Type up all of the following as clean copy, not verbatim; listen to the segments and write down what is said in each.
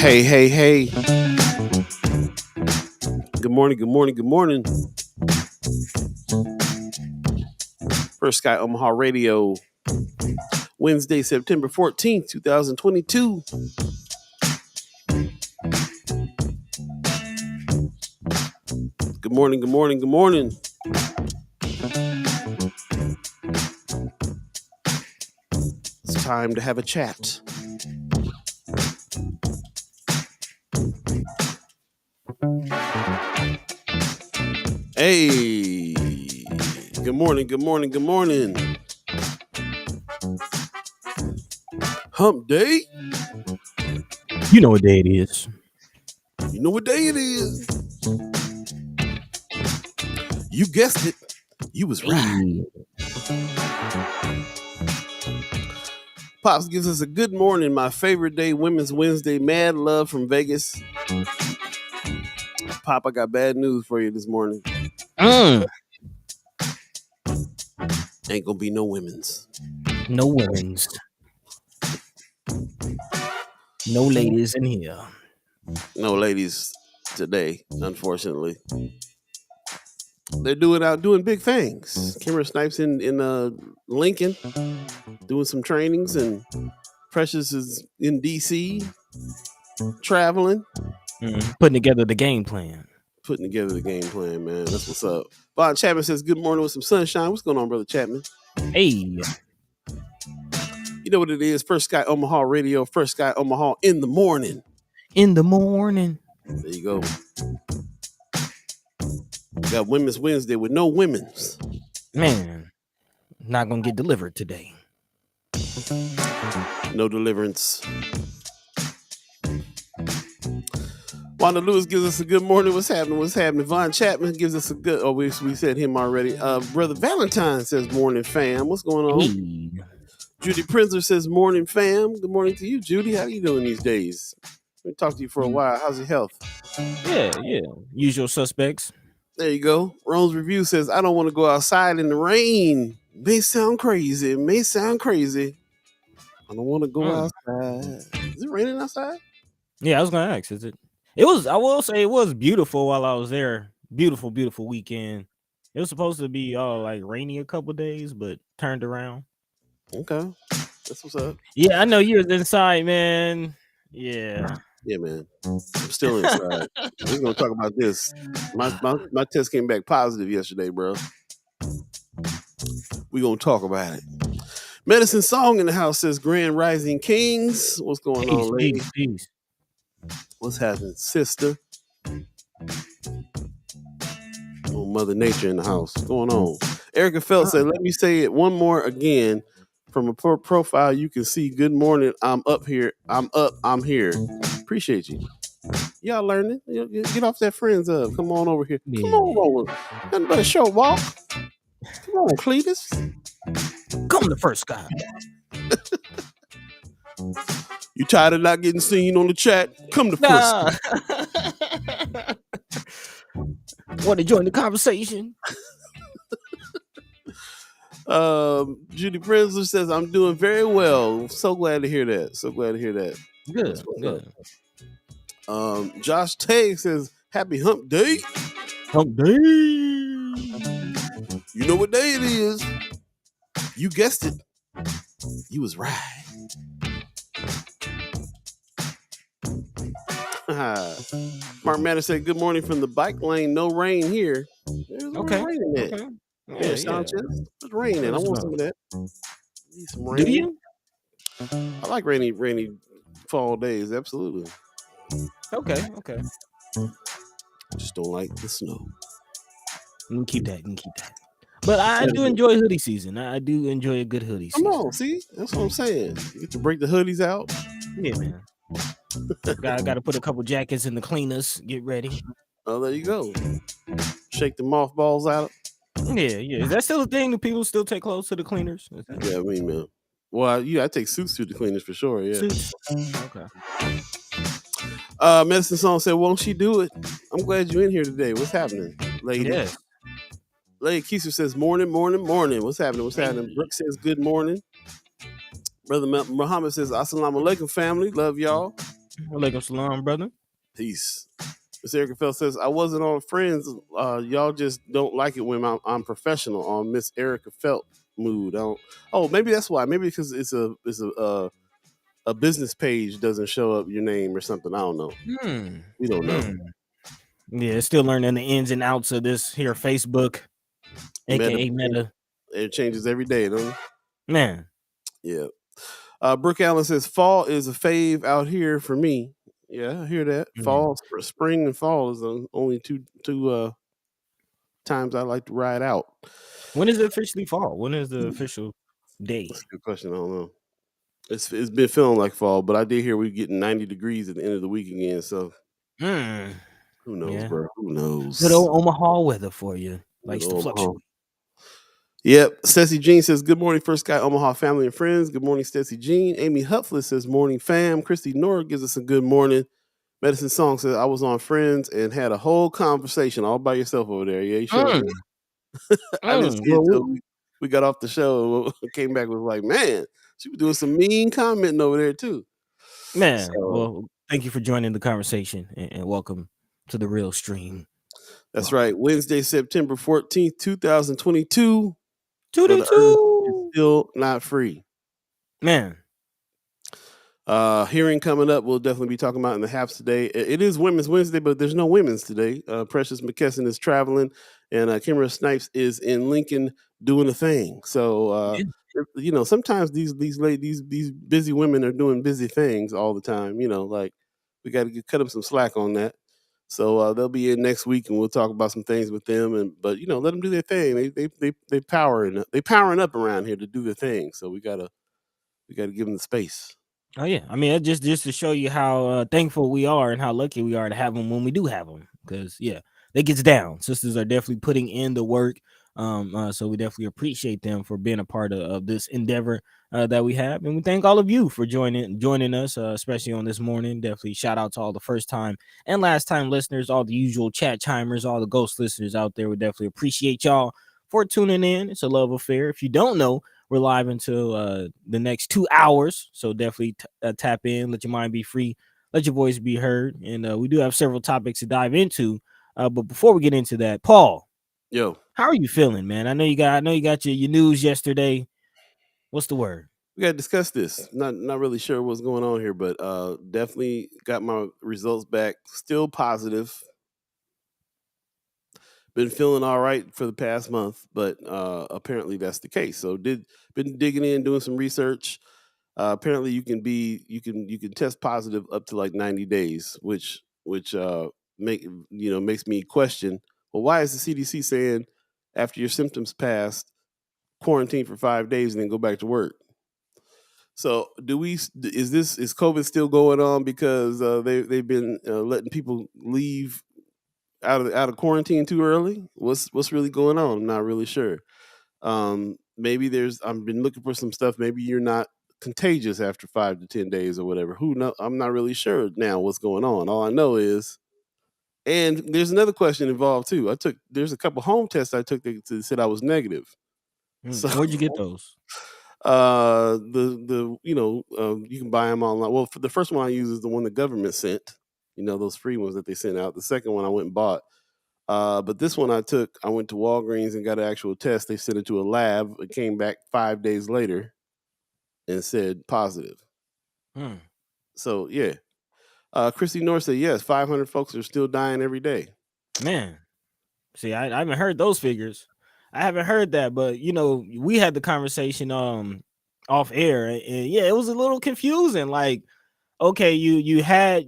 Hey. Good morning. First Sky Omaha Radio, Wednesday, September 14th, 2022. Good morning. It's time to have a chat. Hey, good morning. Hump day? You know what day it is. You know what day it is. You guessed it. You was right. Pops gives us a good morning. My favorite day, Women's Wednesday. Mad love from Vegas. Pop, I got bad news for you this morning. Ain't gonna be no women's. No women's. No ladies in here. No ladies today, unfortunately. They're doing big things. Kimber Snipes in Lincoln, doing some trainings, and Precious is in DC, traveling. Putting together the game plan. Man. That's what's up. Von Chapman says, good morning with some sunshine. What's going on, Brother Chapman? Hey. You know what it is. First Sky Omaha Radio. First Sky Omaha in the morning. There you go. We got Women's Wednesday with no women's. Man, not going to get delivered today. No deliverance. Wanda Lewis gives us a good morning. What's happening? Von Chapman gives us a good... Oh, we said him already. Brother Valentine says, morning, fam. What's going on? Hey. Judy Prinzler says, morning, fam. Good morning to you, Judy. How you doing these days? Let me talk to you for a while. How's your health? Yeah. Usual suspects. There you go. Rome's Review says, I don't want to go outside in the rain. May sound crazy. I don't want to go outside. Is it raining outside? Yeah, I was going to ask, is it? I will say it was beautiful while I was there. Beautiful weekend. It was supposed to be all like rainy a couple days, but turned around. Okay. That's what's up. Yeah, I know you was inside, man. Yeah. Yeah, man. I'm still inside. We're going to talk about this. My test came back positive yesterday, bro. We're going to talk about it. Medicine Song in the house says, Grand Rising Kings. What's going on, lady? Peace. What's happening, sister? Oh, Mother Nature in the house. What's going on? Erica Phelps said, let me say it one more again. From a profile, you can see, good morning. I'm up here. I'm here. Appreciate you. Y'all learning. Get off that friends up. Come on over here. Yeah. Come on over. Nothing but a short walk. Come on, Cletus. Come to First Sky. You tired of not getting seen on the chat? Come to First Sky. Want to join the conversation? Judy Prinzler says, I'm doing very well. So glad to hear that. Good. Josh Tay says, happy hump day. You know what day it is. You guessed it. You was right. Mark Matter said, good morning from the bike lane. No rain here. There's okay. Rain in it. Okay. Yeah, Sanchez. It's raining. I want some of that. Need some rain. Do you? I like rainy fall days. Absolutely. Okay. Just don't like the snow. You can keep that. But I do enjoy hoodie season. I do enjoy a good hoodie season. Come on, see? That's what I'm saying. You get to break the hoodies out. Yeah, man. Got to put a couple jackets in the cleaners. Get ready. Oh, there you go. Shake the mothballs out. Yeah. Is that still a thing? Do people still take clothes to the cleaners? Yeah, I mean, man. Well, I take suits to the cleaners for sure, yeah. Suits? Okay. Medicine Song said, won't she do it? I'm glad you're in here today. What's happening, lady? Yeah. Lady Keisha says, morning. What's happening? Brooke says, good morning. Brother Muhammad says, assalamu alaikum, family. Love y'all. Walaikum salam, brother. Peace. Miss Erica Felt says, I wasn't on Friends. Y'all just don't like it when I'm professional on Miss Erica Felt mood. I don't, oh, maybe that's why. Maybe because a business page doesn't show up your name or something. I don't know. Hmm. We don't know. Hmm. Yeah, still learning the ins and outs of this here Facebook, Meta, aka Meta. it changes every day, don't it? Man. Yeah. Brooke Allen says, fall is a fave out here for me. Yeah, I hear that. Mm. Fall, spring, and fall is the only two times I like to ride out. When is it officially fall? When is the official That's day? a good question. I don't know. It's been feeling like fall, but I did hear we're getting 90 degrees at the end of the week again. So Mm. who knows, Yeah. bro? Who Good knows? old Omaha weather for you. Good Likes to old Omaha. fluctuate. Yep. Stacey Jean says, good morning, First Sky Omaha family and friends. Good morning, Stacey Jean. Amy Hupfless says, morning, fam. Christy Nora gives us a good morning. Medicine Song says, I was on Friends and had a whole conversation all by yourself over there. Yeah, you sure did. Mm. I didn't see it Well, till we got off the show and came back with like, man, she was doing some mean commenting over there too. man, So well, thank you for joining the conversation and welcome to the real stream. that's Welcome. right. Wednesday, September 14th, 2022. Brother Ernest is 222. still not free. Man. Hearing coming up, we'll definitely be talking about in the Haps today. It is Women's Wednesday, but there's no women's today. Precious McKesson is traveling, and Kimra Snipes is in Lincoln doing a thing. So Yeah. sometimes these busy women are doing busy things all the time. Like we got to cut them some slack on that. So they'll be in next week, and we'll talk about some things with them. But let them do their thing. They powering up around here to do their thing. So we gotta give them the space. Oh yeah, I mean just to show you how thankful we are and how lucky we are to have them when we do have them. Because yeah, they gets down. Sisters are definitely putting in the work. So we definitely appreciate them for being a part of this endeavor that we have, and we thank all of you for joining us, especially on this morning. Definitely shout out to all the first time and last time listeners, all the usual chat chimers, all the ghost listeners out there. We definitely appreciate y'all for tuning in. It's a love affair. If you don't know, we're live until the next 2 hours, so definitely tap in, let your mind be free, let your voice be heard, and we do have several topics to dive into. But before we get into that, Paul, Yo, how are you feeling, man? I know you got your news yesterday. What's the word? we gotta discuss this. Not really sure what's going on here, but definitely got my results back. Still positive. Been feeling all right for the past month, but apparently that's the case. So been digging in, doing some research. Apparently you can test positive up to like 90 days, which makes me question. Well, why is the CDC saying after your symptoms pass, quarantine for 5 days and then go back to work? So is COVID still going on because they've been letting people leave out of quarantine too early? What's really going on? I'm not really sure. Maybe I've been looking for some stuff. Maybe you're not contagious after 5 to 10 days or whatever. Who know? I'm not really sure now what's going on. All I know is, and there's another question involved too. There's a couple home tests I took that said I was negative. So Where'd you get those? you can buy them online. Well, for the first one I use is the one the government sent. Those free ones that they sent out. The second one I went and bought. But this one I went to Walgreens and got an actual test. They sent it to a lab. It came back 5 days later and said positive. Hmm. So yeah. Christy North said yes, 500 folks are still dying every day. Man, see, I haven't heard those figures. I haven't heard that, but we had the conversation off air, and yeah, it was a little confusing. Like, okay, you had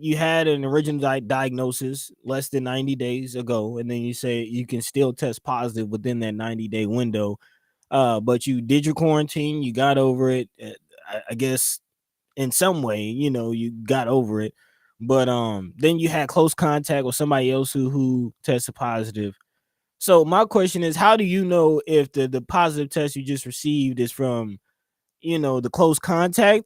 an original diagnosis less than 90 days ago, and then you say you can still test positive within that 90-day window. But you did your quarantine, you got over it. I guess in some way, you got over it. But then you had close contact with somebody else who tested positive. So my question is, how do you know if the positive test you just received is from, the close contact,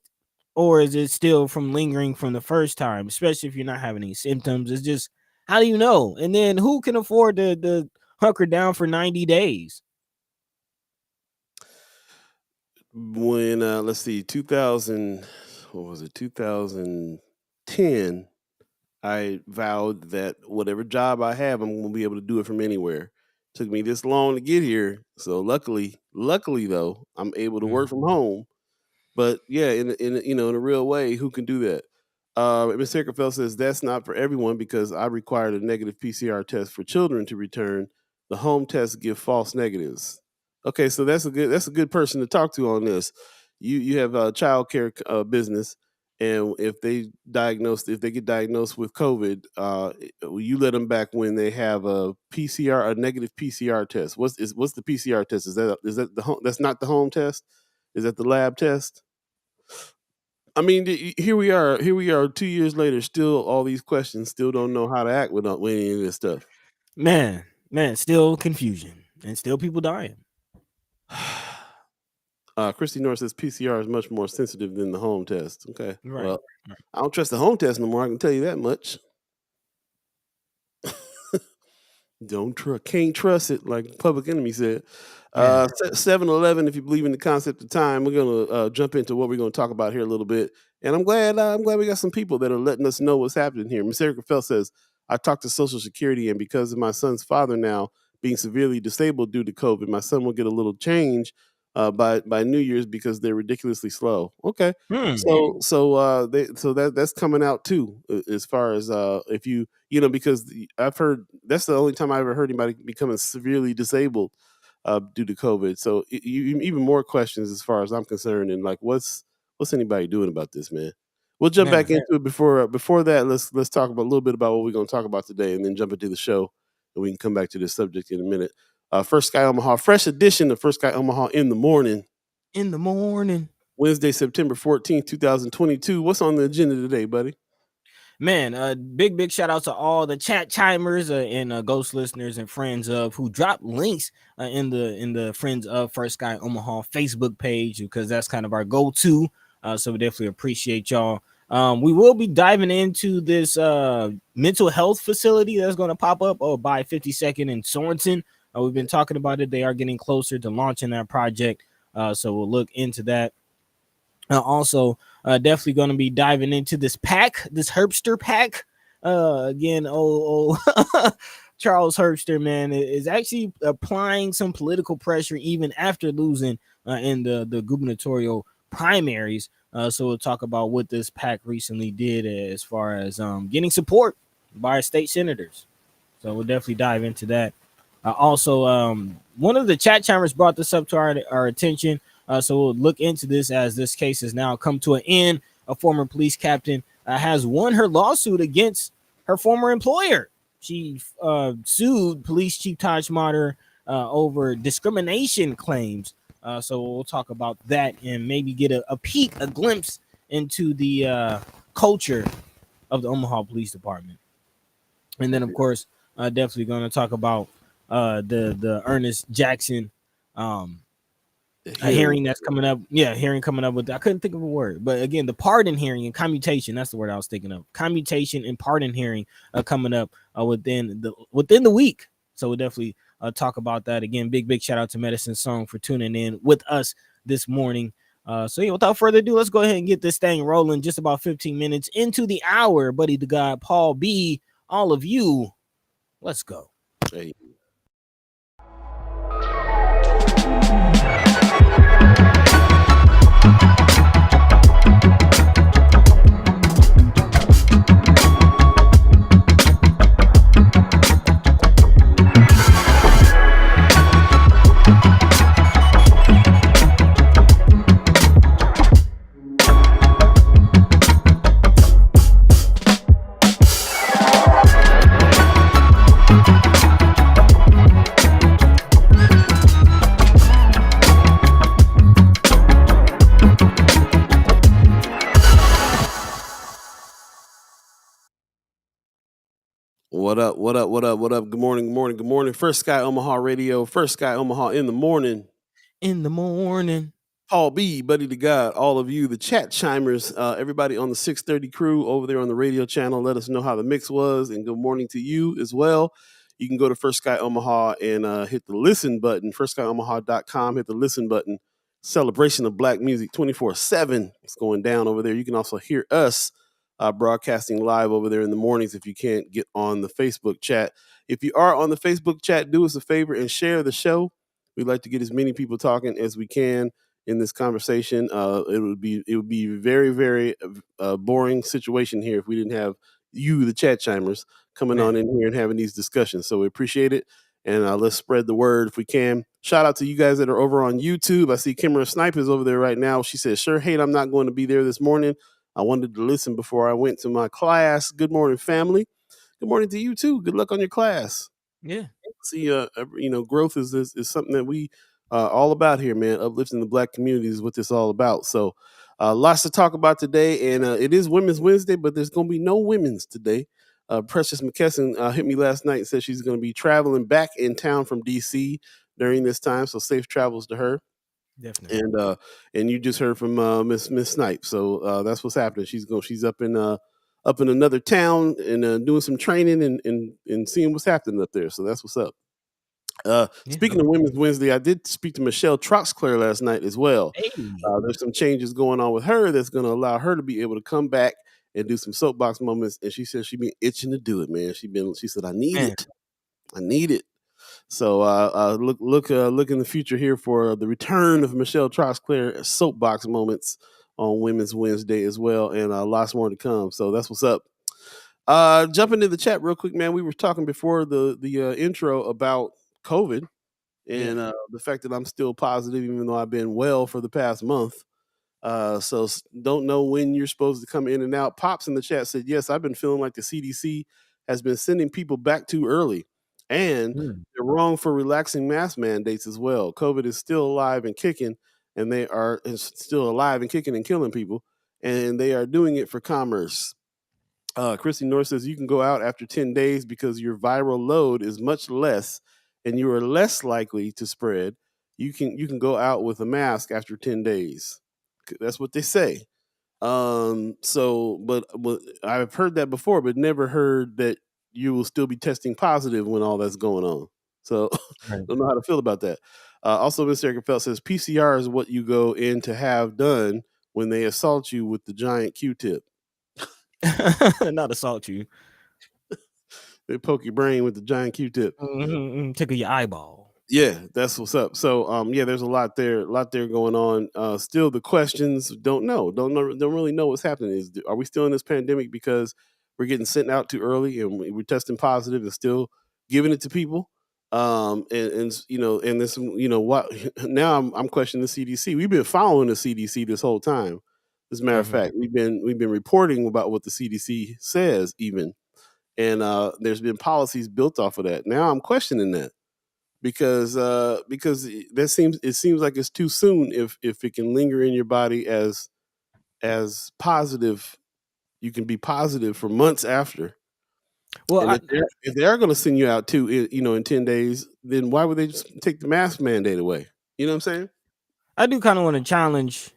or is it still from lingering from the first time, especially if you're not having any symptoms? It's just, how do you know? And then who can afford to hunker down for 90 days? When let's see, 2000, what was it, 2010? 10, I vowed that whatever job I have, I'm going to be able to do it from anywhere. Took me this long to get here, so luckily though, I'm able to work from home. But yeah, in a real way, who can do that? Ms. Hickerfeld says that's not for everyone because I required a negative PCR test for children to return. The home tests give false negatives. Okay, so that's a good person to talk to on this. You have a child care business, and if they get diagnosed with COVID, you let them back when they have a negative PCR test. What's the PCR test? Is that the home? That's not the home test. Is that the lab test? I mean, here we are 2 years later, still all these questions, still don't know how to act with any of this stuff. Man, still confusion and still people dying. Christy North says PCR is much more sensitive than the home test. Okay, Right. well, I don't trust the home test no more. I can tell you that much. Can't trust it, like Public Enemy said. 7-Eleven, if you believe in the concept of time, we're gonna jump into what we're gonna talk about here a little bit. And I'm glad we got some people that are letting us know what's happening here. Ms. Erica Fell says, I talked to Social Security, and because of my son's father now being severely disabled due to COVID, my son will get a little change by New Year's because they're ridiculously slow. Okay. So that's coming out too, as far as if because I've heard that's the only time I ever heard anybody becoming severely disabled due to COVID. So even more questions as far as I'm concerned, and like what's anybody doing about this, man? We'll jump back into it before that. Let's talk about a little bit about what we're going to talk about today, and then jump into the show, and we can come back to this subject in a minute. First Sky Omaha, fresh edition of First Sky Omaha in the morning. Wednesday, September 14th, 2022. What's on the agenda today, buddy? Man, big shout out to all the chat chimers and ghost listeners and friends of who dropped links in the Friends of First Sky Omaha Facebook page, because that's kind of our go-to. So we definitely appreciate y'all. We will be diving into this mental health facility that's going to pop up by 52nd and Sorensen. We've been talking about it. They are getting closer to launching that project. So we'll look into that. Also, definitely going to be diving into this Herbster pack. Again, Charles Herbster, man, is actually applying some political pressure even after losing in the gubernatorial primaries. So we'll talk about what this pack recently did as far as getting support by state senators. So we'll definitely dive into that. Also, one of the chat chimers brought this up to our attention. So we'll look into this as this case has now come to an end. A former police captain has won her lawsuit against her former employer. She sued Police Chief Todd Schmaderer over discrimination claims. So we'll talk about that and maybe get a glimpse into the culture of the Omaha Police Department. And then, of course, definitely going to talk about the Ernest Jackson a hearing that's coming up. Yeah, hearing coming up with, I couldn't think of a word, but again, the pardon hearing and commutation, that's the word I was thinking of. Commutation and pardon hearing coming up within the week. So we'll definitely talk about that. Again, big shout out to Medicine Song for tuning in with us this morning. So yeah, without further ado, let's go ahead and get this thing rolling. Just about 15 minutes into the hour. Buddi3 Da Gawd, Paul Beee, all of you, let's go. Hey. What up? Good morning. First Sky Omaha Radio, First Sky Omaha in the morning. Paul Beee, Buddi3 Da Gawd, all of you, the chat chimers, everybody on the 630 crew over there on the radio channel, let us know how the mix was, and good morning to you as well. You can go to First Sky Omaha and hit the listen button, firstsky.omaha.com, hit the listen button. Celebration of Black music 24/7. It's going down over there. You can also hear us broadcasting live over there in the mornings if you can't get on the Facebook chat. If you are on the Facebook chat, do us a favor and share the show. We'd like to get as many people talking as we can in this conversation. It would be very, very boring situation here if we didn't have you, the chat chimers, coming on in here and having these discussions. So we appreciate it. And let's spread the word if we can. Shout out to you guys that are over on YouTube. I see Kimera Snipe is over there right now. She says, sure hate I'm not going to be there this morning. I wanted to listen before I went to my class. Good morning, family. Good morning to you too. Good luck on your class. Yeah. See, growth is something that we all about here, man. Uplifting the Black community is what this all about. So lots to talk about today. And it is Women's Wednesday, but there's going to be no women's today. Precious McKesson hit me last night and said she's going to be traveling back in town from D.C. during this time. So safe travels to her. Definitely. And you just heard from Miss Snipe. So that's what's happening. She's up in another town and doing some training and seeing what's happening up there. So that's what's up. Speaking of Women's Wednesday, I did speak to Michelle Troxclair last night as well. Hey. There's some changes going on with her that's going to allow her to be able to come back and do some soapbox moments. And she said she's been itching to do it, man. She said, I need it. So look in the future here for the return of Michelle Troxclair soapbox moments on Women's Wednesday as well, and lots more to come. So that's what's up. Jump into the chat real quick, man. We were talking before the intro about COVID and the fact that I'm still positive, even though I've been well for the past month. So don't know when you're supposed to come in and out. Pops in the chat said, yes, I've been feeling like the CDC has been sending people back too early. And they're wrong for relaxing mask mandates as well. COVID is still alive and kicking, and they are still alive and kicking and killing people, and they are doing it for commerce. Christy North says you can go out after 10 days because your viral load is much less and you are less likely to spread. You can go out with a mask after 10 days. That's what they say. But I've heard that before, but never heard that you will still be testing positive when all that's going on. So don't know how to feel about that. Also, Mr. Eric Felt says PCR is what you go in to have done when they assault you with the giant Q-tip. Not assault you. They poke your brain with the giant Q-tip. Tickle your eyeball. Yeah, that's what's up. So, there's a lot there going on. Still, the questions don't really know what's happening. Are we still in this pandemic because we're getting sent out too early and we're testing positive and still giving it to people? And this, what now? I'm questioning the CDC. We've been following the CDC this whole time. As a matter of fact, we've been reporting about what the CDC says, even, and there's been policies built off of that. Now I'm questioning that. Because it seems like it's too soon if it can linger in your body as positive. You can be positive for months after. Well, if they are going to send you out too, in 10 days, then why would they just take the mask mandate away? You know what I'm saying? I do kind of want to challenge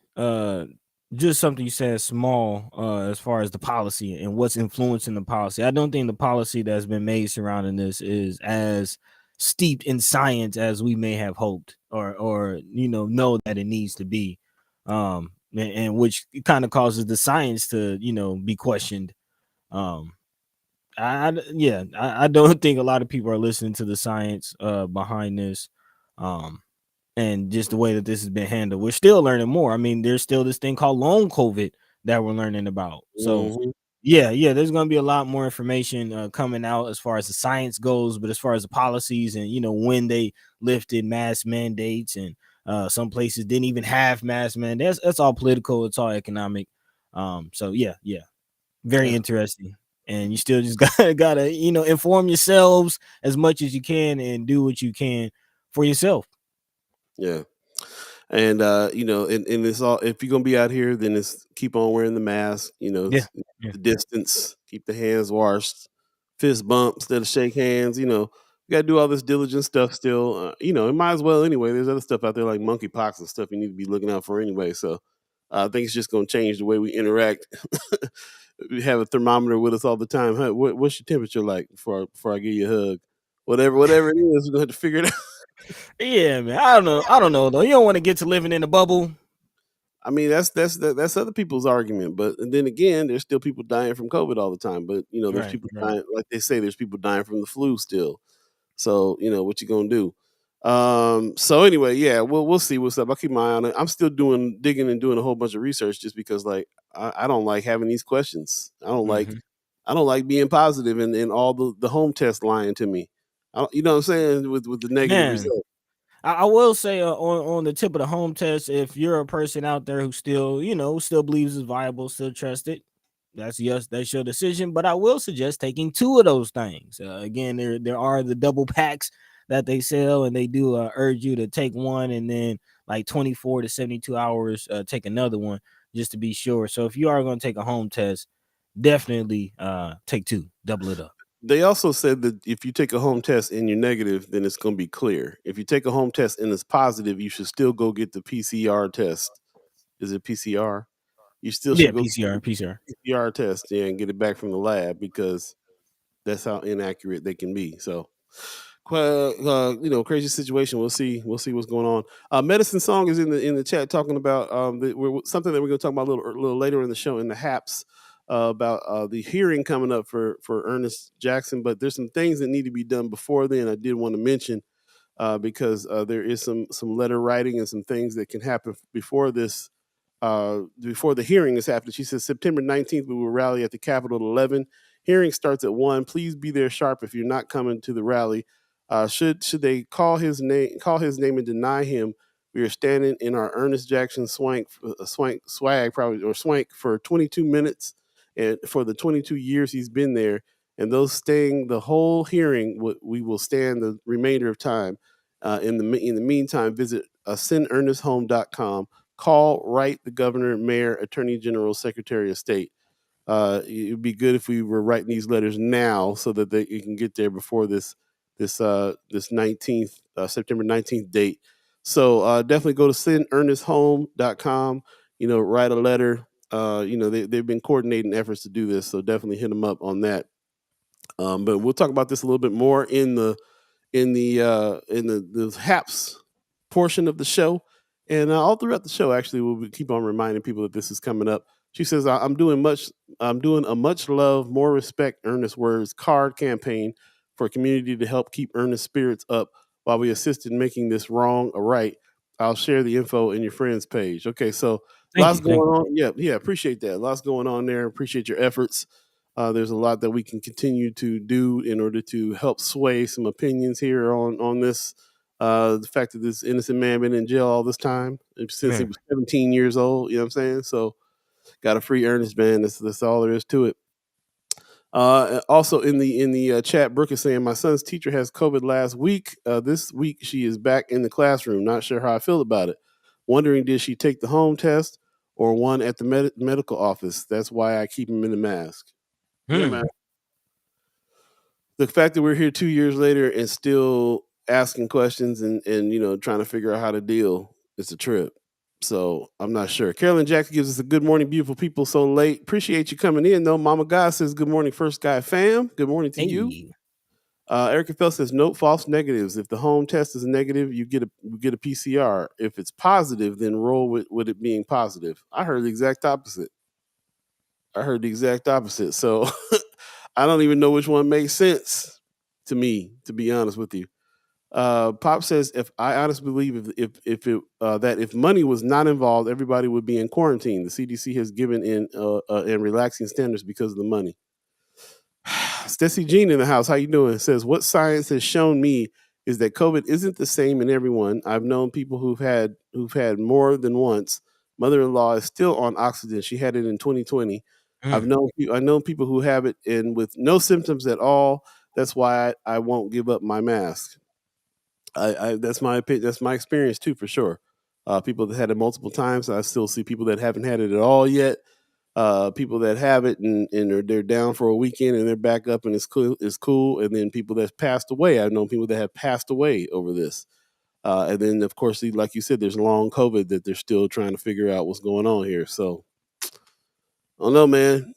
just something you said small as far as the policy and what's influencing the policy. I don't think the policy that's been made surrounding this is as steeped in science as we may have hoped or know that it needs to be, and which kind of causes the science to be questioned. I don't think a lot of people are listening to the science behind this, and just the way that this has been handled. We're still learning more. I mean, there's still this thing called long COVID that we're learning about. So there's going to be a lot more information coming out as far as the science goes, but as far as the policies and when they lifted mask mandates and some places didn't even have mask mandates, that's all political, it's all economic. Very interesting. And you still just gotta inform yourselves as much as you can and do what you can for yourself. Yeah. And and it's all, if you're gonna be out here, then it's keep on wearing the mask, the distance, keep the hands washed, fist bump instead of shake hands, you gotta do all this diligent stuff still. It might as well anyway. There's other stuff out there like monkeypox and stuff you need to be looking out for anyway. So I think it's just gonna change the way we interact. We have a thermometer with us all the time. Huh? What's your temperature like before I give you a hug? Whatever it is, we're gonna have to figure it out. Yeah, man. I don't know though. You don't want to get to living in a bubble. I mean, that's other people's argument, but then again, there's still people dying from COVID all the time. But there's Right, people right. dying, like they say, there's people dying from the flu still. So what you gonna do? So anyway, yeah, we'll see what's up. I'll keep my eye on it. I'm still digging and doing a whole bunch of research just because like I don't like having these questions. Hmm. I don't like being positive and all the home test lying to me. You know what I'm saying with the negative Man, result. I will say on the tip of the home test, if you're a person out there who still, still believes it's viable, still trust it, that's your decision. But I will suggest taking two of those things. Again, there are the double packs that they sell, and they do urge you to take one and then like 24 to 72 hours take another one just to be sure. So if you are going to take a home test, definitely take two, double it up. They also said that if you take a home test and you're negative, then it's going to be clear. If you take a home test and it's positive, you should still go get the PCR test. Is it PCR? You still Yeah, should go PCR, get PCR. the PCR test, yeah, and get it back from the lab because that's how inaccurate they can be. So, crazy situation. We'll see. We'll see what's going on. Medicine Song is in the chat talking about something that we're going to talk about a little later in the show in the Haps about the hearing coming up for Ernest Jackson. But there's some things that need to be done before then. I did want to mention because there is some letter writing and some things that can happen before the hearing is happening. She says September 19th, we will rally at the Capitol at 11. Hearing starts at 1. Please be there sharp if you're not coming to the rally. Should they call his name and deny him, we are standing in our Ernest Jackson swag probably or swank for 22 minutes and for the 22 years he's been there. And those staying the whole hearing, we will stand the remainder of time. In the meantime, visit sendernest.home.com. Call, write the governor, mayor, attorney general, secretary of state. It'd be good if we were writing these letters now so that you can get there before this 19th September 19th date. So definitely go to sendernest.home.com. Write a letter. They've been coordinating efforts to do this, so definitely hit them up on that. But we'll talk about this a little bit more in the HAPS portion of the show, and all throughout the show. Actually, we'll keep on reminding people that this is coming up. She says, I'm doing a much love, more respect, earnest words card campaign for a community to help keep earnest spirits up while we assist in making this wrong a right. I'll share the info in your friends page. Okay, so Thank lots you, thank going you. on. Yeah, appreciate that. Lots going on there. Appreciate your efforts. There's a lot that we can continue to do in order to help sway some opinions here on this. The fact that this innocent man been in jail all this time since he Man, was 17 years old. You know what I'm saying? So got a free Ernest, man. That's all there is to it. Also in the chat, Brooke is saying my son's teacher has COVID last week. This week she is back in the classroom. Not sure how I feel about it. Wondering did she take the home test or one at the medical office? That's why I keep him in the mask. Yeah, man. hmm. The fact that we're here 2 years later and still asking questions and trying to figure out how to deal, it's a trip. So I'm not sure. Carolyn Jackson gives us a good morning, beautiful people. So late. Appreciate you coming in, though. Mama God says good morning, first guy fam. Good morning to you. Hey, Erica Fell says note false negatives. If the home test is negative, you get a PCR. If it's positive, then roll with it being positive. I heard the exact opposite. So I don't even know which one makes sense to me, to be honest with you. Pop says, if I honestly believe if money was not involved, everybody would be in quarantine. The CDC has given in relaxing standards because of the money. Stacey Jean in the house, how you doing? Says, what science has shown me is that COVID isn't the same in everyone. I've known people who've had more than once. Mother-in-law is still on oxygen. She had it in 2020. mm, I know people who have it and with no symptoms at all. That's why I won't give up my mask. I that's my opinion. That's my experience too, for sure. People that had it multiple times. I still see people that haven't had it at all yet. People that have it and they're down for a weekend and they're back up and it's cool. It's cool. And then people that's passed away. I've known people that have passed away over this. And then of course, like you said, there's long COVID that they're still trying to figure out what's going on here. So I don't know, man.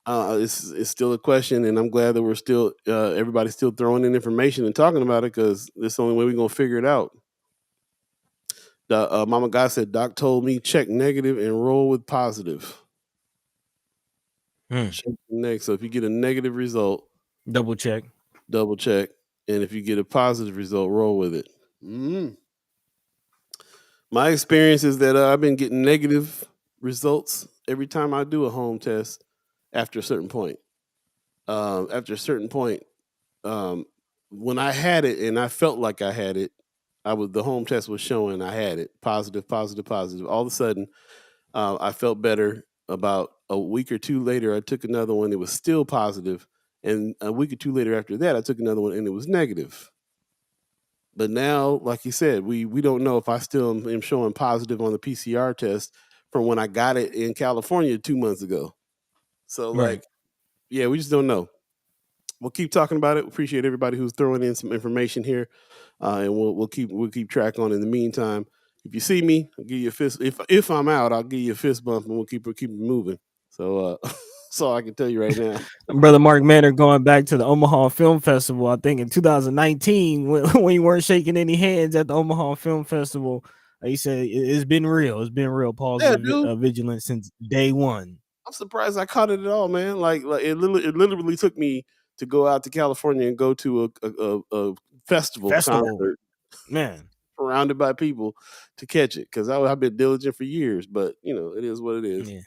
It's still a question, and I'm glad that we're still everybody's still throwing in information and talking about it because that's the only way we're gonna figure it out. Mama Guy said, Doc told me check negative and roll with positive. Check the next. So if you get a negative result, Double check. And if you get a positive result, roll with it. My experience is that I've been getting negative results every time I do a home test after a certain point. When I had it and I felt like I had it, the home test was showing I had it. Positive, positive, positive. All of a sudden, I felt better. About a week or two later, I took another one. It was still positive. And a week or two later after that, I took another one and it was negative. But now, like you said, we don't know if I still am showing positive on the PCR test from when I got it in California 2 months ago. So, yeah, we just don't know. We'll keep talking about it. Appreciate everybody who's throwing in some information here, and we'll keep track on. In the meantime, if you see me, I'll give you a fist. If I'm out, I'll give you a fist bump, and we'll keep it moving. So that's all I can tell you right now. Brother Mark Manor going back to the Omaha Film Festival, I think in 2019 when you weren't shaking any hands at the Omaha Film Festival. He said it's been real. It's been real. Paul's vigilant since day one. I'm surprised I caught it at all, man. Like it literally took me to go out to California and go to a festival concert, man, surrounded by people to catch it, because I've been diligent for years. But it is what it is. Yeah.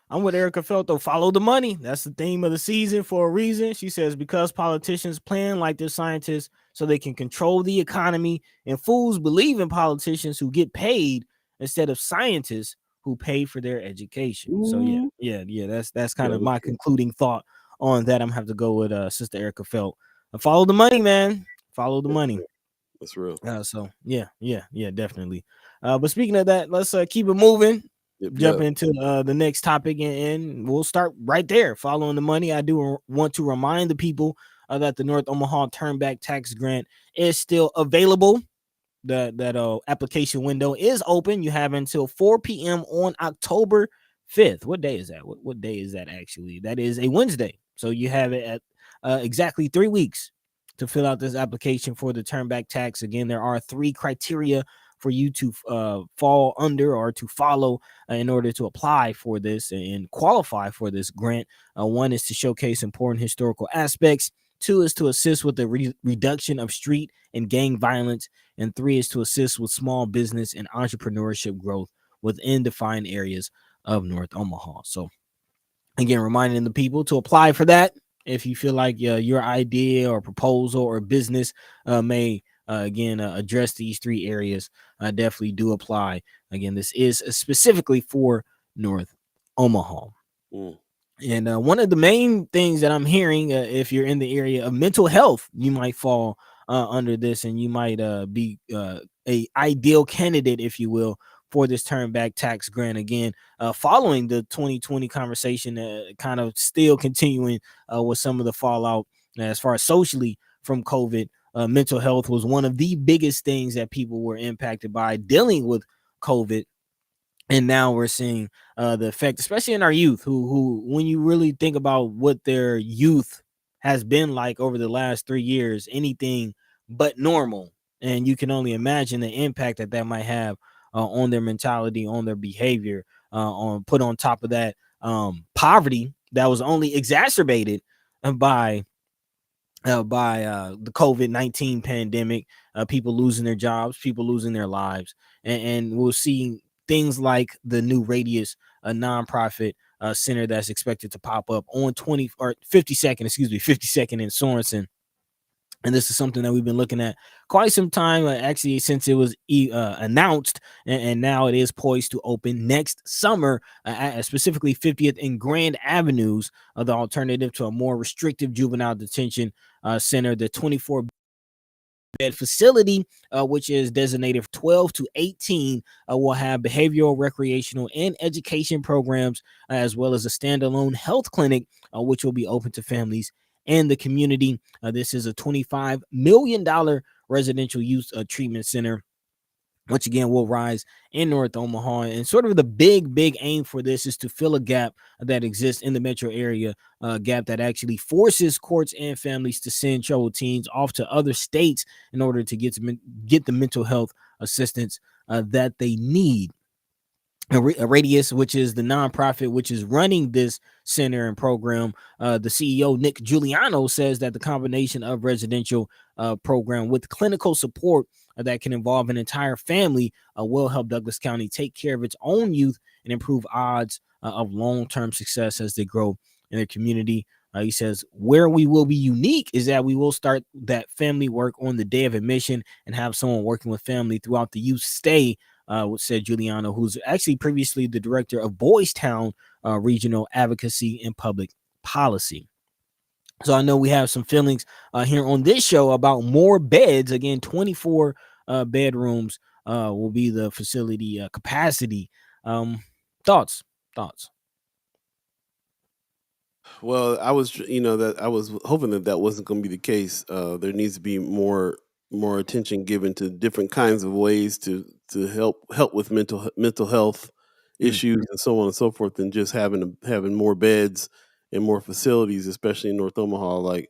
I'm with Erica Felt, though. Follow the money. That's the theme of the season for a reason. She says because politicians plan like they're scientists so they can control the economy, and fools believe in politicians who get paid instead of scientists who pay for their education. Ooh. So yeah. That's kind of my concluding thought on that. I'm gonna have to go with Sister Erica Felt. Follow the money, man. Follow the money. That's real. So yeah, definitely. But speaking of that, let's keep it moving. Jump into the next topic, and we'll start right there. Following the money, I do want to remind the people that the North Omaha Turnback Tax Grant is still available. That application window is open. You have until 4 p.m. on October 5th. What day is that? What day is that actually? That is a Wednesday. So you have it at exactly 3 weeks to fill out this application for the Turnback Tax. Again, there are 3 criteria for you to fall under or to follow in order to apply for this and qualify for this grant. 1 is to showcase important historical aspects. 2 is to assist with the reduction of street and gang violence. And 3 is to assist with small business and entrepreneurship growth within defined areas of North Omaha. So again, reminding the people to apply for that. If you feel like your idea or proposal or business may address these 3 areas, definitely do apply. Again, this is specifically for North Omaha. And one of the main things that I'm hearing, if you're in the area of mental health, you might fall under this, and you might be a ideal candidate, if you will, for this Turnback Tax Grant. Again, following the 2020 conversation, kind of still continuing with some of the fallout as far as socially from COVID. Mental health was one of the biggest things that people were impacted by dealing with COVID. And now we're seeing the effect, especially in our youth, who, when you really think about what their youth has been like over the last 3 years, anything but normal. And you can only imagine the impact that might have on their mentality, on their behavior, on top of that poverty that was only exacerbated by the COVID-19 pandemic, people losing their jobs, people losing their lives. And we're seeing things like the new Radius, a nonprofit center that's expected to pop up on 52nd in Sorensen. And this is something that we've been looking at quite some time, actually, since it was announced. And now it is poised to open next summer, specifically 50th and Grand Avenues, the alternative to a more restrictive juvenile detention center. The 24-bed facility, which is designated 12 to 18, will have behavioral, recreational, and education programs, as well as a standalone health clinic, which will be open to families and the community. This is a $25 million residential youth treatment center, which again will rise in North Omaha. And sort of the big aim for this is to fill a gap that exists in the metro area, a gap that actually forces courts and families to send troubled teens off to other states in order to get the mental health assistance that they need. Radius, which is the nonprofit which is running this center and program, the CEO Nick Giuliano says that the combination of residential program with clinical support that can involve an entire family will help Douglas County take care of its own youth and improve odds of long-term success as they grow in their community. He says where we will be unique is that we will start that family work on the day of admission and have someone working with family throughout the youth stay, said Giuliano, who's actually previously the director of Boys Town Regional Advocacy and Public Policy. So I know we have some feelings here on this show about more beds. Again, 24 bedrooms will be the facility capacity. Thoughts? Well, I was, that I was hoping that that wasn't going to be the case. There needs to be more attention given to different kinds of ways to help with mental health issues and so on and so forth, than just having more beds and more facilities, especially in North Omaha. Like,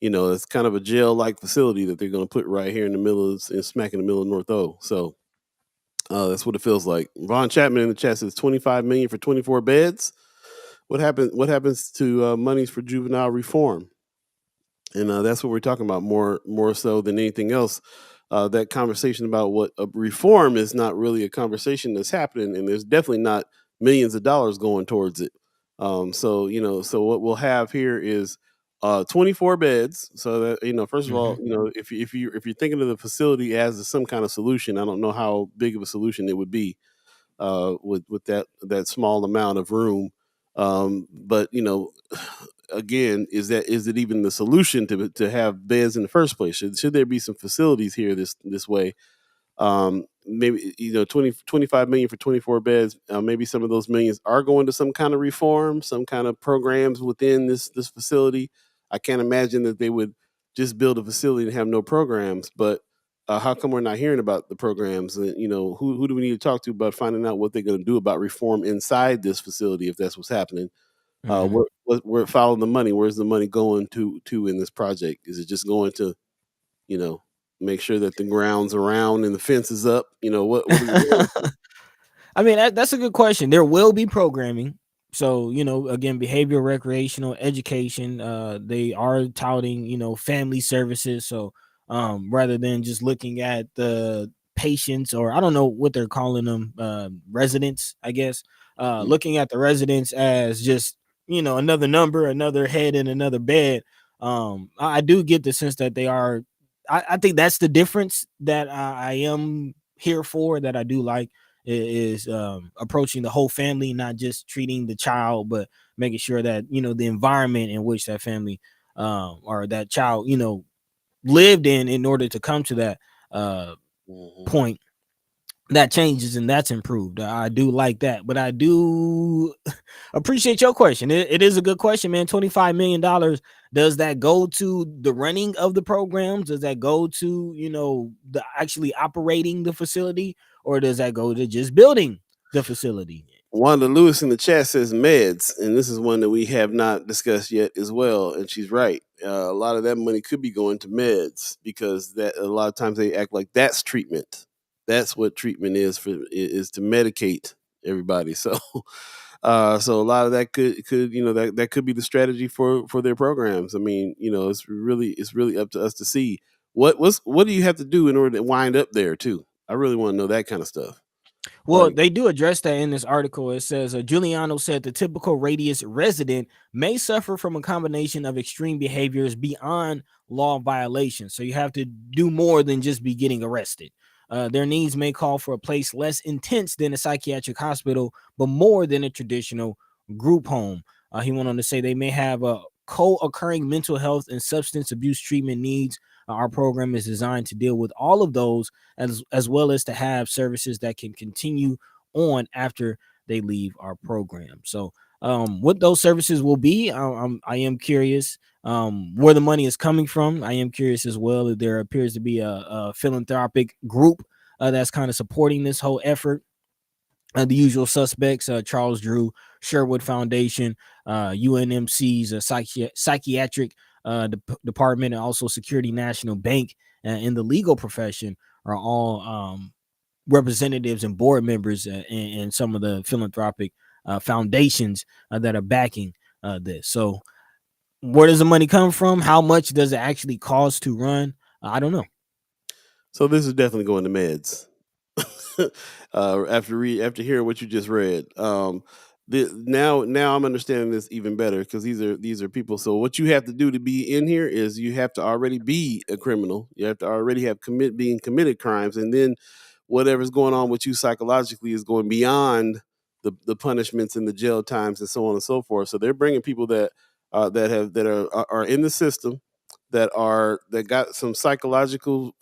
it's kind of a jail like facility that they're going to put right here in the middle of smack in the middle of North O. So that's what it feels like. Ron Chapman in the chat says $25 million for 24 beds. What happens to monies for juvenile reform? And that's what we're talking about more so than anything else. That conversation about what reform is not really a conversation that's happening, and there's definitely not millions of dollars going towards it. So what we'll have here is 24 beds. So that, first of all, if you're thinking of the facility as some kind of solution, I don't know how big of a solution it would be with that small amount of room. But again, is it even the solution to have beds in the first place? Should there be some facilities here this way? Maybe 25 million for 24 beds. Maybe some of those millions are going to some kind of reform, some kind of programs within this facility. I can't imagine that they would just build a facility and have no programs. But how come we're not hearing about the programs? And who do we need to talk to about finding out what they're going to do about reform inside this facility if that's what's happening? We're following the money. Where's the money going to in this project? Is it just going to, make sure that the ground's around and the fence is up? What are we doing? I mean, that's a good question. There will be programming. So, again, behavioral, recreational, education. They are touting, family services. So, rather than just looking at the patients, or I don't know what they're calling them, residents, I guess, looking at the residents as just, another number, another head in another bed. I do get the sense that they are. I think that's the difference that I am here for, that I do like, is approaching the whole family, not just treating the child, but making sure that the environment in which that family or that child lived in order to come to that point, that changes and that's improved. I do like that, but I do appreciate your question. It is a good question, man. $25 million. Does that go to the running of the programs? Does that go to, the actually operating the facility, or does that go to just building the facility? Wanda Lewis in the chat says meds, and this is one that we have not discussed yet as well. And she's right. A lot of that money could be going to meds, because that a lot of times they act like that's treatment. That's what treatment is to medicate everybody. So, so a lot of that could that could be the strategy for their programs. I mean, it's really up to us to see what do you have to do in order to wind up there too. I really want to know that kind of stuff. Well, they do address that in this article. It says Giuliano said the typical Radius resident may suffer from a combination of extreme behaviors beyond law violations. So you have to do more than just be getting arrested. Their needs may call for a place less intense than a psychiatric hospital, but more than a traditional group home. He went on to say they may have a co-occurring mental health and substance abuse treatment needs. Our program is designed to deal with all of those, as well as to have services that can continue on after they leave our program. So what those services will be, I am curious where the money is coming from. I am curious as well if there appears to be a philanthropic group that's kind of supporting this whole effort. The usual suspects, Charles Drew, Sherwood Foundation, UNMC's psychiatric department, and also Security National Bank in the legal profession are all representatives and board members and some of the philanthropic foundations that are backing this. So where does the money come from? How much does it actually cost to run? I don't know. So this is definitely going to meds. After hearing what you just read, now I'm understanding this even better, because these are people. So what you have to do to be in here is you have to already be a criminal. You have to already have being committed crimes, and then whatever's going on with you psychologically is going beyond the punishments and the jail times and so on and so forth. So they're bringing people that are in the system, that got some psychological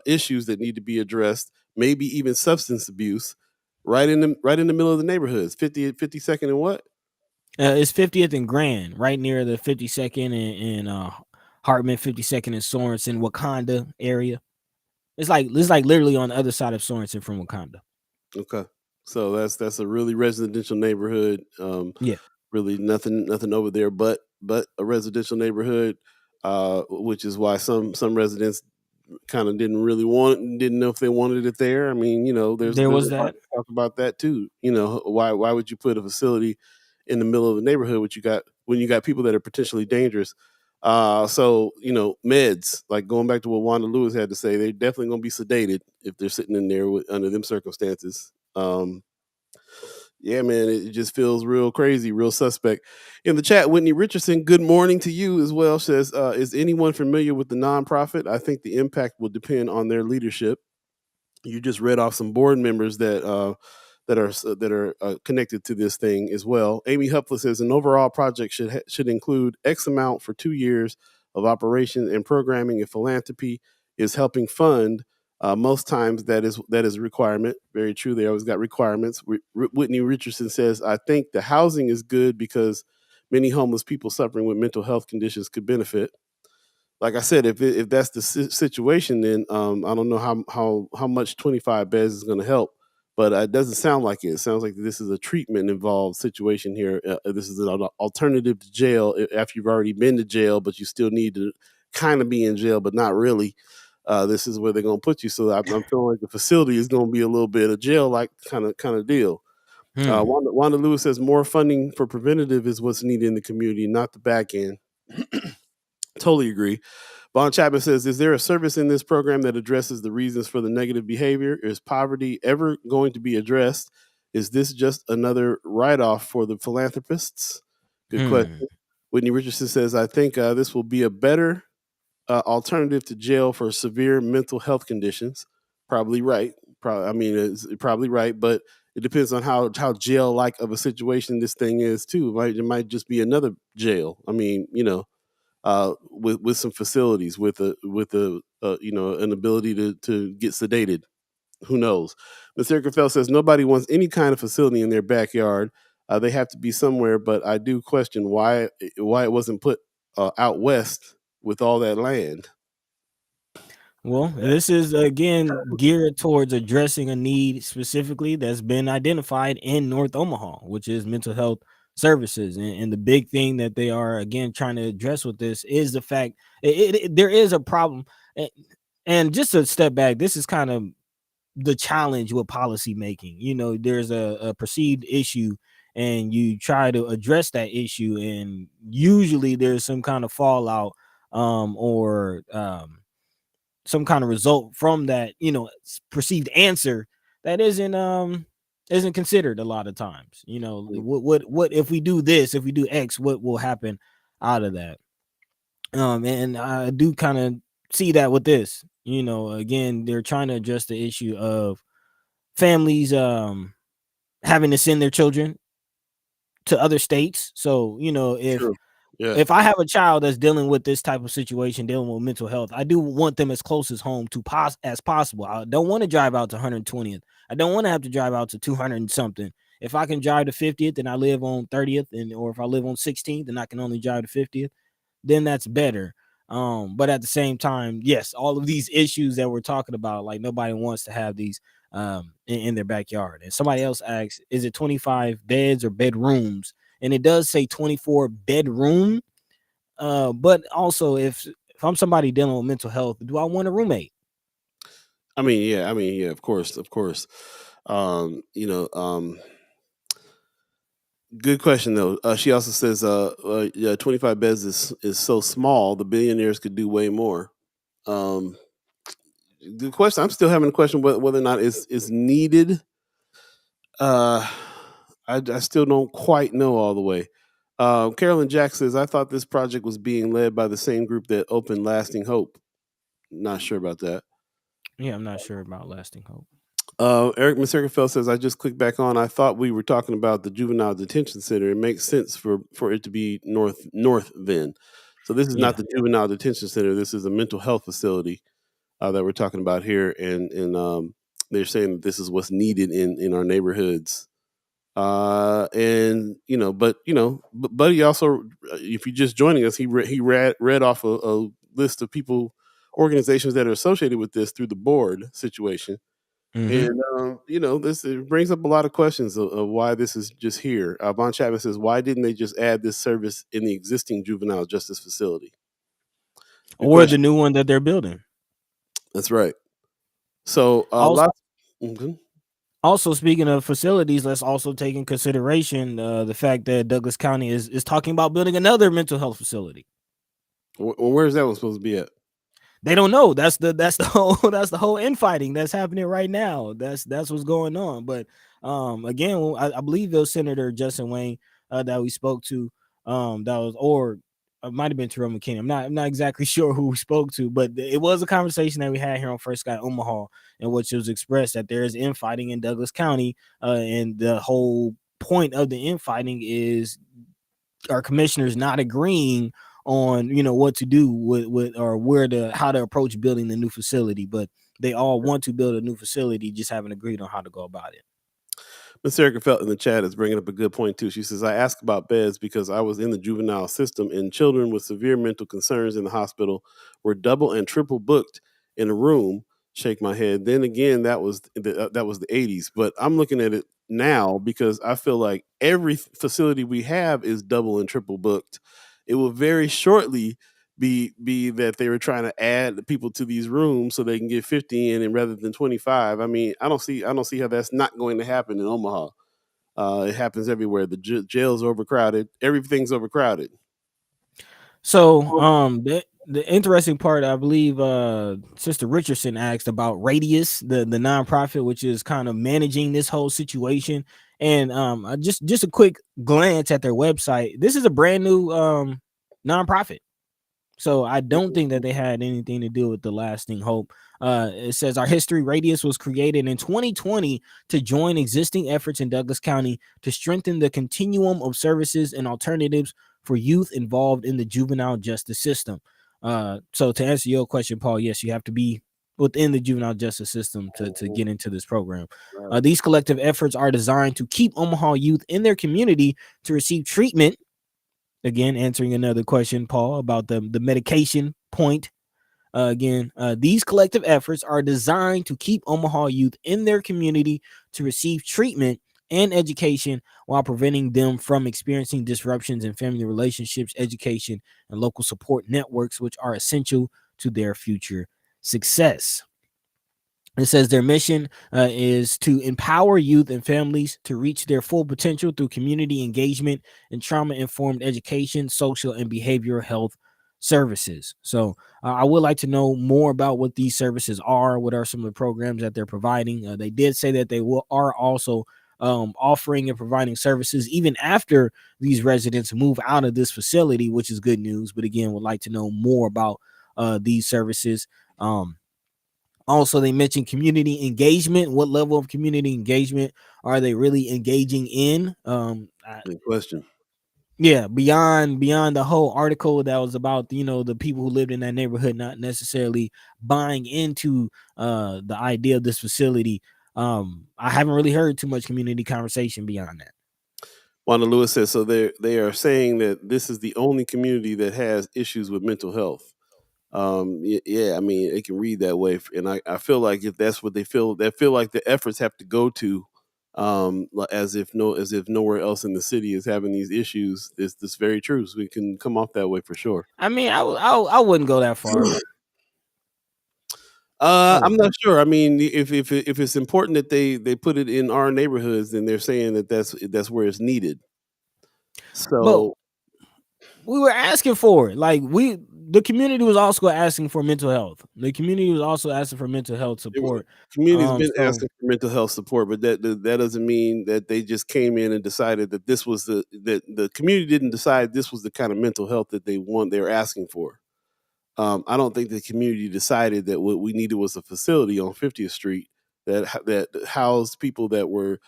issues that need to be addressed, maybe even substance abuse, right in the middle of the neighborhoods. 52nd and what? It's 50th and Grand, right near the 52nd and Hartman, 52nd and Sorensen, Wakanda area. It's like literally on the other side of Sorensen from Wakanda. Okay, so that's a really residential neighborhood. Yeah. Really nothing over there, but a residential neighborhood, which is why some residents kind of didn't know if they wanted it there. I mean, there's There there's was a lot that. to talk about that too. Why would you put a facility in the middle of the neighborhood when you got people that are potentially dangerous? So meds, like going back to what Wanda Lewis had to say, they're definitely going to be sedated if they're sitting in there under them circumstances. Yeah, man, it just feels real crazy, real suspect. In the chat, Whitney Richardson, good morning to you as well, says, is anyone familiar with the nonprofit? I think the impact will depend on their leadership. You just read off some board members that are connected to this thing as well. Amy Hupla says an overall project should include X amount for 2 years of operation and programming, and philanthropy is helping fund. Most times that is a requirement. Very true. They always got requirements. Whitney Richardson says, I think the housing is good because many homeless people suffering with mental health conditions could benefit. Like I said, if that's the situation, then I don't know how much 25 beds is going to help. But it doesn't sound like it. It sounds like this is a treatment involved situation here. This is an alternative to jail after you've already been to jail, but you still need to kind of be in jail, but not really. This is where they're going to put you. So I'm feeling like the facility is going to be a little bit of jail-like kind of deal. Wanda Lewis says more funding for preventative is what's needed in the community, not the back end. Totally agree. Vaughn Chapman says, is there a service in this program that addresses the reasons for the negative behavior? Is poverty ever going to be addressed? Is this just another write-off for the philanthropists? Good question. Whitney Richardson says, I think this will be a better alternative to jail for severe mental health conditions. Probably right. It's probably right, but it depends on how jail-like of a situation this thing is too. It might just be another jail. With some facilities, with an ability to get sedated. Who knows? Ms. Erica Fell says nobody wants any kind of facility in their backyard. They have to be somewhere, but I do question why it wasn't put out west with all that land. Well, this is again geared towards addressing a need specifically that's been identified in North Omaha, which is mental health services. And the big thing that they are again trying to address with this is the fact there is a problem. And just to step back, this is kind of the challenge with policy making. There's a perceived issue and you try to address that issue, and usually there's some kind of fallout or some kind of result from that perceived answer that isn't considered a lot of times. What if we do this, if we do X, what will happen out of that? And I do kind of see that with this. Again, they're trying to address the issue of families having to send their children to other states. So if I have a child that's dealing with this type of situation, dealing with mental health, I do want them as close as home as possible. I don't want to drive out to 120th. I don't want to have to drive out to 200 and something. If I can drive to 50th and I live on 30th, or if I live on 16th and I can only drive to 50th, then that's better. But at the same time, yes, all of these issues that we're talking about, like nobody wants to have these in their backyard. And somebody else asks, is it 25 beds or bedrooms? And it does say 24 bedroom. But also if I'm somebody dealing with mental health, do I want a roommate? I mean, yeah, of course, of course. You know, good question though. She also says, yeah, 25 beds is so small. The billionaires could do way more. Um, the question, I'm still having a question whether or not is needed. Uh, I still don't quite know all the way. Carolyn Jack says, I thought this project was being led by the same group that opened Lasting Hope. Not sure about that. Yeah, I'm not sure about Lasting Hope. Eric Miserkefeld says, I just clicked back on. I thought we were talking about the juvenile detention center. It makes sense for it to be north then. So this is not Yeah. the juvenile detention center. This is a mental health facility that we're talking about here, and they're saying that this is what's needed in our neighborhoods. And but Buddy also, if you're just joining us, he read off a list of people, organizations that are associated with this through the board situation. Mm-hmm. And this, it brings up a lot of questions of why this is just here. Von Chapman says, why didn't they just add this service in the existing juvenile justice facility? Good Or the question. new one that they're building. That's right. So Also, lots. Mhm. also speaking of facilities, let's also take in consideration the fact that Douglas County is talking about building another mental health facility. Where's that one supposed to be at? They don't know. That's the whole that's the whole infighting that's happening right now. That's what's going on. But again, I believe it was Senator Justin Wayne that we spoke to. That was, or it might have been Terrell McKinney. I'm not exactly sure who we spoke to, but it was a conversation that we had here on First Sky Omaha, in which it was expressed that there is infighting in Douglas County, and the whole point of the infighting is our commissioners not agreeing on what to do with or how to approach building the new facility, but they all want to build a new facility, just haven't agreed on how to go about it. Miss Erica Felt in the chat is bringing up a good point too. She says, I asked about beds because I was in the juvenile system and children with severe mental concerns in the hospital were double and triple booked in a room. Shake my head. Then again, that was the 80s. But I'm looking at it now because I feel like every facility we have is double and triple booked. It will very shortly be that they were trying to add the people to these rooms so they can get 50 in and rather than 25. I mean, I don't see how that's not going to happen in Omaha. It happens everywhere. The jail's overcrowded. Everything's overcrowded. So the interesting part, I believe Sister Richardson asked about Radius, the nonprofit which is kind of managing this whole situation. And just a quick glance at their website. This is a brand new nonprofit. So I don't think that they had anything to do with the Lasting Hope. It says our history Radius was created in 2020 to join existing efforts in Douglas County to strengthen the continuum of services and alternatives for youth involved in the juvenile justice system. So to answer your question, Paul, yes, you have to be within the juvenile justice system to get into this program. These collective efforts are designed to keep Omaha youth in their community to receive treatment. Again, answering another question, Paul, about the medication point. These collective efforts are designed to keep Omaha youth in their community to receive treatment and education while preventing them from experiencing disruptions in family relationships, education, and local support networks, which are essential to their future success. It says their mission is to empower youth and families to reach their full potential through community engagement and trauma-informed education, social and behavioral health services. So I would like to know more about what these services are. What are some of the programs that they're providing? They did say that they are also offering and providing services even after these residents move out of this facility, which is good news. But again, would like to know more about these services. Also, they mentioned community engagement. What level of community engagement are they really engaging in? Good question. Yeah, beyond the whole article that was about the people who lived in that neighborhood not necessarily buying into the idea of this facility. I haven't really heard too much community conversation beyond that. Wanda Lewis says, so they are saying that this is the only community that has issues with mental health. Yeah, I mean, it can read that way, and I feel like if that's what they feel like the efforts have to go to, as if nowhere else in the city is having these issues. This very true. So we can come off that way for sure. I mean, I wouldn't go that far. Oh, I'm not sure. I mean, if it's important that they put it in our neighborhoods, then they're saying that that's where it's needed. but So we were asking for it. Like the community was also asking for mental health. The community was also asking for mental health support. community's been So asking for mental health support, but that doesn't mean that they just came in and decided that this was that the community didn't decide this was the kind of mental health that they're asking for. I don't think the community decided that what we needed was a facility on 50th Street that housed people that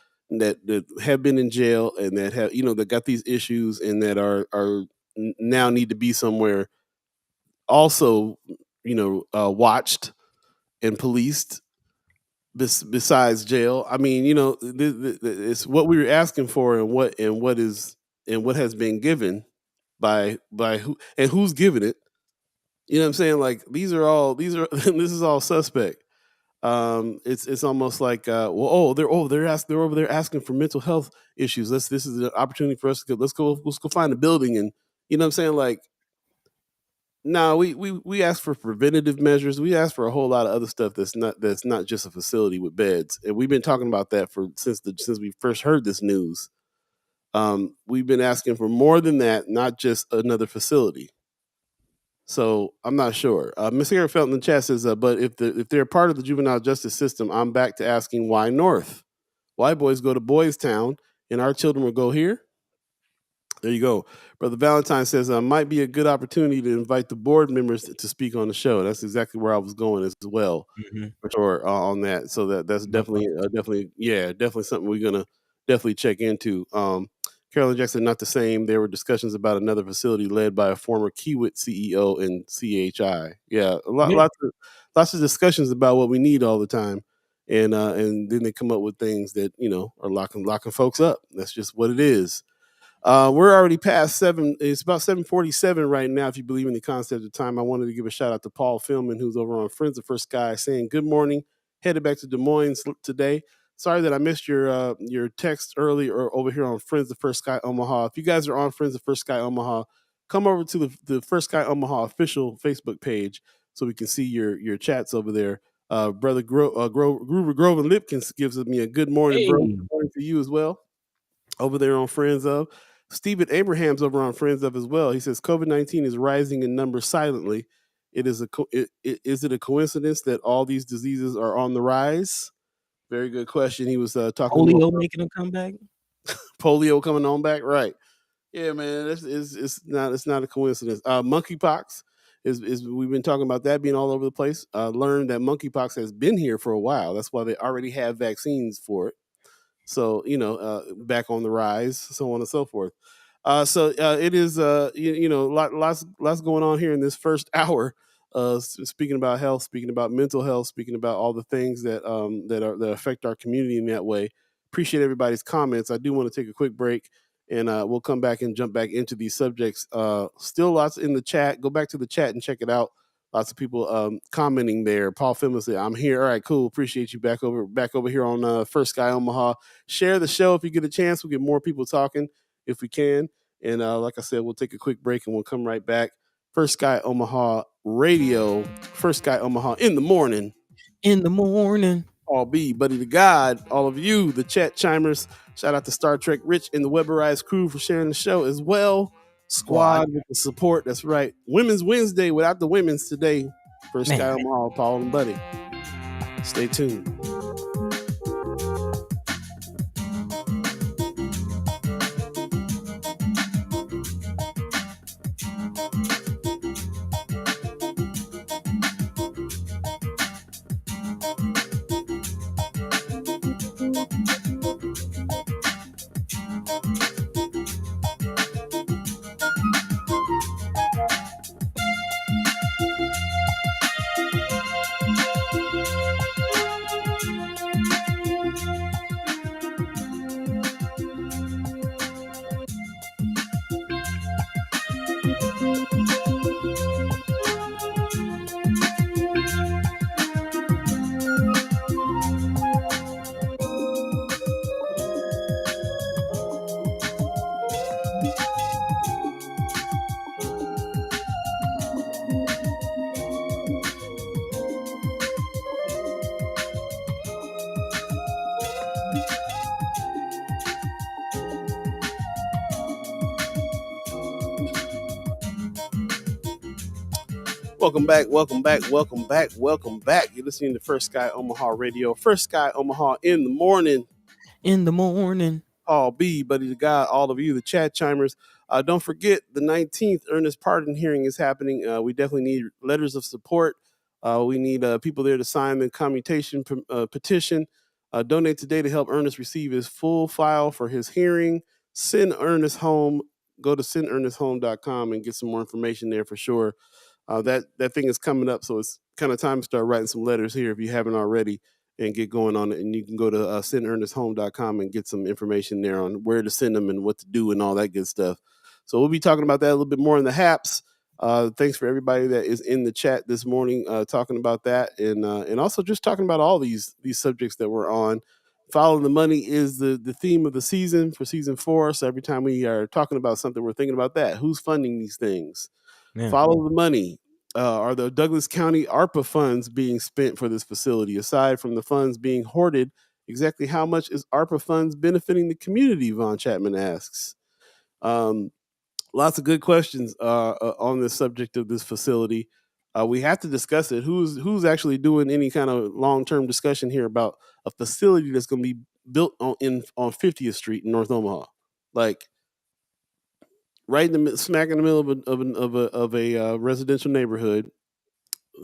have been in jail and that have that got these issues and that are now need to be somewhere also watched and policed besides jail. I mean, it's what we were asking for and what has been given by who and who's given it. You know what I'm saying? Like these are this is all suspect. It's almost like they're over there asking for mental health issues. This is an opportunity for us to go. Let's go find a building and you know what I'm saying? Like no, we ask for preventative measures. We ask for a whole lot of other stuff that's not just a facility with beds. And we've been talking about that since we first heard this news. We've been asking for more than that, not just another facility. So I'm not sure. Miss Harry Felton in the chat says, but if they're part of the juvenile justice system, I'm back to asking why North? White boys go to Boys Town and our children will go here? There you go. Brother Valentine says, might be a good opportunity to invite the board members to speak on the show. That's exactly where I was going as well, for sure, on that. So that's definitely something we're going to definitely check into. Carolyn Jackson, not the same. There were discussions about another facility led by a former Kiewit CEO and CHI. Yeah, lots of discussions about what we need all the time. And then they come up with things that, are locking folks up. That's just what it is. We're already past 7. It's about 7:47 right now. If you believe in the concept of time, I wanted to give a shout out to Paul Philman, who's over on Friends of First Sky, saying good morning. Headed back to Des Moines today. Sorry that I missed your text early or over here on Friends of First Sky Omaha. If you guys are on Friends of First Sky Omaha, come over to the First Sky Omaha official Facebook page so we can see your chats over there. Brother Groover Groven Lipkins gives me a good morning, bro. Good morning to you as well. Over there on Friends of. Stephen Abraham's over on Friends of as well. He says COVID-19 is rising in numbers silently. Is it a coincidence that all these diseases are on the rise? Very good question. He was talking polio making a comeback. Polio coming on back, right? Yeah, man. It's not a coincidence. Monkeypox is we've been talking about that being all over the place. Learned that monkeypox has been here for a while. That's why they already have vaccines for it. So back on the rise, so on and so forth. So it is lots going on here in this first hour. Speaking about health, speaking about mental health, speaking about all the things that affect our community in that way. Appreciate everybody's comments. I do want to take a quick break, and we'll come back and jump back into these subjects. Still lots in the chat. Go back to the chat and check it out. Lots of people commenting there. Paul Philman said, "I'm here. All right, cool. Appreciate you back over here on First Sky Omaha. Share the show if you get a chance. We'll get more people talking if we can. And like I said, we'll take a quick break and we'll come right back. First Sky Omaha Radio. First Sky Omaha in the morning. In the morning. All Beee, Buddi3 Da Gawd, all of you, the chat chimers. Shout out to Star Trek Rich and the Weatherized crew for sharing the show as well. Squad with the support. That's right. Women's Wednesday without the women's today. First Sky Omaha, Paul and Buddy. Stay tuned. Welcome back, welcome back, welcome back, welcome back. You're listening to First Sky Omaha Radio. First Sky Omaha in the morning. In the morning. Paul B, Buddi3 Da Gawd, all of you, the chat chimers. Don't forget, the 19th earnest pardon hearing is happening. We definitely need letters of support. We need people there to sign the commutation petition. Donate today to help Ernest receive his full file for his hearing. Send Ernest home. Go to sendernesthome.com and get some more information there for sure. That thing is coming up, so it's kind of time to start writing some letters here if you haven't already, and get going on it. And you can go to sendernesthome.com and get some information there on where to send them and what to do and all that good stuff. So we'll be talking about that a little bit more in the haps. Thanks for everybody that is in the chat this morning talking about that, and also just talking about all these subjects that we're on. Following the money is the theme of the season for season 4. So every time we are talking about something, we're thinking about that. Who's funding these things? Yeah. Follow the money. Are the Douglas County ARPA funds being spent for this facility? Aside from the funds being hoarded, exactly how much is ARPA funds benefiting the community? Von Chapman asks. Lots of good questions on this subject of this facility. We have to discuss it. Who's actually doing any kind of long-term discussion here about a facility that's going to be built on 50th Street in North Omaha, like right in the smack in the middle of a residential neighborhood?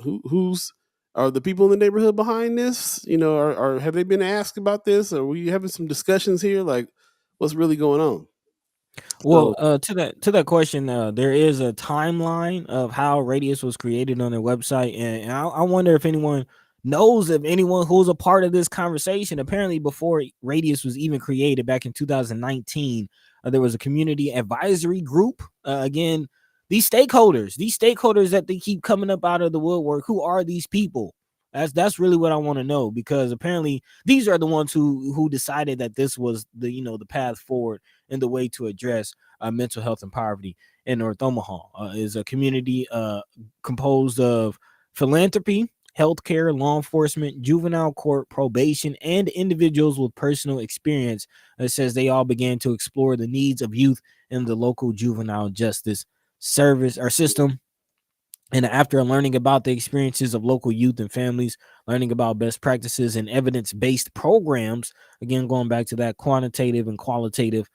Who's are the people in the neighborhood behind this? You know, are have they been asked about this? Are we having some discussions here? Like, what's really going on? Well, to that question, there is a timeline of how Radius was created on their website, and I wonder if anyone knows of anyone who's a part of this conversation. Apparently, before Radius was even created back in 2019, there was a community advisory group. Again, these stakeholders that they keep coming up out of the woodwork. Who are these people? That's really what I want to know, because apparently these are the ones who decided that this was the path forward and the way to address mental health and poverty in North Omaha. Is a community composed of philanthropy, healthcare, law enforcement, juvenile court, probation, and individuals with personal experience. It says they all began to explore the needs of youth in the local juvenile justice service or system. And after learning about the experiences of local youth and families, learning about best practices and evidence-based programs, again, going back to that quantitative and qualitative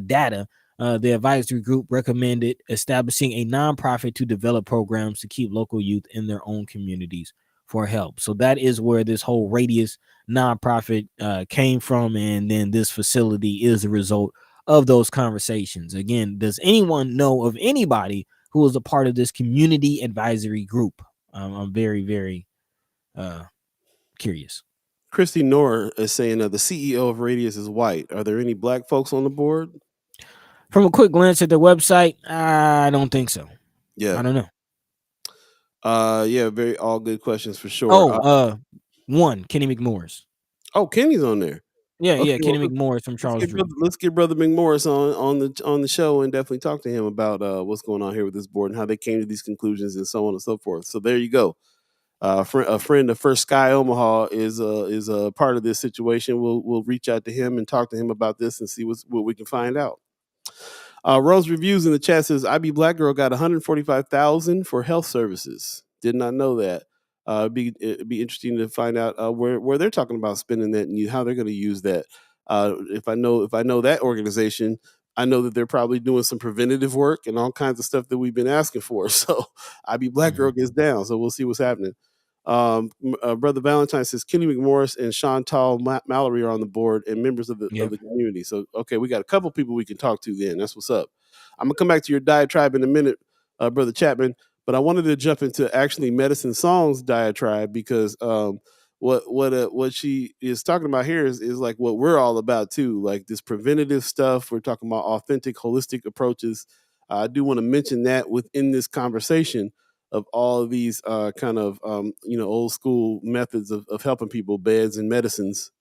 data, the advisory group recommended establishing a nonprofit to develop programs to keep local youth in their own communities for help. So that is where this whole Radius nonprofit came from. And then this facility is a result of those conversations. Again, does anyone know of anybody who was a part of this community advisory group? I'm very, very curious. Christy Noor is saying the CEO of Radius is white. Are there any black folks on the board? From a quick glance at their website, I don't think so. Yeah, I don't know. Yeah, all good questions for sure. One, Kenny McMorris. Oh, Kenny's on there. Yeah, okay, yeah, Kenny McMorris from Charles Street. Let's get Brother McMorris on the show and definitely talk to him about what's going on here with this board and how they came to these conclusions and so on and so forth. So there you go. A friend of First Sky Omaha is a part of this situation. We'll reach out to him and talk to him about this and see what we can find out. Rose Reviews in the chat says IB Black Girl got $145,000 for health services. Did not know that. It'd be interesting to find out where they're talking about spending that and how they're going to use that. If I know that organization, I know that they're probably doing some preventative work and all kinds of stuff that we've been asking for. So IB Black Girl gets down. So we'll see what's happening. Brother Valentine says Kenny McMorris and Chantal Mallory are on the board and members of the community. So, okay, we got a couple people we can talk to then. That's what's up. I'm going to come back to your diatribe in a minute, Brother Chapman, but I wanted to jump into actually Medicine Song's diatribe because what she is talking about here is like what we're all about too, like this preventative stuff. We're talking about authentic, holistic approaches. I do want to mention that within this conversation of all of these kind of old school methods of helping people, beds and medicines.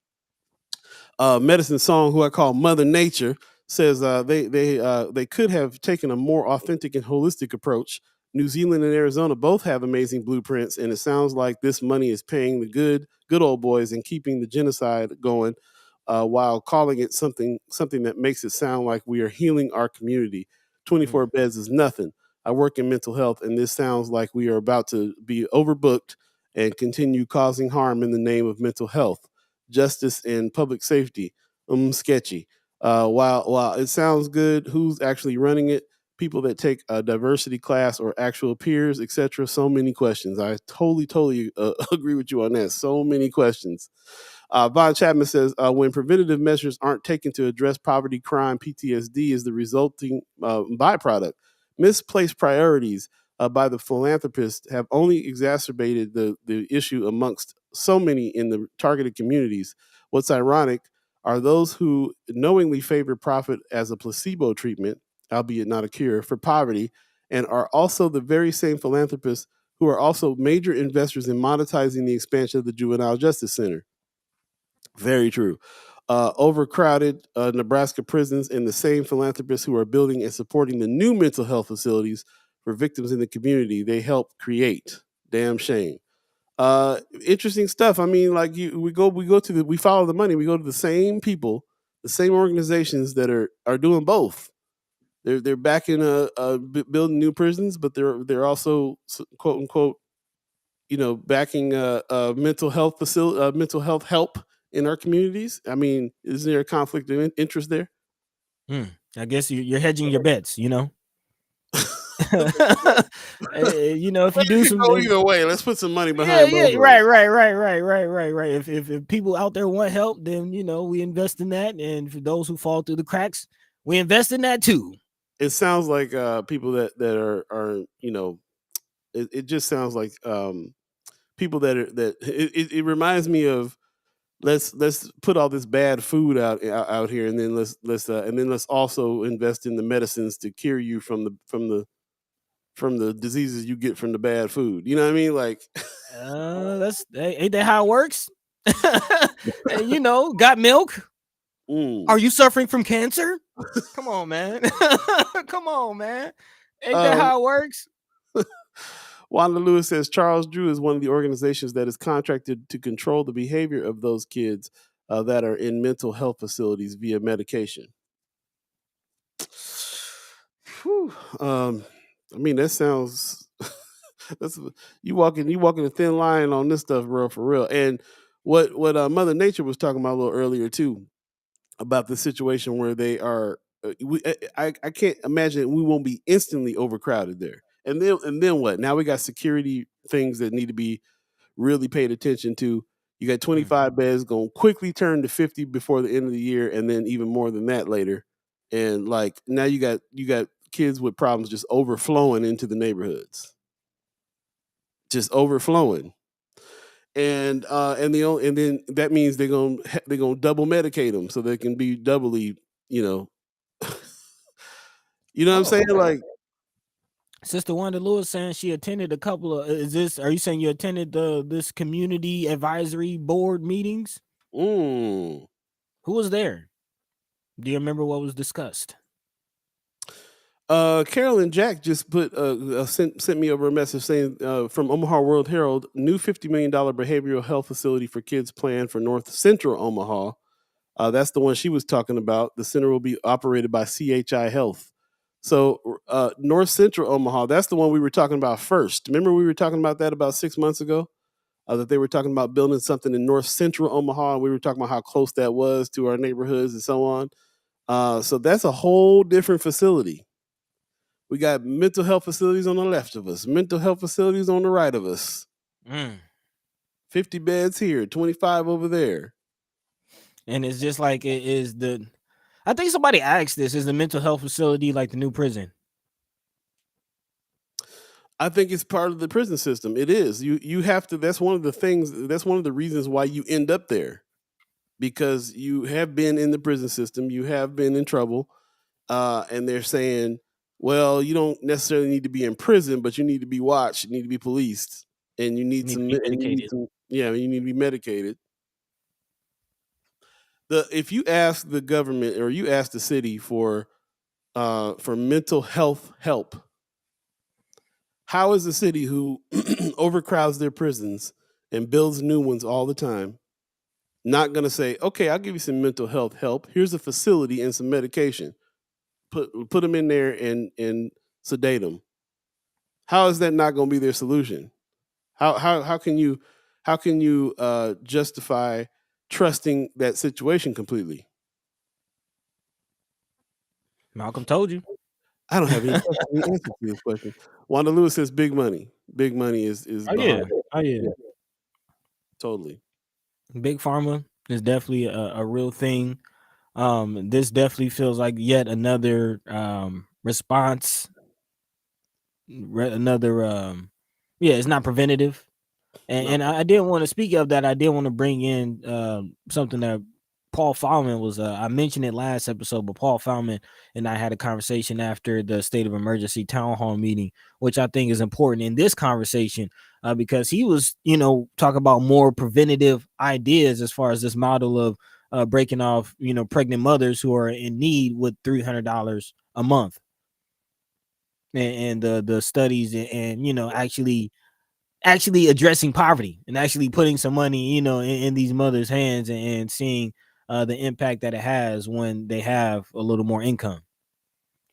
Medicine Song, who I call Mother Nature, says they could have taken a more authentic and holistic approach. New Zealand and Arizona both have amazing blueprints, and it sounds like this money is paying the good old boys and keeping the genocide going, while calling it something that makes it sound like we are healing our community. 24 beds is nothing. I work in mental health, and this sounds like we are about to be overbooked and continue causing harm in the name of mental health, justice, and public safety. Sketchy. While it sounds good, who's actually running it? People that take a diversity class or actual peers, etc. So many questions. I totally agree with you on that. So many questions. Von Chapman says when preventative measures aren't taken to address poverty, crime, PTSD is the resulting byproduct. Misplaced priorities by the philanthropists have only exacerbated the issue amongst so many in the targeted communities. What's ironic are those who knowingly favor profit as a placebo treatment, albeit not a cure, for poverty, and are also the very same philanthropists who are also major investors in monetizing the expansion of the Juvenile Justice Center. Very true. Overcrowded Nebraska prisons and the same philanthropists who are building and supporting the new mental health facilities for victims in the community they help create. Damn shame. Interesting stuff. I mean, like we follow the money. We go to the same people, the same organizations that are doing both. They're backing building new prisons, but they're also quote unquote, backing mental health facility, mental health help in our communities. I mean, is there a conflict of interest there? I guess you're hedging your bets, you know. If you do It could some, go either way. Let's put some money yeah, behind both yeah, of right, them. right. If people out there want help, then we invest in that, and for those who fall through the cracks, we invest in that too. It sounds like people that are it just sounds like people it reminds me of let's put all this bad food out here, and then let's also invest in the medicines to cure you from the diseases you get from the bad food. You know what I mean? Like, Ain't that how it works? And got milk? Are you suffering from cancer? Come on, man. Come on, man. Ain't that um, how it works? Wanda Lewis says Charles Drew is one of the organizations that is contracted to control the behavior of those kids that are in mental health facilities via medication. Whew. I mean, that sounds. That's you walking a thin line on this stuff, bro, for real. And what Mother Nature was talking about a little earlier too, about the situation where they are. I can't imagine we won't be instantly overcrowded there. And then what? Now we got security things that need to be really paid attention to. You got 25 beds going to quickly turn to 50 before the end of the year, and then even more than that later. And like now you got kids with problems just overflowing into the neighborhoods, just overflowing. And then that means they're gonna double medicate them so they can be doubly, you know, you know what I'm saying? Okay. Like, Sister Wanda Lewis saying she attended a couple of. Are you saying you attended this community advisory board meetings? mm, Who was there? Do you remember what was discussed? Carolyn Jack just sent me over a message saying from Omaha World Herald, new $50 million behavioral health facility for kids planned for North Central Omaha. That's the one she was talking about. The center will be operated by CHI Health. So North Central Omaha, that's the one we were talking about first. Remember we were talking about that about 6 months ago? That they were talking about building something in North Central Omaha, and we were talking about how close that was to our neighborhoods and so on. So that's a whole different facility. We got mental health facilities on the left of us, mental health facilities on the right of us. 50 beds here, 25 over there. And it's just like it is the. I think somebody asked this: is the mental health facility like the new prison? I think it's part of the prison system. It is. You have to. That's one of the things. That's one of the reasons why you end up there, because you have been in the prison system. You have been in trouble, and they're saying, well, you don't necessarily need to be in prison, but you need to be watched. You need to be policed, and you You need need to some. be And you need medicated. some. Yeah, you need to be medicated. If you ask the government or you ask the city for mental health help, how is a city who overcrowds their prisons and builds new ones all the time not going to say, okay, I'll give you some mental health help. Here's a facility and some medication. Put them in there and sedate them. How is that not going to be their solution? How can you justify trusting that situation completely? Malcolm told you. I don't have any answer to this question. Wanda Lewis says big money. Big money is Oh yeah, behind it. oh yeah. Yeah, totally. Big pharma is definitely a real thing. This definitely feels like yet another response, another yeah, it's not preventative. And No. I didn't want to speak of that. I did want to bring in something that Paul Fallman was. I mentioned it last episode, but Paul Fallman and I had a conversation after the state of emergency town hall meeting, which I think is important in this conversation because he was, talking about more preventative ideas as far as this model of breaking off, pregnant mothers who are in need with $300 a month, and the studies and actually addressing poverty and actually putting some money, in these mothers' hands and seeing the impact that it has when they have a little more income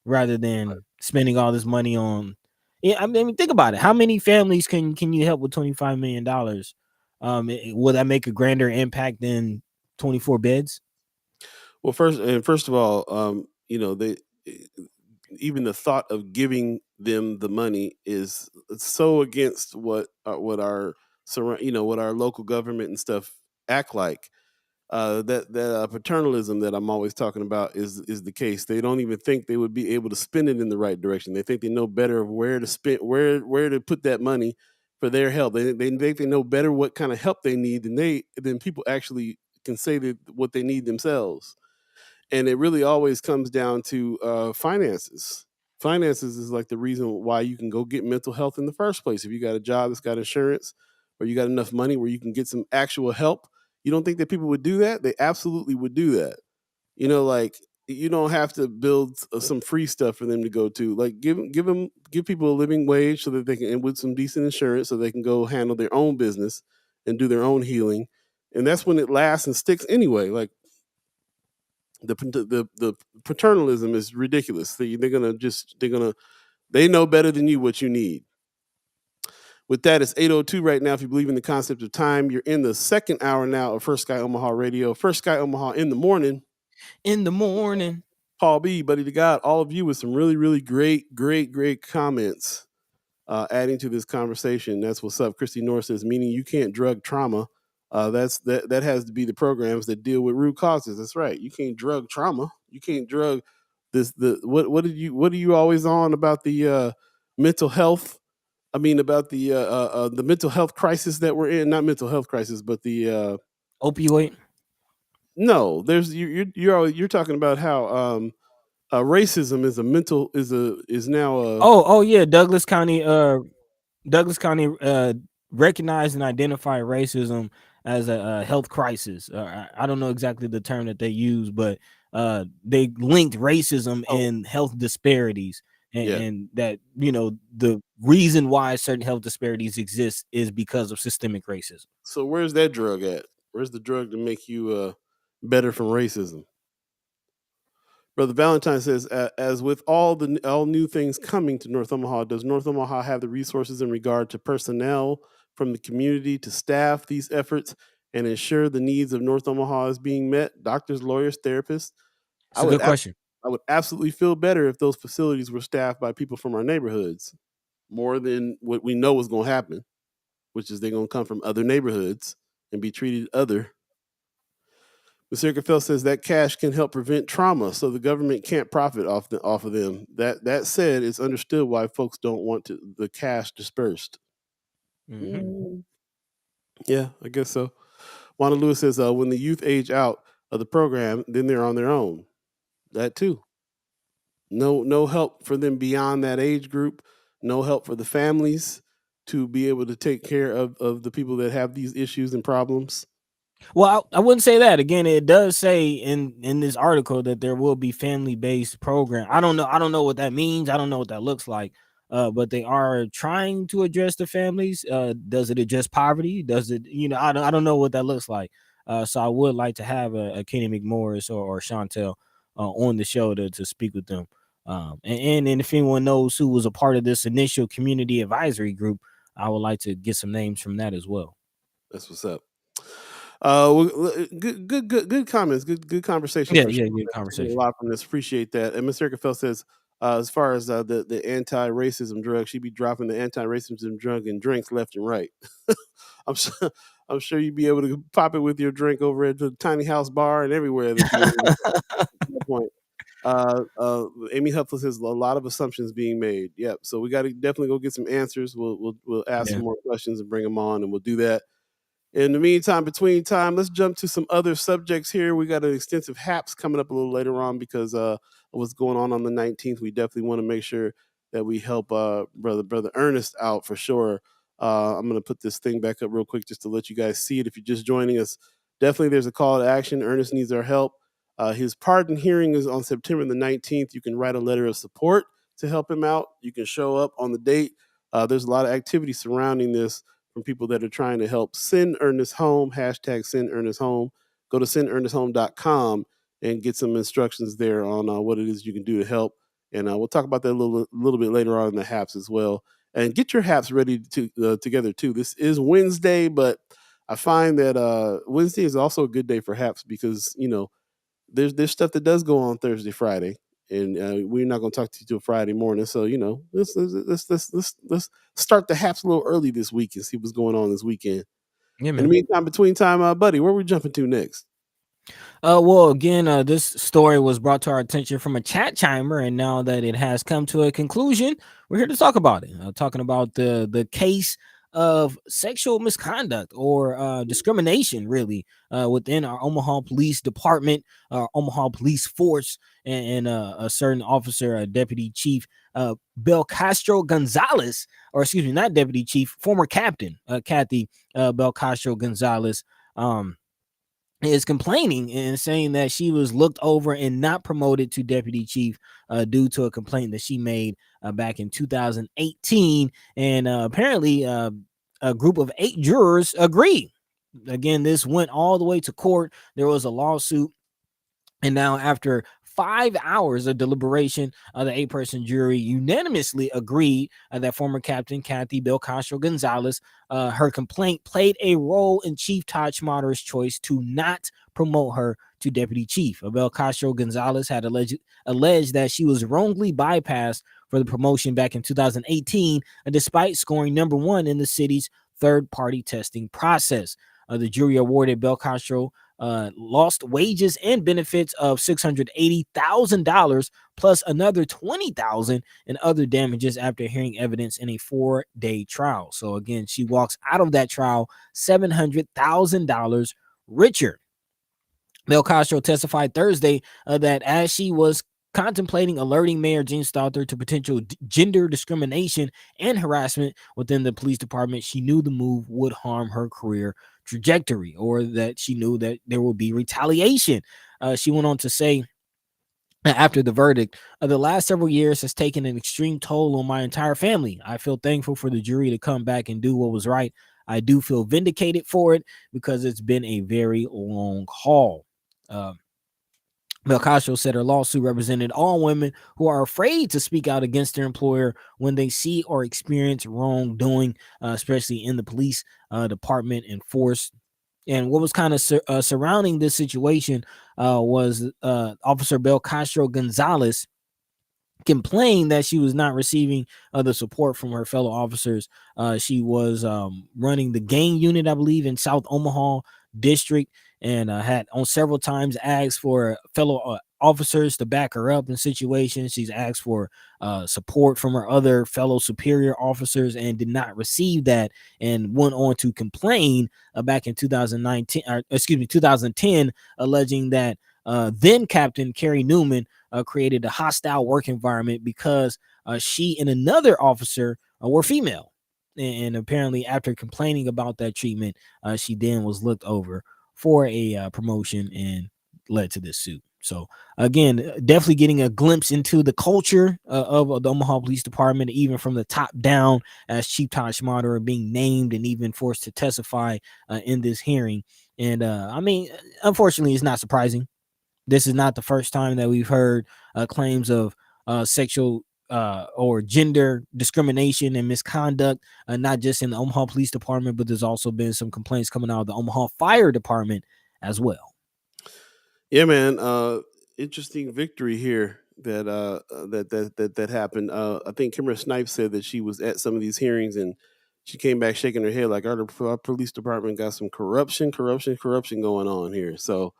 rather than spending all this money on. Yeah, I mean, think about it. How many families can you help with $25 million? Will that make a grander impact than 24 beds? Well, first of all, they even the thought of giving them the money is so against what our what our local government and stuff act like. That paternalism that I'm always talking about is the case. They don't even think they would be able to spend it in the right direction. They think they know better of where to spend where to put that money for their help. They think they know better what kind of help they need than people actually can say that what they need themselves. And it really always comes down to finances. Finances is like the reason why you can go get mental health in the first place. If you got a job that's got insurance, or you got enough money where you can get some actual help, you don't think that people would do that? They absolutely would do that. Like you don't have to build some free stuff for them to go to. Like give people a living wage so that they can, and with some decent insurance, so they can go handle their own business and do their own healing. And that's when it lasts and sticks anyway. Like the paternalism is ridiculous. They know better than you what you need. With that, it's 8:02 right now. If you believe in the concept of time, you're in the second hour now of First Sky Omaha Radio. First Sky Omaha in the morning. In the morning. Paul B, Buddi3 Da Gawd, all of you with some really, really great comments adding to this conversation. That's what's up. Christy Norris says, meaning you can't drug trauma. That has to be the programs that deal with root causes. That's right. You can't drug trauma. You can't drug what are you always on about the mental health? I mean about the mental health crisis that we're in. Not mental health crisis, but the Opioid. no. There's you're talking about how racism is now a Oh yeah, Douglas County recognized and identified racism as a health crisis. I don't know exactly the term that they use, but they linked racism and health disparities, and that the reason why certain health disparities exist is because of systemic racism. So where's that drug at? Where's the drug to make you better from racism? Brother Valentine says, as with all new things coming to North Omaha, does North Omaha have the resources in regard to personnel from the community to staff these efforts and ensure the needs of North Omaha is being met? Doctors, lawyers, therapists. It's a good question. I would absolutely feel better if those facilities were staffed by people from our neighborhoods, more than what we know is going to happen, which is they're going to come from other neighborhoods and be treated other. Mr. Capt says that cash can help prevent trauma, so the government can't profit off of them. That said, it's understood why folks don't want the cash dispersed. Mm-hmm. Yeah, I guess so. Wanda Lewis says when the youth age out of the program, then they're on their own. That too. No help for them beyond that age group. No help for the families to be able to take care of the people that have these issues and problems. Well, I wouldn't say that. Again, it does say in this article that there will be family-based program. I don't know what that means. I don't know what that looks like. But they are trying to address the families. Does it address poverty? Does it, I don't know what that looks like. So I would like to have a Kenny McMorris or Chantel on the show to speak with them And if anyone knows who was a part of this initial community advisory group, I would like to get some names from that as well. That's what's up. Good comments. Good conversation Yeah, for sure. yeah, good A conversation. lot from this. Appreciate that. And Ms. Feld says, as far as the anti-racism drug, she'd be dropping the anti-racism drug and drinks left and right. I'm sure. I'm sure you'd be able to pop it with your drink over at the tiny house bar and everywhere that you want. At that point. Amy Huffley says a lot of assumptions being made. Yep. So we got to definitely go get some answers. We'll ask Yeah. some more questions and bring them on, and we'll do that. In the meantime, between time, let's jump to some other subjects here. We got an extensive HAPS coming up a little later on because of what's going on the 19th. We definitely want to make sure that we help brother Ernest out for sure. I'm going to put this thing back up real quick just to let you guys see it. If you're just joining us, definitely there's a call to action. Ernest needs our help. His pardon hearing is on September the 19th. You can write a letter of support to help him out. You can show up on the date. There's a lot of activity surrounding this from people that are trying to help send Ernest home, hashtag send Ernest home. Go to sendernest.home.com and get some instructions there on what it is you can do to help. And we'll talk about that a little bit later on in the HAPS as well. And get your HAPS ready to together too. This is Wednesday, but I find that Wednesday is also a good day for HAPS because, there's stuff that does go on Thursday, Friday, and we're not going to talk to you till Friday morning. So let's start the HAPS a little early this week and see what's going on this weekend. Yeah, In the man. meantime, between time, buddy, where we jumping to next? Well, again, this story was brought to our attention from a chat chimer, and now that it has come to a conclusion, we're here to talk about it. Talking about the case of sexual misconduct or discrimination, really, within our Omaha Police Department, our Omaha Police Force, and a certain officer, a Deputy Chief Belcastro-Gonzalez, or excuse me, not Deputy Chief, former Captain Kathy Belcastro-Gonzalez. Is complaining and saying that she was looked over and not promoted to deputy chief due to a complaint that she made back in 2018. And apparently, a group of 8 jurors agree. Again, this went all the way to court. There was a lawsuit. And now, after 5 hours of deliberation, the 8-person jury unanimously agreed that former Captain Kathy Belcastro-Gonzalez, her complaint played a role in Chief Todd Schmaderer's choice to not promote her to deputy chief. Belcastro-Gonzalez had alleged that she was wrongly bypassed for the promotion back in 2018, despite scoring number 1 in the city's third-party testing process. The jury awarded Belcastro lost wages and benefits of $680,000 plus another $20,000 in other damages after hearing evidence in a 4-day trial. So again, she walks out of that trial $700,000 richer. Belcastro testified Thursday that as she was contemplating alerting Mayor Gene Stothert to potential gender discrimination and harassment within the police department, she knew the move would harm her career trajectory, or that she knew that there will be retaliation. She went on to say, after the verdict, the last several years has taken an extreme toll on my entire family. I feel thankful for the jury to come back and do what was right. I do feel vindicated for it because it's been a very long haul. Belcastro said her lawsuit represented all women who are afraid to speak out against their employer when they see or experience wrongdoing, especially in the police department and force. And what was kind of surrounding this situation was Officer Belcastro-Gonzalez complained that she was not receiving the support from her fellow officers. She was running the gang unit, I believe, in South Omaha District, and had on several times asked for fellow officers to back her up in situations. She's asked for support from her other fellow superior officers and did not receive that, and went on to complain back in 2010, alleging that then Captain Carrie Newman created a hostile work environment because she and another officer were female. And apparently, after complaining about that treatment, she then was looked over for a promotion and led to this suit. So again, definitely getting a glimpse into the culture of the Omaha Police Department, even from the top down, as Chief Todd Schmaderer being named and even forced to testify in this hearing. And I mean, unfortunately, it's not surprising. This is not the first time that we've heard claims of sexual or gender discrimination and misconduct, not just in the Omaha Police Department, but there's also been some complaints coming out of the Omaha Fire Department as well. Yeah, man. Interesting victory here that happened. I think Kimber Snipes said that she was at some of these hearings and she came back shaking her head like our police department got some corruption going on here. So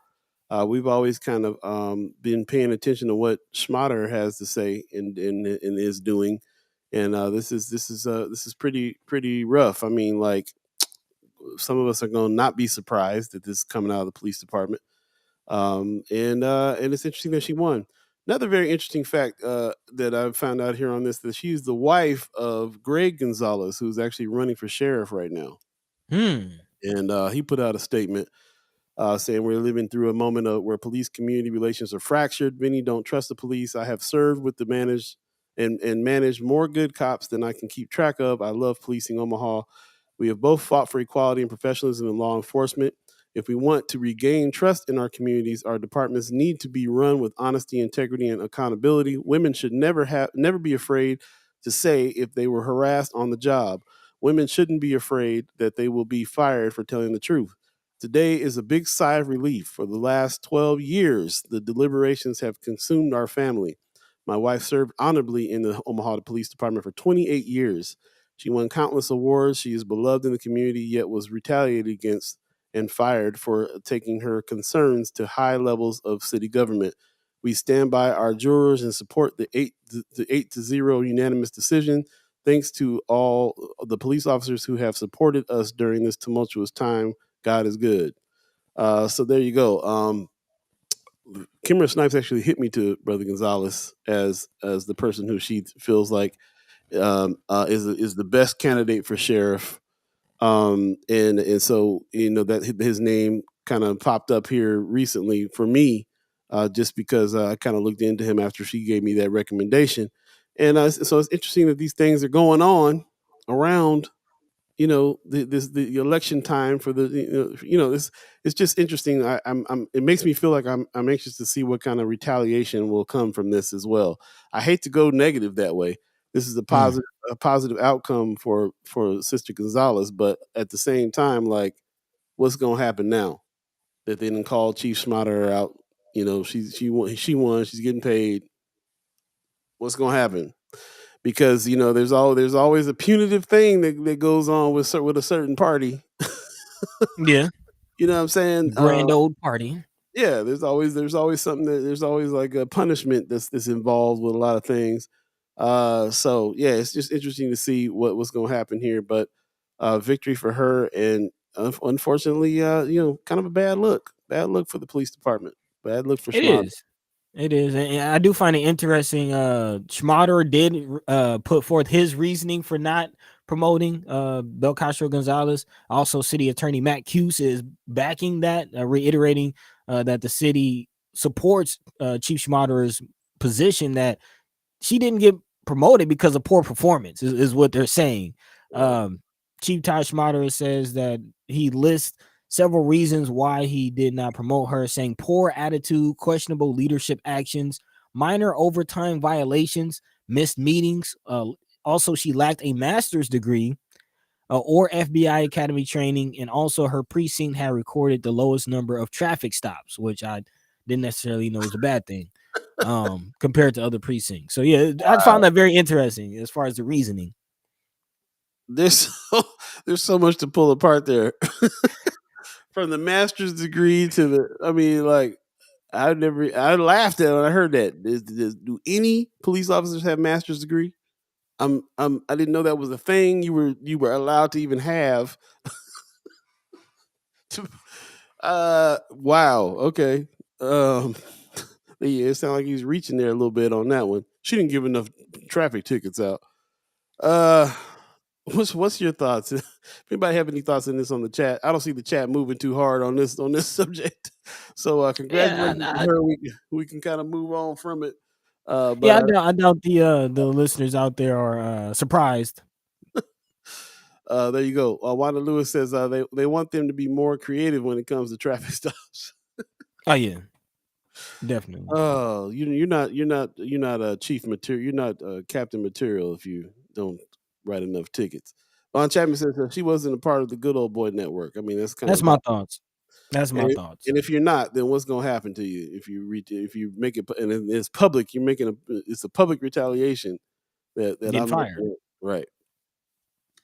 we've always kind of been paying attention to what Schmaderer has to say and is doing, and this is pretty rough. I mean, like some of us are going to not be surprised that this is coming out of the police department, and it's interesting that she won. Another very interesting fact that I found out here on this that she's the wife of Greg Gonzalez, who's actually running for sheriff right now, and he put out a statement saying we're living through a moment where police community relations are fractured. Many don't trust the police. I have served with the and managed more good cops than I can keep track of. I love policing Omaha. We have both fought for equality and professionalism in law enforcement. If we want to regain trust in our communities, our departments need to be run with honesty, integrity, and accountability. Women should never be afraid to say if they were harassed on the job. Women shouldn't be afraid that they will be fired for telling the truth. Today is a big sigh of relief. For the last 12 years, the deliberations have consumed our family. My wife served honorably in the Omaha Police Department for 28 years. She won countless awards. She is beloved in the community, yet was retaliated against and fired for taking her concerns to high levels of city government. We stand by our jurors and support the 8-0 unanimous decision. Thanks to all the police officers who have supported us during this tumultuous time. God is good. So there you go. Kimber Snipes actually hit me to Brother Gonzalez as the person who she feels like is the best candidate for sheriff. And so that his name kind of popped up here recently for me, just because I kind of looked into him after she gave me that recommendation, and so it's interesting that these things are going on around the election time for the it's just interesting. I'm it makes me feel like I'm anxious to see what kind of retaliation will come from this as well. I hate to go negative that way. This is a positive outcome for Sister Gonzalez, but at the same time, like, what's going to happen now that they didn't call Chief Schmaderer out? She won. She's getting paid. What's going to happen? Because there's always a punitive thing that goes on with a certain party. Yeah, You know what I'm saying? grand old party. Yeah, there's always something there's always like a punishment that's involved with a lot of things. So yeah, it's just interesting to see what's going to happen here. But victory for her, and unfortunately, kind of a bad look for the police department. Bad look for It Schmaderer. is. It is, and I do find it interesting. Schmaderer did put forth his reasoning for not promoting Belcastro-Gonzalez. Also, City Attorney Matt Cuse is backing that, reiterating that the city supports Chief Schmaderer's position that she didn't get promoted because of poor performance, is what they're saying. Chief Todd Schmaderer says that he lists several reasons why he did not promote her, saying poor attitude, questionable leadership actions, minor overtime violations, missed meetings. Also, she lacked a master's degree or FBI Academy training, and also her precinct had recorded the lowest number of traffic stops, which I didn't necessarily know was a bad thing compared to other precincts. So yeah, I found that very interesting as far as the reasoning. There's so much to pull apart there. From the master's degree to I laughed at it when I heard that. Do any police officers have master's degree? I didn't know that was a thing you were allowed to even have. Wow. Okay. Yeah, it sounded like he's reaching there a little bit on that one. She didn't give enough traffic tickets out. Uh, what's your thoughts? If anybody have any thoughts on this on the chat, I don't see the chat moving too hard on this subject. So congratulations Yeah, to her. We can kind of move on from it. yeah, But I doubt the listeners out there are surprised. there you go. Wanda Lewis says they want them to be more creative when it comes to traffic stops. Oh yeah, Definitely. Oh, you're not chief material. You're not captain material if you don't write enough tickets. Von Chapman says that she wasn't a part of the good old boy network. I mean, that's kind That's of my bad. thoughts. That's my And, thoughts. and if you're not, then what's going to happen to you if you make it and it's public? You're making it's a public retaliation that Getting I'm fired. looking at. Right.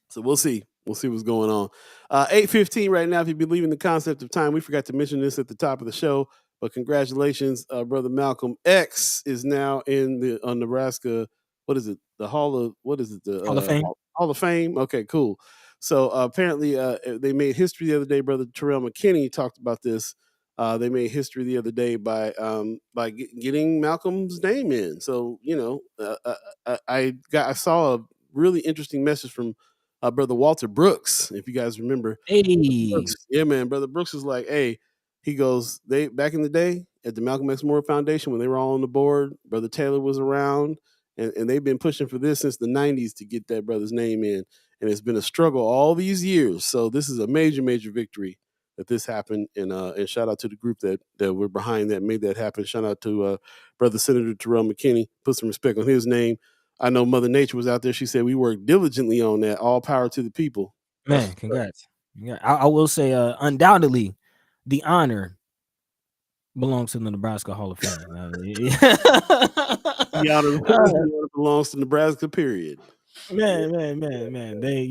So we'll see. We'll see what's going on. 8:15 right now. If you believe in the concept of time, we forgot to mention this at the top of the show, but congratulations, brother Malcolm X is now in the Nebraska. What is it? The Hall of what is it? The Hall of Fame. Hall of Fame. Okay, cool. So apparently, they made history the other day. Brother Terrell McKinney talked about this. They made history the other day by getting Malcolm's name in. So I saw a really interesting message from brother Walter Brooks, if you guys remember. Hey, Brooks, yeah, man, brother Brooks is like, hey, he goes, they back in the day at the Malcolm X Moore Foundation when they were all on the board, brother Taylor was around, and they've been pushing for this since the '90s to get that brother's name in, and it's been a struggle all these years. So this is a major, major victory that this happened, and shout out to the group that were behind that, made that happen. Shout out to brother Senator Terrell McKinney, put some respect on his name. I know Mother Nature was out there. She said we worked diligently on that. All power to the people. That's man, congrats. Yeah, I will say, undoubtedly, the honor belongs to the Nebraska Hall of Fame. the honor, the honor belongs to Nebraska. Period. Yeah. Man. They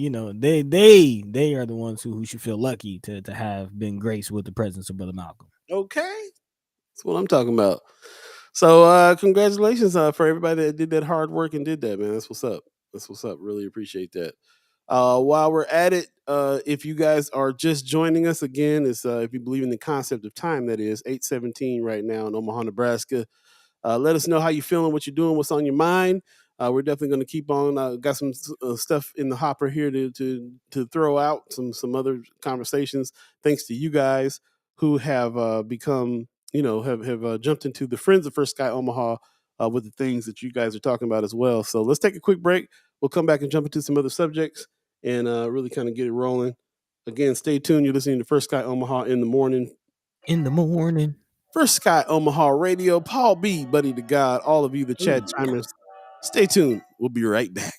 are the ones who should feel lucky to have been graced with the presence of Brother Malcolm. Okay, that's what I'm talking about. So congratulations for everybody that did that hard work and did that, man. That's what's up. That's what's up. Really appreciate that. While we're at it, if you guys are just joining us again, it's if you believe in the concept of time, that is 8:17 right now in Omaha, Nebraska. Let us know how you feeling, what you're doing, what's on your mind. We're definitely going to keep on. Got some stuff in the hopper here to throw out some other conversations. Thanks to you guys who have become, have jumped into the Friends of First Sky Omaha with the things that you guys are talking about as well. So let's take a quick break. We'll come back and jump into some other subjects and really kind of get it rolling. Again, stay tuned. You're listening to First Sky Omaha in the morning. In the morning. First Sky Omaha Radio, Paul B, Buddi3 Da Gawd, all of you, the chat Ooh. chimers. Stay tuned. We'll be right back.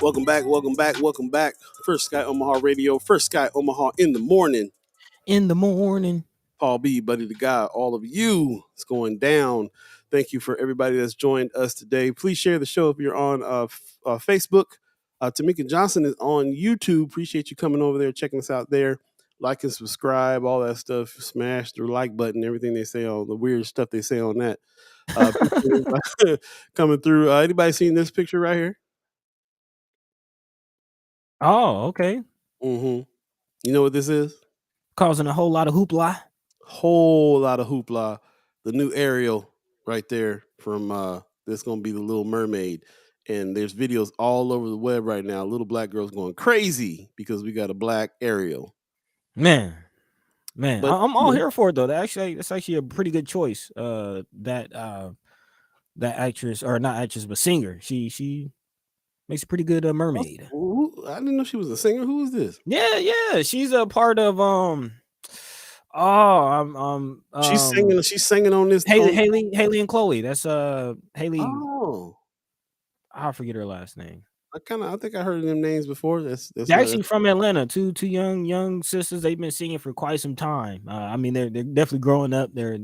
Welcome back, welcome back, welcome back. First Sky Omaha Radio, First Sky Omaha in the morning. In the morning. Paul B, Buddi3 Da Gawd, all of you. It's going down. Thank you for everybody that's joined us today. Please share the show if you're on Facebook. Tamika Johnson is on YouTube. Appreciate you coming over there, checking us out there. Like and subscribe, all that stuff. Smash the like button, everything they say on the weird stuff they say on that. Coming through. Anybody seen this picture right here? Oh, okay. Mm-hmm. You know what this is? Causing a whole lot of hoopla. Whole lot of hoopla. The new Ariel right there from that's gonna be the Little Mermaid. And there's videos all over the web right now. Little black girls going crazy because we got a black Ariel. Man, Man, But I'm all here for it though. That's actually a pretty good choice. That actress, or not actress but singer, she makes a pretty good mermaid. I didn't know she was a singer. Who is this? Yeah, she's a part of oh, She's singing on this. Haley and Chloe. That's Haley. Oh, I forget her last name. I think I heard them names before. That's They're not. actually from Atlanta. Two young sisters. They've been singing for quite some time. I mean, they're definitely growing up. Their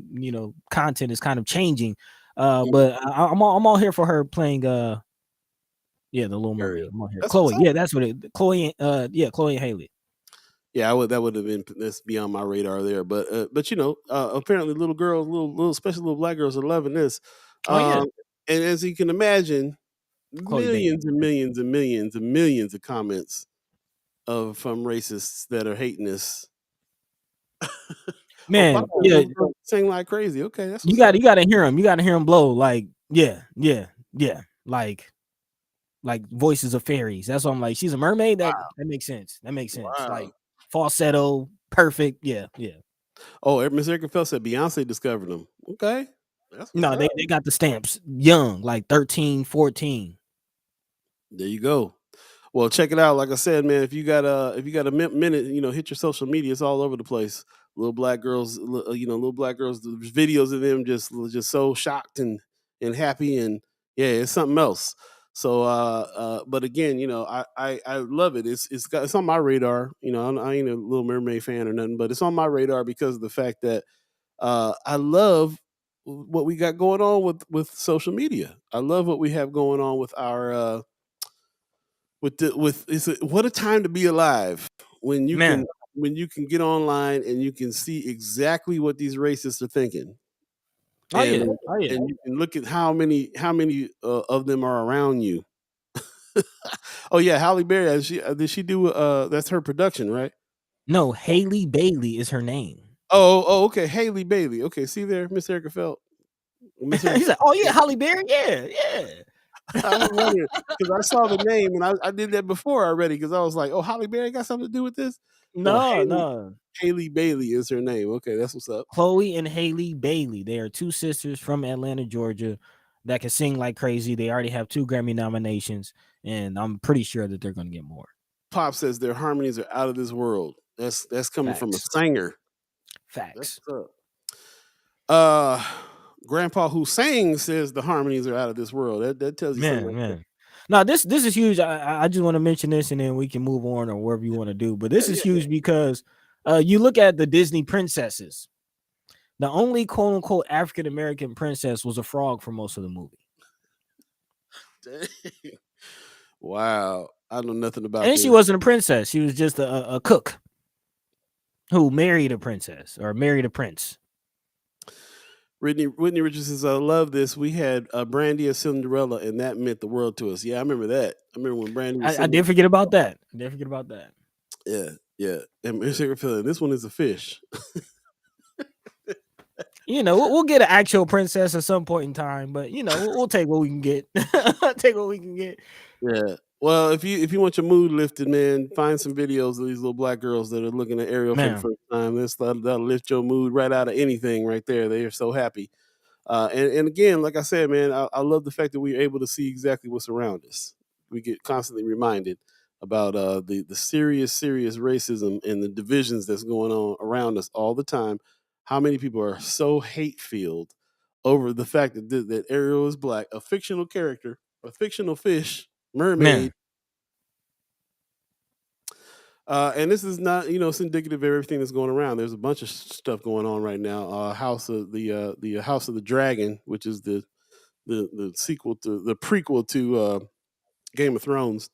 content is kind of changing. But I'm all here for her playing. The Little Mermaid. I'm all here. That's what's Chloe. up. Yeah, that's what it. Chloe. Chloe and Haley. Yeah, that would have been that's beyond my radar there. But apparently little especially little black girls are loving this. Oh yeah, And as you can imagine, Chloe Bailey. millions and millions and millions and millions of comments from racists that are hating this. Man, yeah, sing like crazy. Okay, that's you got to hear him. You got to hear him blow like like voices of fairies. That's what I'm like. She's a mermaid. That makes sense. That makes sense. Wow. Like falsetto, perfect. Yeah. Oh, Miss Erica Phelps said Beyonce discovered them. Okay. No, they got the stamps young, like 13, 14. There you go. Well, check it out. Like I said, man, if you got a minute, hit your social media. It's all over the place. Little black girls, little black girls. There's videos of them just so shocked and happy, and yeah, it's something else. So, but again, I love it. It's on my radar. I ain't a Little Mermaid fan or nothing, but it's on my radar because of the fact that I love what we got going on with social media. I love what we have going on with our what a time to be alive when you can get online and you can see exactly what these racists are thinking. And you can look at how many of them are around you. Oh yeah, Halle Berry. Did she do? That's her production, right? No, Haley Bailey is her name. Oh, okay, Haley Bailey. Okay, see there, Miss Erica Felt. He's like, oh yeah, Halle Berry. Yeah. I was wondering because I saw the name and I did that before already because I was like, oh, Halle Berry got something to do with this? No. Haley Bailey is her name. Okay, that's what's up. Chloe and Haley Bailey. They are two sisters from Atlanta, Georgia, that can sing like crazy. They already have 2 Grammy nominations, and I'm pretty sure that they're going to get more. Pop says their harmonies are out of this world. That's coming from a singer. Facts. Grandpa who sings says the harmonies are out of this world. That tells you something. Man. Now this is huge. I just want to mention this, and then we can move on or wherever you want to do. But this is huge because you look at the Disney princesses. The only quote unquote African American princess was a frog for most of the movie. Dang. Wow, I know nothing about. And she wasn't a princess; she was just a cook who married a princess or married a prince. Whitney Richards says, I love this. We had Brandy as Cinderella, and that meant the world to us. Yeah, I remember that. I remember when Brandy was I did forget about that. Yeah. And this one is a fish. We'll get an actual princess at some point in time, but we'll take what we can get. Yeah. Well, if you want your mood lifted, man, find some videos of these little black girls that are looking at Ariel for the first time. That'll lift your mood right out of anything right there. They are so happy. And again, like I said, man, I love the fact that we're able to see exactly what's around us. We get constantly reminded about the serious racism and the divisions that's going on around us all the time. How many people are so hate-filled over the fact that Ariel is black, a fictional character, a fictional fish, mermaid. And this is not, it's indicative of everything that's going around. There's a bunch of stuff going on right now. House of the House of the Dragon, which is the sequel to the prequel to Game of Thrones.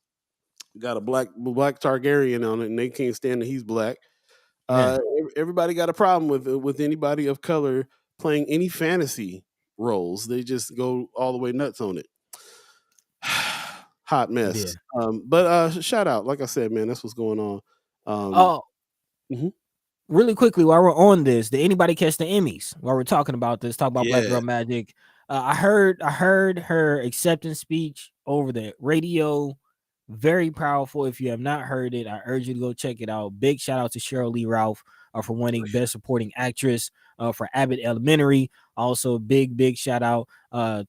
Got a black Targaryen on it, and they can't stand that he's black. Everybody got a problem with anybody of color playing any fantasy roles. They just go all the way nuts on it. Hot mess. Yeah. But shout out, like I said, man, that's what's going on. Really quickly, while we're on this, did anybody catch the Emmys while we're talking about this? Talk about Black Girl Magic. I heard her acceptance speech over the radio. Very powerful. If you have not heard it, I urge you to go check it out. Big shout out to Cheryl Lee Ralph for winning Best Supporting Actress for Abbott Elementary. Also, big shout out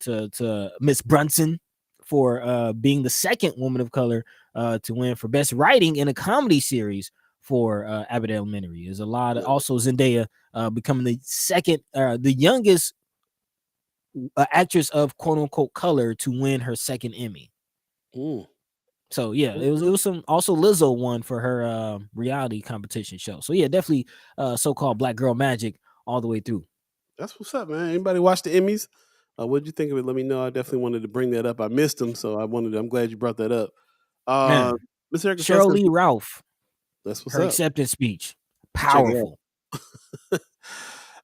to Miss Brunson for being the second woman of color to win for Best Writing in a Comedy Series for Abbott Elementary. There's a lot of, also Zendaya becoming the second, the youngest actress of quote unquote color to win her second Emmy. Ooh. So yeah, it was some, also Lizzo won for her reality competition show. So yeah, definitely so-called Black girl magic all the way through. That's what's up, man. Anybody watch the Emmys? What'd you think of it? Let me know. I definitely wanted to bring that up. I missed them, so I'm glad you brought that up. Man, Miss Erica Phelps Cheryl says, Lee Ralph, that's what's her up. acceptance speech, Check it powerful.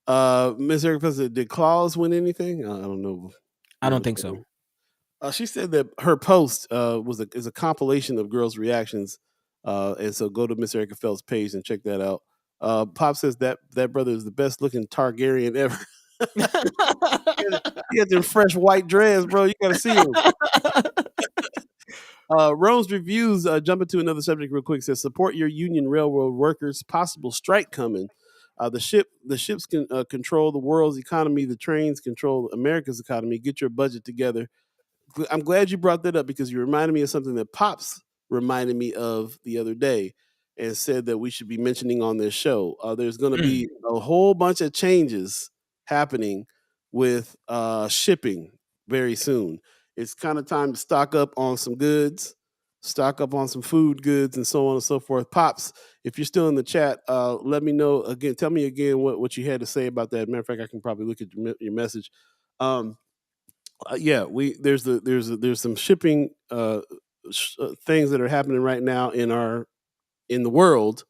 out. Miss Erica Phelps said, did Claus win anything? I don't know. I don't think so. She said that her post is a compilation of girls' reactions, and so go to Miss Erica Phelps' page and check that out. Pop says that brother is the best looking Targaryen ever. He has them fresh white dreads, bro. You gotta see him. Rome's reviews, jumping to another subject real quick, says support your union railroad workers. Possible strike coming. The ships can control the world's economy. The trains control America's economy. Get your budget together. I'm glad you brought that up because you reminded me of something that Pops reminded me of the other day and said that we should be mentioning on this show. There's going to be a whole bunch of changes happening with shipping very soon. It's kind of time to stock up on some goods, stock up on some food goods, and so on and so forth. Pops, if you're still in the chat, let me know again. Tell me again what you had to say about that. Matter of fact, I can probably look at your message. Yeah, there's some shipping things that are happening right now in the world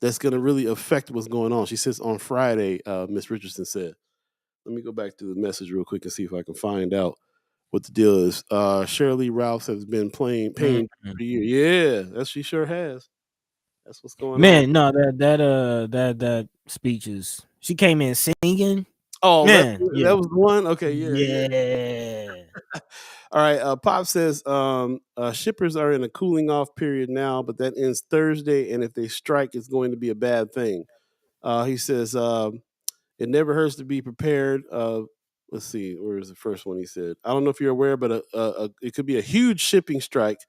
that's going to really affect what's going on. She says on Friday, Miss Richardson said. Let me go back to the message real quick and see if I can find out what the deal is. Shirley Ralph has been paying for a year. Yeah, she sure has. That's what's going on. Man, no, that speech is, she came in singing. Oh, man, that was the one? Okay, yeah. All right. Pop says shippers are in a cooling off period now, but that ends Thursday, and if they strike, it's going to be a bad thing. He says it never hurts to be prepared. Let's see, where is the first one he said? I don't know if you're aware, but it could be a huge shipping strike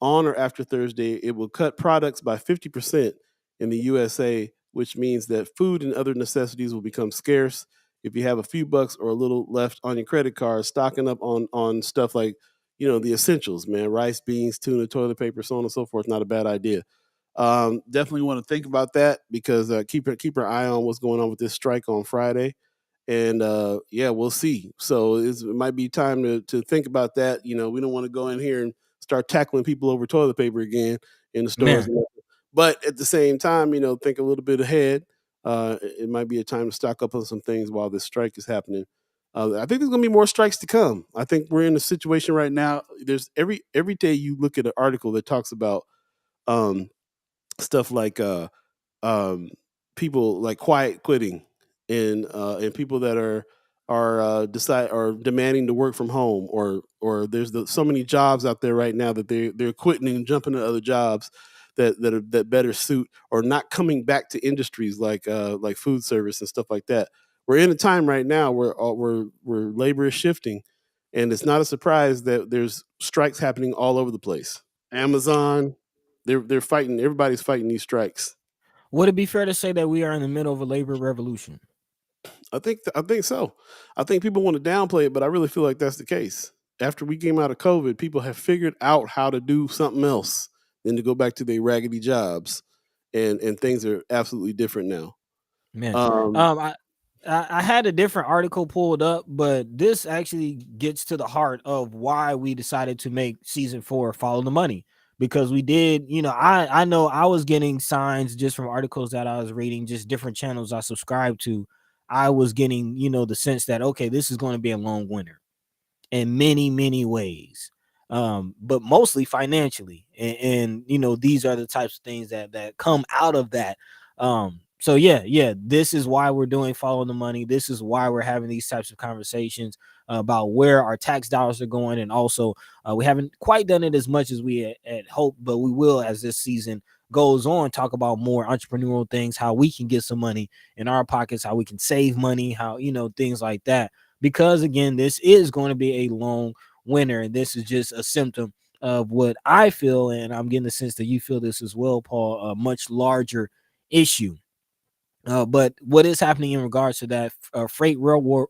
on or after Thursday. It will cut products by 50% in the USA, which means that food and other necessities will become scarce. If you have a few bucks or a little left on your credit card, stocking up on stuff like, the essentials, man, rice, beans, tuna, toilet paper, so on and so forth, not a bad idea. Definitely want to think about that because keep our eye on what's going on with this strike on Friday. And yeah, we'll see. So it might be time to think about that. We don't want to go in here and start tackling people over toilet paper again in the stores. But at the same time, think a little bit ahead. It might be a time to stock up on some things while this strike is happening. I think there's going to be more strikes to come. I think we're in a situation right now. There's every day you look at an article that talks about stuff like people like quiet quitting and people that are demanding to work from home or there's so many jobs out there right now that they're quitting and jumping to other jobs that better suit or not coming back to industries like food service and stuff like that. We're in a time right now where labor is shifting, and it's not a surprise that there's strikes happening all over the place. Amazon, they're fighting. Everybody's fighting these strikes. Would it be fair to say that we are in the middle of a labor revolution? I think so. I think people want to downplay it, but I really feel like that's the case. After we came out of COVID, people have figured out how to do something else than to go back to their raggedy jobs, and things are absolutely different now. Man, I had a different article pulled up, but this actually gets to the heart of why we decided to make season 4 Follow the Money. Because we did, I know I was getting signs just from articles that I was reading, just different channels I subscribed to. I was getting, the sense that, okay, this is going to be a long winter in many, many ways, but mostly financially. And these are the types of things that come out of that. So yeah, this is why we're doing Follow the Money. This is why we're having these types of conversations about where our tax dollars are going. And also, we haven't quite done it as much as we had hoped, but we will as this season goes on, talk about more entrepreneurial things, how we can get some money in our pockets, how we can save money, how, things like that. Because again, this is going to be a long winter, and this is just a symptom of what I feel, and I'm getting the sense that you feel this as well, Paul, a much larger issue. But what is happening in regards to that, freight railroad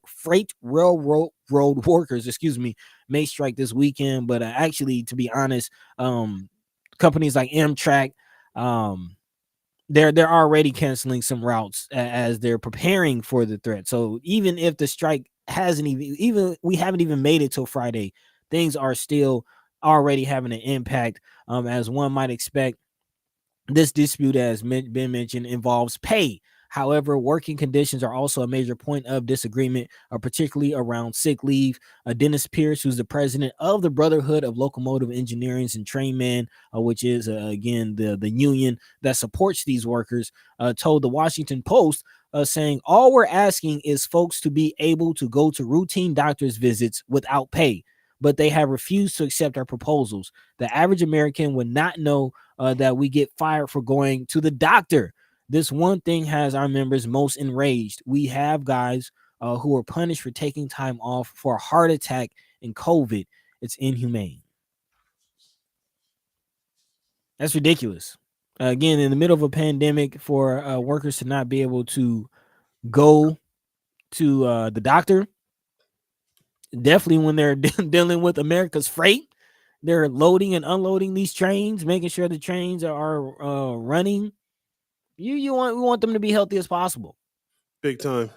road workers, excuse me, may strike this weekend. But actually, to be honest, companies like Amtrak, they're already canceling some routes as they're preparing for the threat. So even if the strike hasn't even we haven't even made it till Friday, things are still already having an impact. As one might expect, this dispute, as been mentioned, involves pay. However, working conditions are also a major point of disagreement, particularly around sick leave. Dennis Pierce, who's the president of the Brotherhood of Locomotive Engineers and Trainmen, which is, again, the union that supports these workers, told the Washington Post, saying, all we're asking is folks to be able to go to routine doctor's visits without pay, but they have refused to accept our proposals. The average American would not know that we get fired for going to the doctor. This one thing has our members most enraged. We have guys who are punished for taking time off for a heart attack and COVID. It's inhumane. That's ridiculous. Again, in the middle of a pandemic, for workers to not be able to go to the doctor, definitely when they're dealing with America's freight, they're loading and unloading these trains, making sure the trains are running. We want them to be healthy as possible. Big time.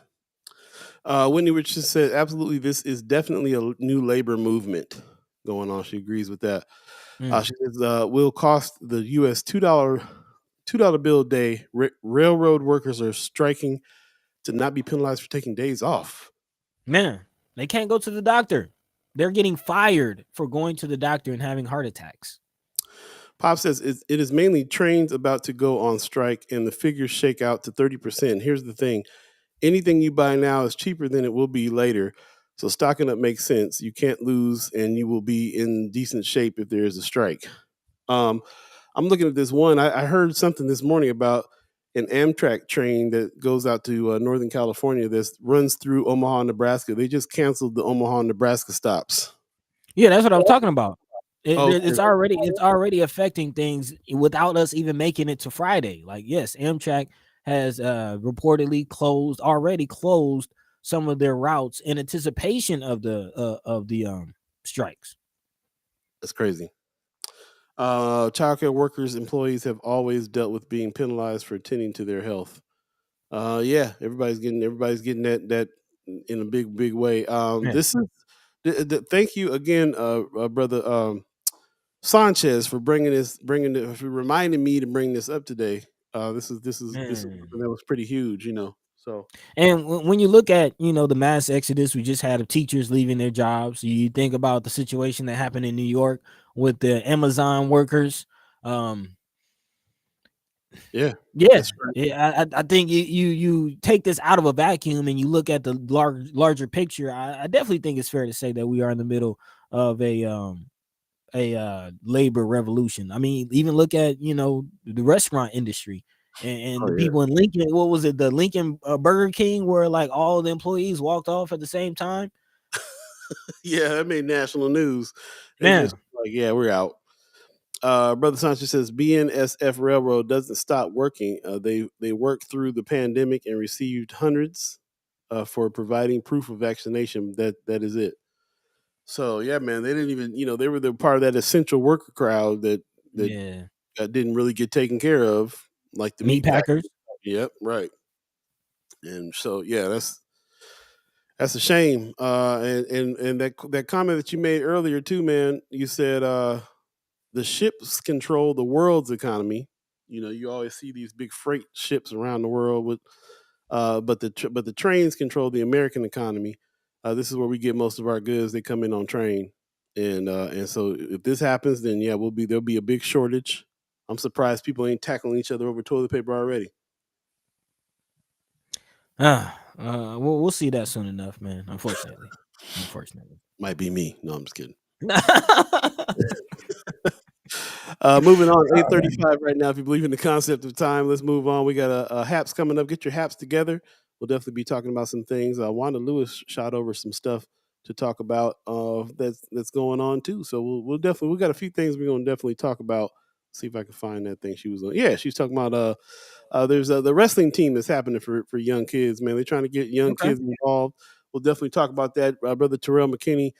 Whitney Richardson said, absolutely, this is definitely a new labor movement going on. She agrees with that. She says, will cost the U.S. $2 bill a day. Railroad workers are striking to not be penalized for taking days off. Man, they can't go to the doctor. They're getting fired for going to the doctor and having heart attacks. Pop says it is mainly trains about to go on strike, and the figures shake out to 30%. Here's the thing. Anything you buy now is cheaper than it will be later. So stocking up makes sense. You can't lose, and you will be in decent shape if there is a strike. I'm looking at this one. I heard something this morning about an Amtrak train that goes out to Northern California that runs through Omaha, Nebraska. They just canceled the Omaha, Nebraska stops. Yeah, that's what I'm talking about. Okay. It's already affecting things without us even making it to Friday. Like, yes, Amtrak has reportedly already closed some of their routes in anticipation of the strikes. That's crazy. Childcare workers, employees have always dealt with being penalized for attending to their health. Yeah, everybody's getting that in a big way. This is thank you again, brother Sanchez, for for reminding me to bring this up today. This is something that was pretty huge, So, and when you look at the mass exodus we just had of teachers leaving their jobs, you think about the situation that happened in New York with the Amazon workers. Yeah, I think you take this out of a vacuum and you look at the larger picture. I definitely think it's fair to say that we are in the middle of a labor revolution. I mean, even look at the restaurant industry and the people in Lincoln. What was it, the Lincoln Burger King, where like all the employees walked off at the same time? Yeah, that made national news. They Man, just like, yeah, we're out. Brother Sanchez says BNSF Railroad doesn't stop working. They worked through the pandemic and received hundreds for providing proof of vaccination. That is it. So yeah, man, they didn't even they were the part of that essential worker crowd that yeah, didn't really get taken care of, like the meat meat packers. packers. Yep, right. And so yeah, that's a shame. And that comment that you made earlier too, man. You said the ships control the world's economy. You always see these big freight ships around the world with, but the trains control the American economy. This is where we get most of our goods. They come in on train, and so if this happens, then yeah, there'll be a big shortage. I'm surprised people ain't tackling each other over toilet paper already. We'll see that soon enough, man. Unfortunately. Might be me. No, I'm just kidding. Moving on, 8:35 right now. If you believe in the concept of time, let's move on. We got a haps coming up. Get your haps together. We'll definitely be talking about some things. Wanda Lewis shot over some stuff to talk about that's going on too. So we'll definitely, we got a few things we're gonna definitely talk about. See if I can find that thing she was on. Yeah, she's talking about there's the wrestling team that's happening for young kids. Man, they're trying to get young Okay. kids involved. We'll definitely talk about that. Brother Terrell McKinney,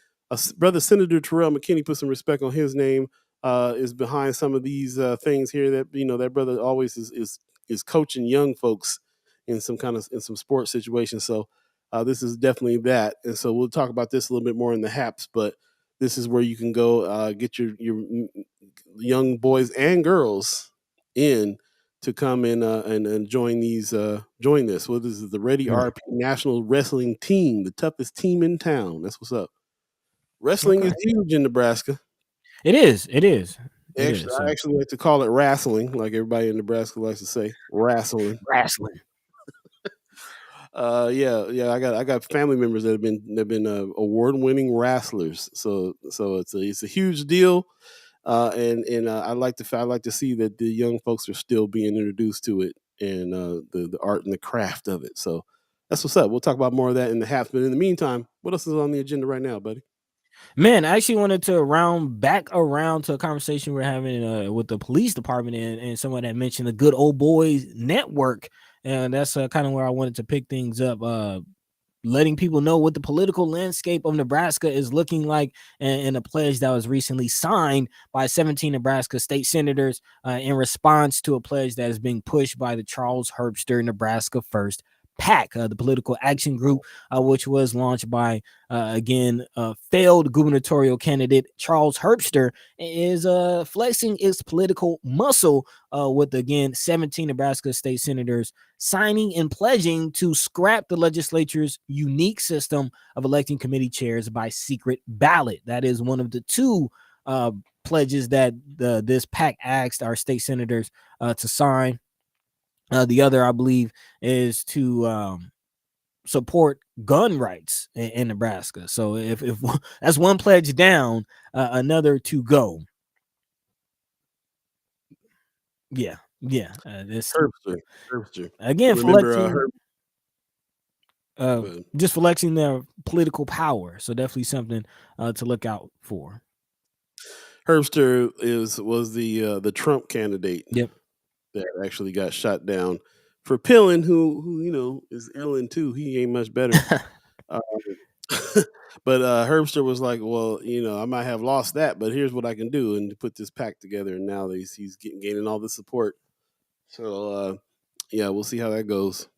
brother Senator Terrell McKinney, put some respect on his name. Is behind some of these things here that that brother always is coaching young folks in some sports situations. So this is definitely that, and so we'll talk about this a little bit more in the haps. But this is where you can go get your young boys and girls in to come in and join join this. Well, this is the Ready RP National Wrestling Team, the toughest team in town. That's what's up. Wrestling is huge in Nebraska. It is. I actually like to call it wrestling, like everybody in Nebraska likes to say, wrestling. Wrestling. Yeah. I got family members that have been award-winning wrestlers. So it's a huge deal. And I like to see that the young folks are still being introduced to it and the art and the craft of it. So that's what's up. We'll talk about more of that in the haps. But in the meantime, what else is on the agenda right now, buddy? Man, I actually wanted to round back around to a conversation we're having with the police department and someone that mentioned the Good Old Boys Network. And that's kind of where I wanted to pick things up. Letting people know what the political landscape of Nebraska is looking like, and a pledge that was recently signed by 17 Nebraska state senators in response to a pledge that is being pushed by the Charles Herbster Nebraska First PAC, the political action group, which was launched by, failed gubernatorial candidate Charles Herbster, is flexing its political muscle with, again, 17 Nebraska state senators signing and pledging to scrap the legislature's unique system of electing committee chairs by secret ballot. That is one of the two pledges that this PAC asked our state senators to sign. The other, I believe, is to support gun rights in Nebraska. So if that's one pledge down, another to go. Yeah. This Herbster. Again, Remember just flexing their political power. So definitely something to look out for. Herbster was the Trump candidate. Yep. That actually got shot down for Pillin, who is Ellen too. He ain't much better. But Herbster was like, well, I might have lost that, but here's what I can do, and put this pack together. And now he's gaining all the support. So we'll see how that goes.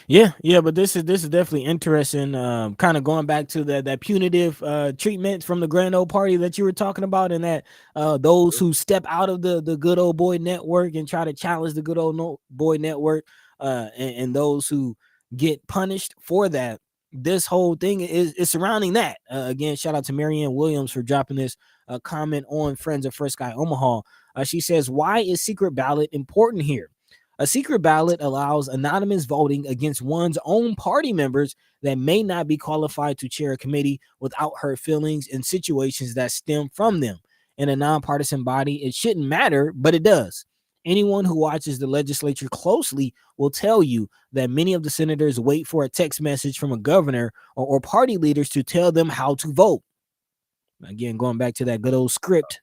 Yeah, but this is definitely interesting. Kind of going back to that punitive treatment from the Grand Old Party that you were talking about, and that those who step out of the Good Old Boy Network and try to challenge the Good Old Boy Network, and those who get punished for that. This whole thing is surrounding that. Again, shout out to Marianne Williams for dropping this comment on Friends of First Sky Omaha. She says, "Why is secret ballot important here? A secret ballot allows anonymous voting against one's own party members that may not be qualified to chair a committee without hurt feelings in situations that stem from them. In a nonpartisan body, it shouldn't matter, but it does. Anyone who watches the legislature closely will tell you that many of the senators wait for a text message from a governor or party leaders to tell them how to vote." Again, going back to that good old script.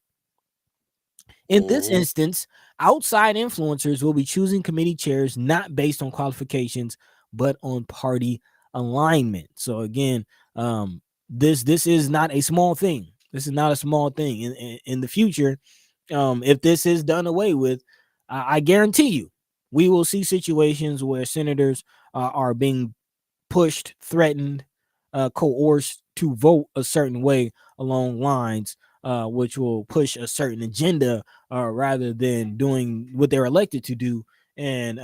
In this instance, outside influencers will be choosing committee chairs not based on qualifications, but on party alignment. So again, this is not a small thing. This is not a small thing. In the future, if this is done away with, I guarantee you, we will see situations where senators are being pushed, threatened, coerced to vote a certain way along lines, which will push a certain agenda rather than doing what they're elected to do and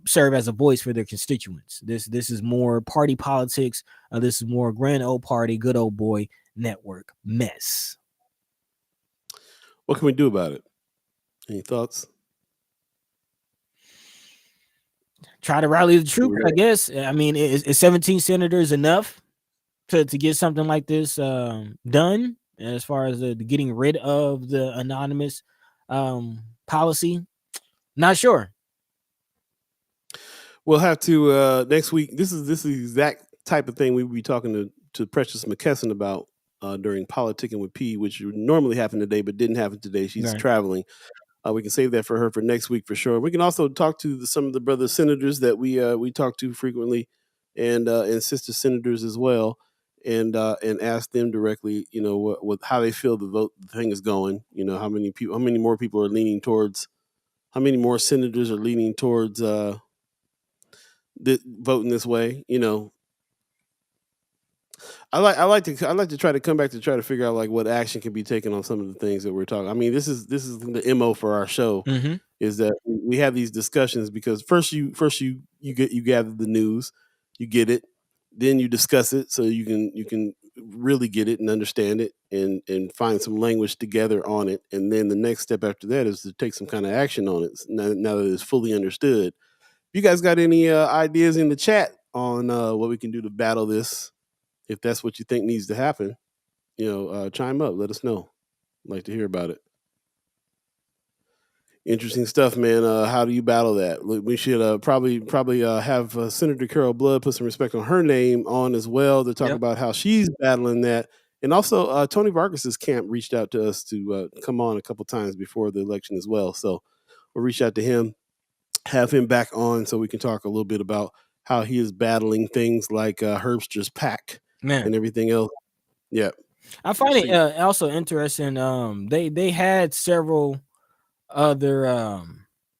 serve as a voice for their constituents. This is more party politics. This is more Grand Old Party, Good Old Boy Network mess. What can we do about it? Any thoughts? Try to rally the troops, I guess. I mean, is 17 senators enough to get something like this done? As far as the getting rid of the anonymous policy. Not sure. We'll have to next week. This is the exact type of thing we would be talking to Precious McKesson about during Politicking with P, which would normally happen today, but didn't happen today. She's Right. traveling. We can save that for her for next week for sure. We can also talk to some of the brother senators that we talk to frequently, and sister senators as well, and ask them directly, what how they feel the thing is going. How many more people are leaning towards, how many more senators are leaning towards voting this way. I like to try to come back to try to figure out like what action can be taken on some of the things that we're talking. I mean, this is the MO for our show, Mm-hmm. is that we have these discussions because first you gather the news, you get it, then you discuss it so you can really get it and understand it and find some language together on it, and then the next step after that is to take some kind of action on it now that it's fully understood. You guys got any ideas in the chat on what we can do to battle this? If that's what you think needs to happen, chime up. Let us know. I'd like to hear about it. Interesting stuff, man. How do you battle that? We should probably have Senator Carol Blood put some respect on her name on as well to talk about how she's battling that. And also, Tony Vargas's camp reached out to us to come on a couple times before the election as well. So we'll reach out to him, have him back on so we can talk a little bit about how he is battling things like Herbster's PAC and everything else. Yeah. I find it also interesting. They had several other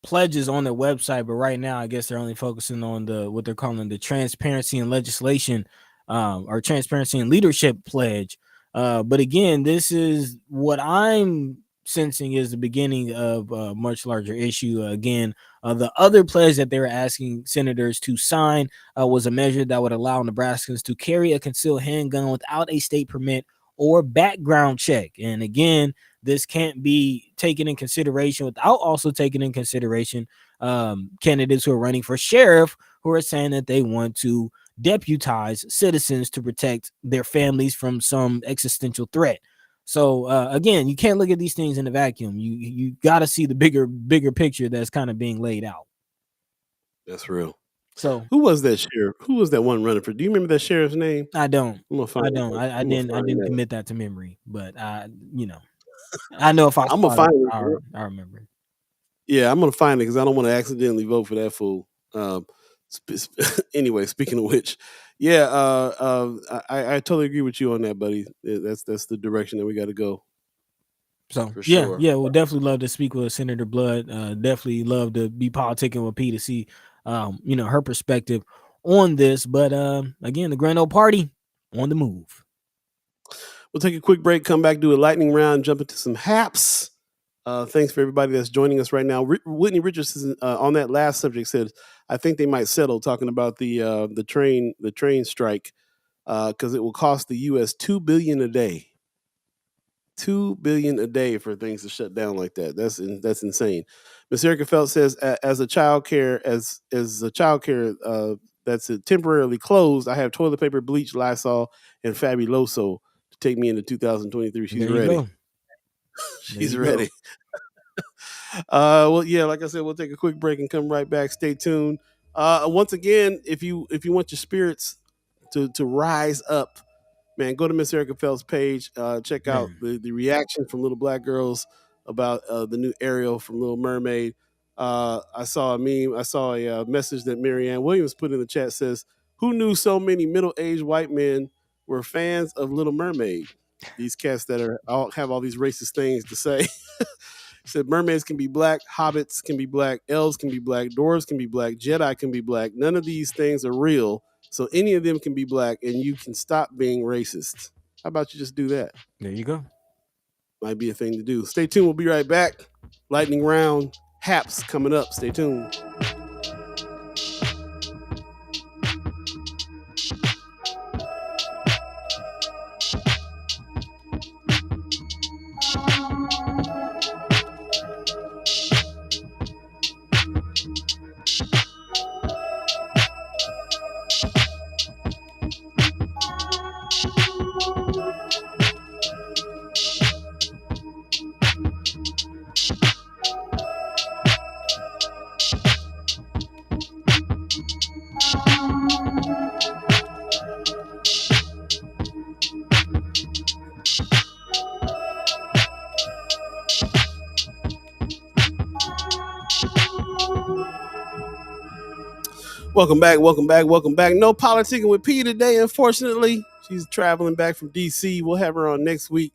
pledges on their website, but right now I guess they're only focusing on what they're calling the transparency and legislation or transparency and leadership pledge. But again, this is what I'm sensing is the beginning of a much larger issue. Again, the other pledge that they were asking senators to sign was a measure that would allow Nebraskans to carry a concealed handgun without a state permit or background check. And again, this can't be taken in consideration without also taking in consideration candidates who are running for sheriff who are saying that they want to deputize citizens to protect their families from some existential threat. So again, you can't look at these things in a vacuum. You got to see the bigger picture that's kind of being laid out. That's real. So who was that sheriff? Who was that one running for? Do you remember that sheriff's name? I don't. I didn't commit that to memory, but I know if I'm gonna find it, I remember. Yeah, I'm gonna find it because I don't want to accidentally vote for that fool. Anyway, speaking of which, yeah, I totally agree with you on that, buddy. That's the direction that we got to go. So for sure. We'll definitely love to speak with Senator Blood. Definitely love to be politicking with P to see, her perspective on this. But again, the Grand Old Party on the move. We'll take a quick break, come back, do a lightning round, jump into some haps. Thanks for everybody that's joining us right now. Whitney Richardson on that last subject said, I think they might settle, talking about the train strike because it will cost the U.S. $2 billion a day. $2 billion a day for things to shut down like that. That's insane. Miss Erica Felt says, as a child care that's temporarily closed, I have toilet paper, bleach, Lysol, and Fabuloso to take me into 2023. She's ready. She's ready. Well, yeah, like I said, we'll take a quick break and come right back. Stay tuned. Once again, if you want your spirits to rise up, man, go to Miss Erica Phelps' page. Check out the reaction from little black girls about the new Ariel from Little Mermaid. I saw a meme. I saw a message that Marianne Williams put in the chat. Says, who knew so many middle-aged white men were fans of Little Mermaid? These cats that have all these racist things to say. Said mermaids can be black, hobbits can be black, elves can be black, dwarves can be black, Jedi can be black. None of these things are real. So any of them can be black and you can stop being racist. How about you just do that? There you go. Might be a thing to do. Stay tuned. We'll be right back. Lightning round. Haps coming up. Stay tuned. Welcome back. No politicking with P today, unfortunately. She's traveling back from DC. We'll have her on next week.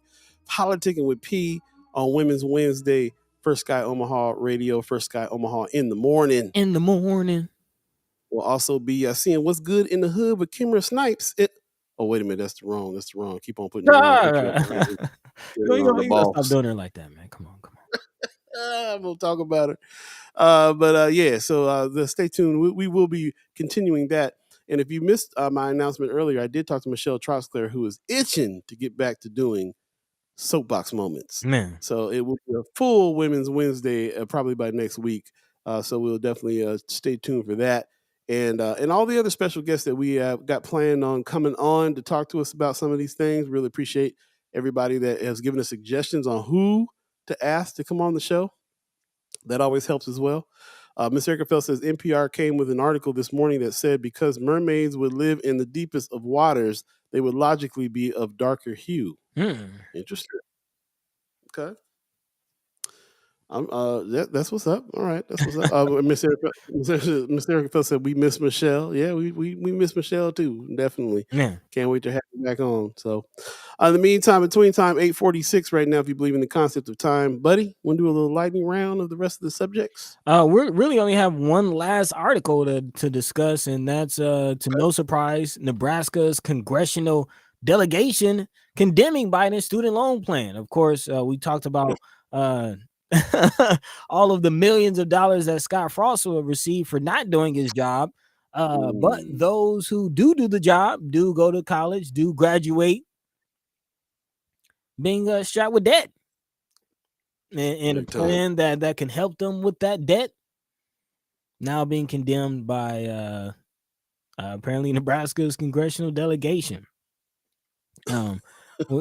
Politicking with P on Women's Wednesday, First Sky Omaha Radio, First Sky Omaha in the morning. We'll also be seeing what's good in the hood with Kimra Snipes. Oh, wait a minute. That's the wrong. Keep on putting the wrong picture up. You gotta stop doing it like that, man. Come on. We'll talk about it. So stay tuned. We will be continuing that. And if you missed my announcement earlier, I did talk to Michelle Troxler, who is itching to get back to doing soapbox moments. Man. So it will be a full Women's Wednesday probably by next week. So we'll definitely stay tuned for that. And all the other special guests that we got planned on coming on to talk to us about some of these things. Really appreciate everybody that has given us suggestions on who to ask to come on the show. That always helps as well. Ms. Erica Fell says NPR came with an article this morning that said because mermaids would live in the deepest of waters, they would logically be of darker hue. Interesting. Okay. That's what's up. All right, that's what's up. Miss Erica Fell said we miss Michelle. Yeah, we miss Michelle too. Definitely. Yeah. Can't wait to have her back on. So, in the meantime, between time 8:46 right now, if you believe in the concept of time, buddy, want to do a little lightning round of the rest of the subjects? We really only have one last article to discuss, and that's to no surprise, Nebraska's Congressional delegation condemning Biden's student loan plan. Of course, we talked about all of the millions of dollars that Scott Frost will receive for not doing his job. But those who do the job, do go to college, do graduate, being strapped with debt. And a plan that can help them with that debt now being condemned by apparently Nebraska's congressional delegation. Well,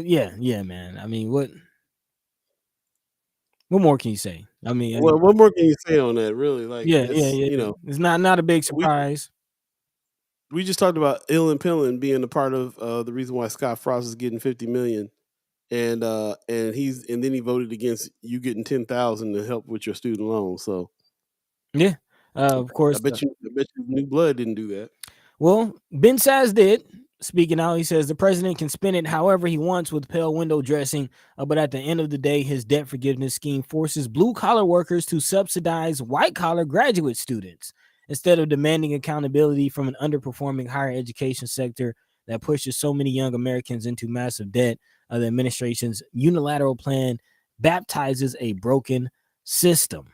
yeah, man. I mean, what more can you say? I mean, what more can you say on that? Really, like, yeah. You know, it's not a big surprise. We just talked about Ilan Pillin being a part of the reason why Scott Frost is getting $50 million. And then he voted against you getting 10,000 to help with your student loan. So yeah, of course. I bet you New Blood didn't do that. Well, Ben Sass did. Speaking out, he says the president can spend it however he wants with pale window dressing, but at the end of the day, his debt forgiveness scheme forces blue-collar workers to subsidize white-collar graduate students instead of demanding accountability from an underperforming higher education sector that pushes so many young Americans into massive debt. The administration's unilateral plan baptizes a broken system.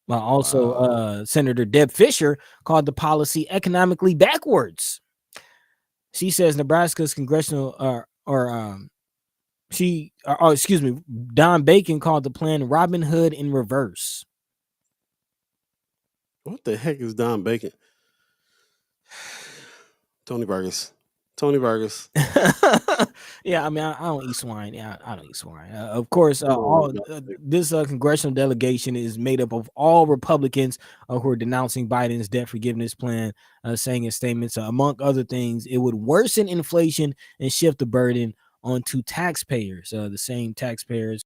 Also, Senator Deb Fischer called the policy economically backwards. She says Nebraska's congressional, Don Bacon called the plan Robin Hood in reverse. What the heck is Don Bacon? Tony Vargas. Yeah, I mean, I don't eat swine. Yeah, I don't eat swine. Of course, this congressional delegation is made up of all Republicans who are denouncing Biden's debt forgiveness plan, saying in statements, among other things, it would worsen inflation and shift the burden onto taxpayers, the same taxpayers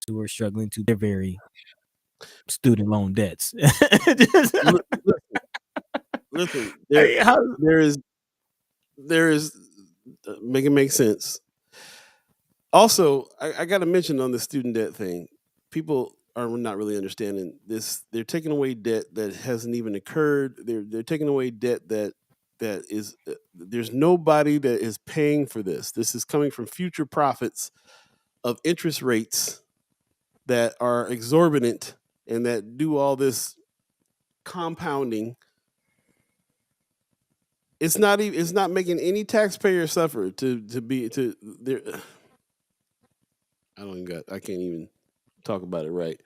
who are struggling to their very student loan debts. Listen, there is make it make sense. Also, I got to mention on the student debt thing, people are not really understanding this. They're taking away debt that hasn't even occurred. They're taking away debt that is there's nobody that is paying for this. This is coming from future profits of interest rates that are exorbitant and that do all this compounding. It's not making any taxpayer suffer to be there. I can't even talk about it right.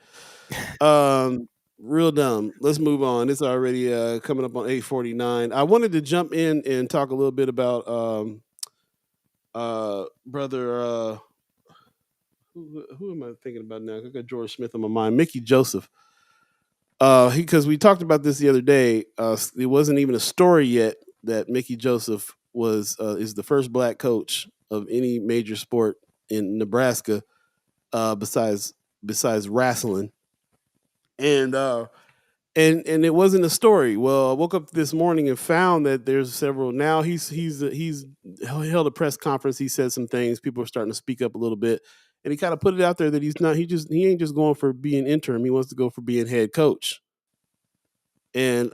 Real dumb. Let's move on. It's already coming up on 8:49. I wanted to jump in and talk a little bit about brother. Who am I thinking about now? I got George Smith on my mind. Mickey Joseph. Because we talked about this the other day. It wasn't even a story yet that Mickey Joseph is the first black coach of any major sport in Nebraska, besides wrestling. And and it wasn't a story. Well, I woke up this morning and found that there's several. Now he's held a press conference. He said some things. People are starting to speak up a little bit, and he kind of put it out there that he's not. He ain't just going for being interim. He wants to go for being head coach. And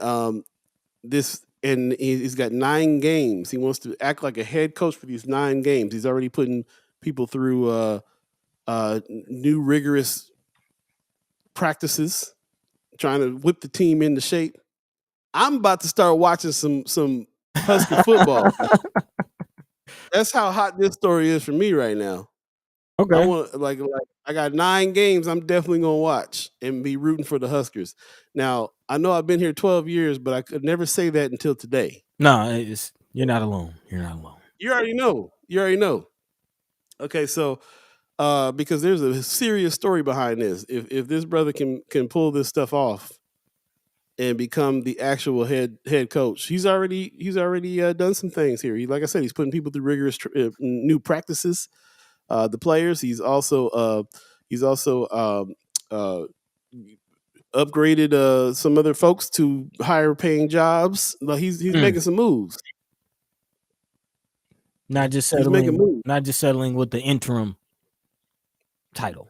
he's got 9 games. He wants to act like a head coach for these 9 games. He's already putting people through new rigorous practices, trying to whip the team into shape. I'm about to start watching some Husker football. That's how hot this story is for me right now. Okay. I want like I got 9 games I'm definitely gonna watch and be rooting for the Huskers. Now I know I've been here 12 years, but I could never say that until today. No, you're not alone. You're not alone. You already know. You already know. Okay, so because there's a serious story behind this. If this brother can pull this stuff off and become the actual head coach, he's already done some things here. Like I said, he's putting people through rigorous new practices. The players, he's also upgraded some other folks to higher paying jobs. Like he's making some moves. Not just settling with the interim title.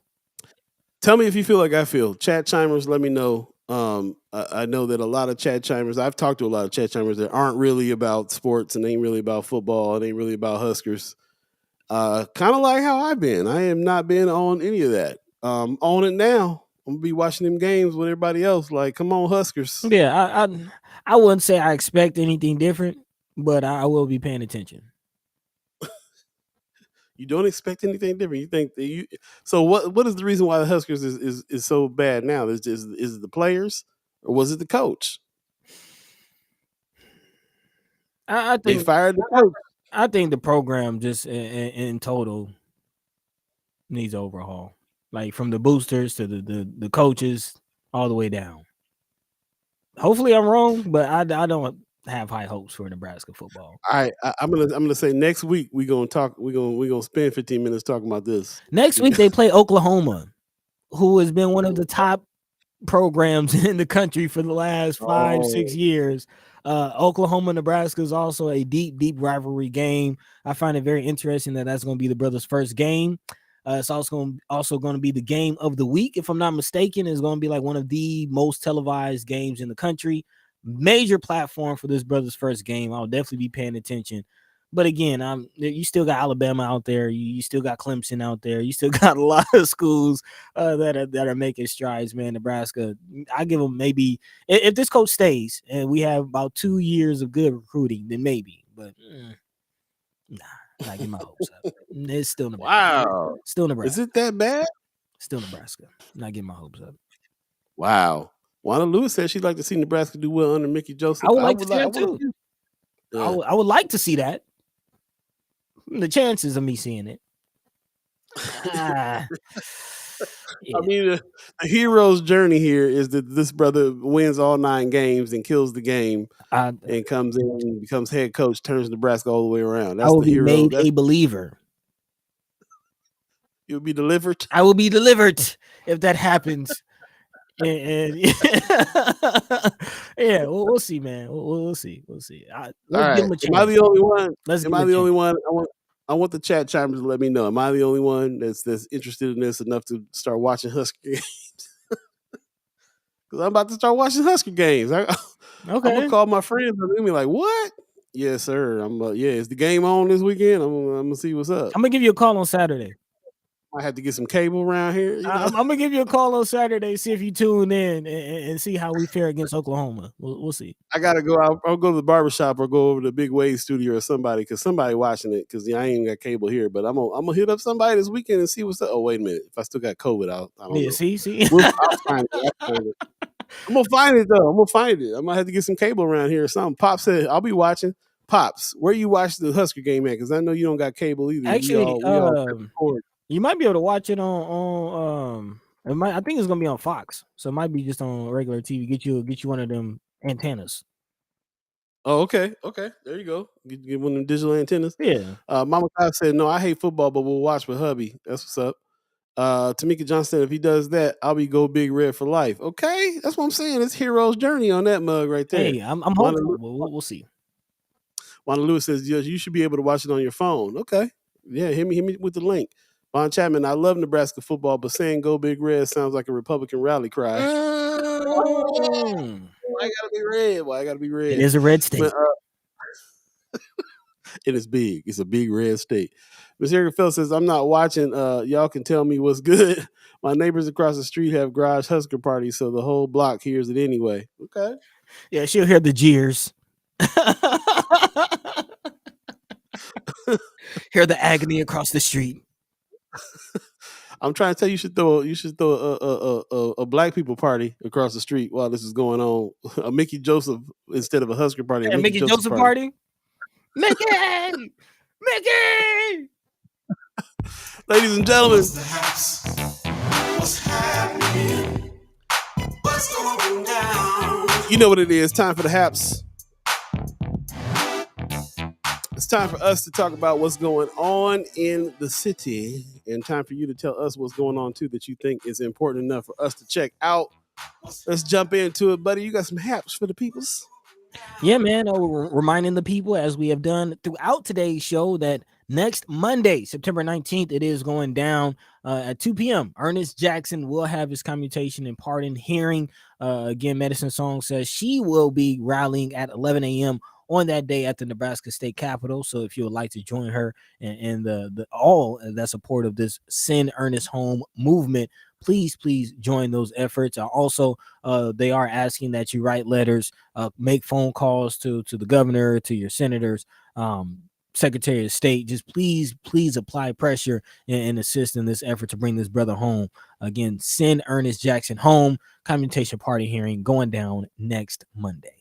Tell me if you feel like I feel. Chat chimers, let me know. I know that a lot of chat chimers, I've talked to a lot of chat chimers that aren't really about sports and ain't really about football and ain't really about Huskers. Kind of like how I've been. I have not been on any of that. On it now. I'm gonna be watching them games with everybody else. Like, come on, Huskers. Yeah, I wouldn't say I expect anything different, but I will be paying attention. You don't expect anything different. You think that so what is the reason why the Huskers is so bad now? Is it the players or was it the coach? I think they fired the coach. I think the program just in total needs overhaul. Like from the boosters to the coaches all the way down. Hopefully I'm wrong, but I don't have high hopes for Nebraska football. I'm gonna say next week we're gonna spend 15 minutes talking about this. Next week they play Oklahoma, who has been one of the top programs in the country for the last 5-6 years. Oklahoma Nebraska is also a deep rivalry game. I find it very interesting that that's going to be the brothers' first game. It's also going to be the game of the week, if I'm not mistaken. It's going to be like one of the most televised games in the country. Major platform for this brothers' first game. I'll definitely be paying attention. But again, you still got Alabama out there. You still got Clemson out there. You still got a lot of schools that are making strides, man. Nebraska, I give them maybe, if this coach stays and we have about 2 years of good recruiting, then maybe. But nah, not get my hopes up. It's still Nebraska. Wow. Still Nebraska. Is it that bad? Still Nebraska. Not getting my hopes up. Wow. Wanda Lewis said she'd like to see Nebraska do well under Mickey Joseph. I would like to see that too. I would like to see that. The chances of me seeing it. Yeah. I mean, the hero's journey here is that this brother wins all 9 games and kills the game and comes in and becomes head coach, turns Nebraska all the way around. That's I will the be hero. made a believer. You'll be delivered? I will be delivered if that happens. And yeah, we'll see, man. We'll see. We'll see. Am I the only one? Am I the only one? I want the chat chimers to let me know. Am I the only one that's interested in this enough to start watching Husker games? Because I'm about to start watching Husker games. Okay. I'm gonna call my friends and they're gonna be like, "What? Yes, sir. Is the game on this weekend? I'm gonna see what's up. I'm gonna give you a call on Saturday. I have to get some cable around here. You know? I'm gonna give you a call on Saturday, see if you tune in and see how we fare against Oklahoma. We'll see. I gotta go. I'll go to the barbershop or go over to the Big Wave studio or somebody because somebody watching it because I ain't got cable here. But I'm gonna hit up somebody this weekend and see what's up. Oh wait a minute, if I still got COVID, I don't know. See. I'll find it. I'm gonna find it though. I'm gonna find it. I might have to get some cable around here or something. Pop said I'll be watching. Pops, where you watch the Husker game at? Because I know you don't got cable either. Actually, you might be able to watch it on I think it's gonna be on Fox, so it might be just on regular TV. Get you one of them antennas. Oh, okay. There you go. Get one of them digital antennas. Yeah. Mama Kyle said, "No, I hate football, but we'll watch with hubby." That's what's up. Tamika Johnson, if he does that, I'll be Go Big Red for life. Okay, that's what I'm saying. It's hero's journey on that mug right there. Hey, I'm hopeful. We'll see. Wanda Lewis says, yes, you should be able to watch it on your phone. Okay, yeah, hit me with the link. Von Chapman, I love Nebraska football, but saying Go Big Red sounds like a Republican rally cry. Why I gotta be red? Why I gotta be red? It is a red state. It is big. It's a big red state. Miss Erica Phil says, I'm not watching. Y'all can tell me what's good. My neighbors across the street have garage Husker parties, so the whole block hears it anyway. Okay. Yeah, she'll hear the jeers. Hear the agony across the street. I'm trying to tell you, you should throw a black people party across the street while this is going on. A Mickey Joseph instead of a Husker party. Yeah, Mickey Joseph party. Mickey! Ladies and gentlemen. What's happening? What's going down? You know what it is. Time for the Haps. It's time for us to talk about what's going on in the city, and time for you to tell us what's going on too that you think is important enough for us to check out. Let's jump into it, buddy. You got some haps for the peoples? Yeah, man. Reminding the people, as we have done throughout today's show, that next Monday, September 19th, it is going down at 2 p.m. Ernest Jackson will have his commutation and pardon hearing. Again, Medicine Song says she will be rallying at 11 a.m. on that day at the Nebraska State Capitol. So if you would like to join her and the all that support of this Send Ernest Home movement, please join those efforts. Also, they are asking that you write letters, make phone calls to the governor, to your senators, Secretary of State. Just please apply pressure and assist in this effort to bring this brother home. Again, Send Ernest Jackson Home commutation party hearing going down next Monday.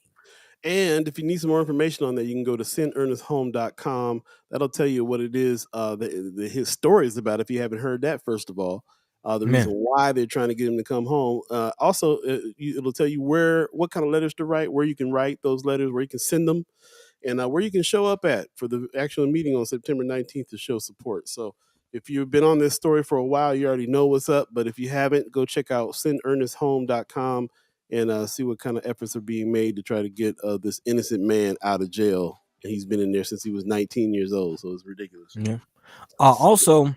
And if you need some more information on that, you can go to sendernestHome.com. That'll tell you what it is, his story is about, if you haven't heard that, first of all. The reason why they're trying to get him to come home. Also, it'll tell you what kind of letters to write, where you can write those letters, where you can send them, and where you can show up at for the actual meeting on September 19th to show support. So if you've been on this story for a while, you already know what's up. But if you haven't, go check out sendernestHome.com and see what kind of efforts are being made to try to get this innocent man out of jail. And he's been in there since he was 19 years old, so it's ridiculous. Yeah. Also,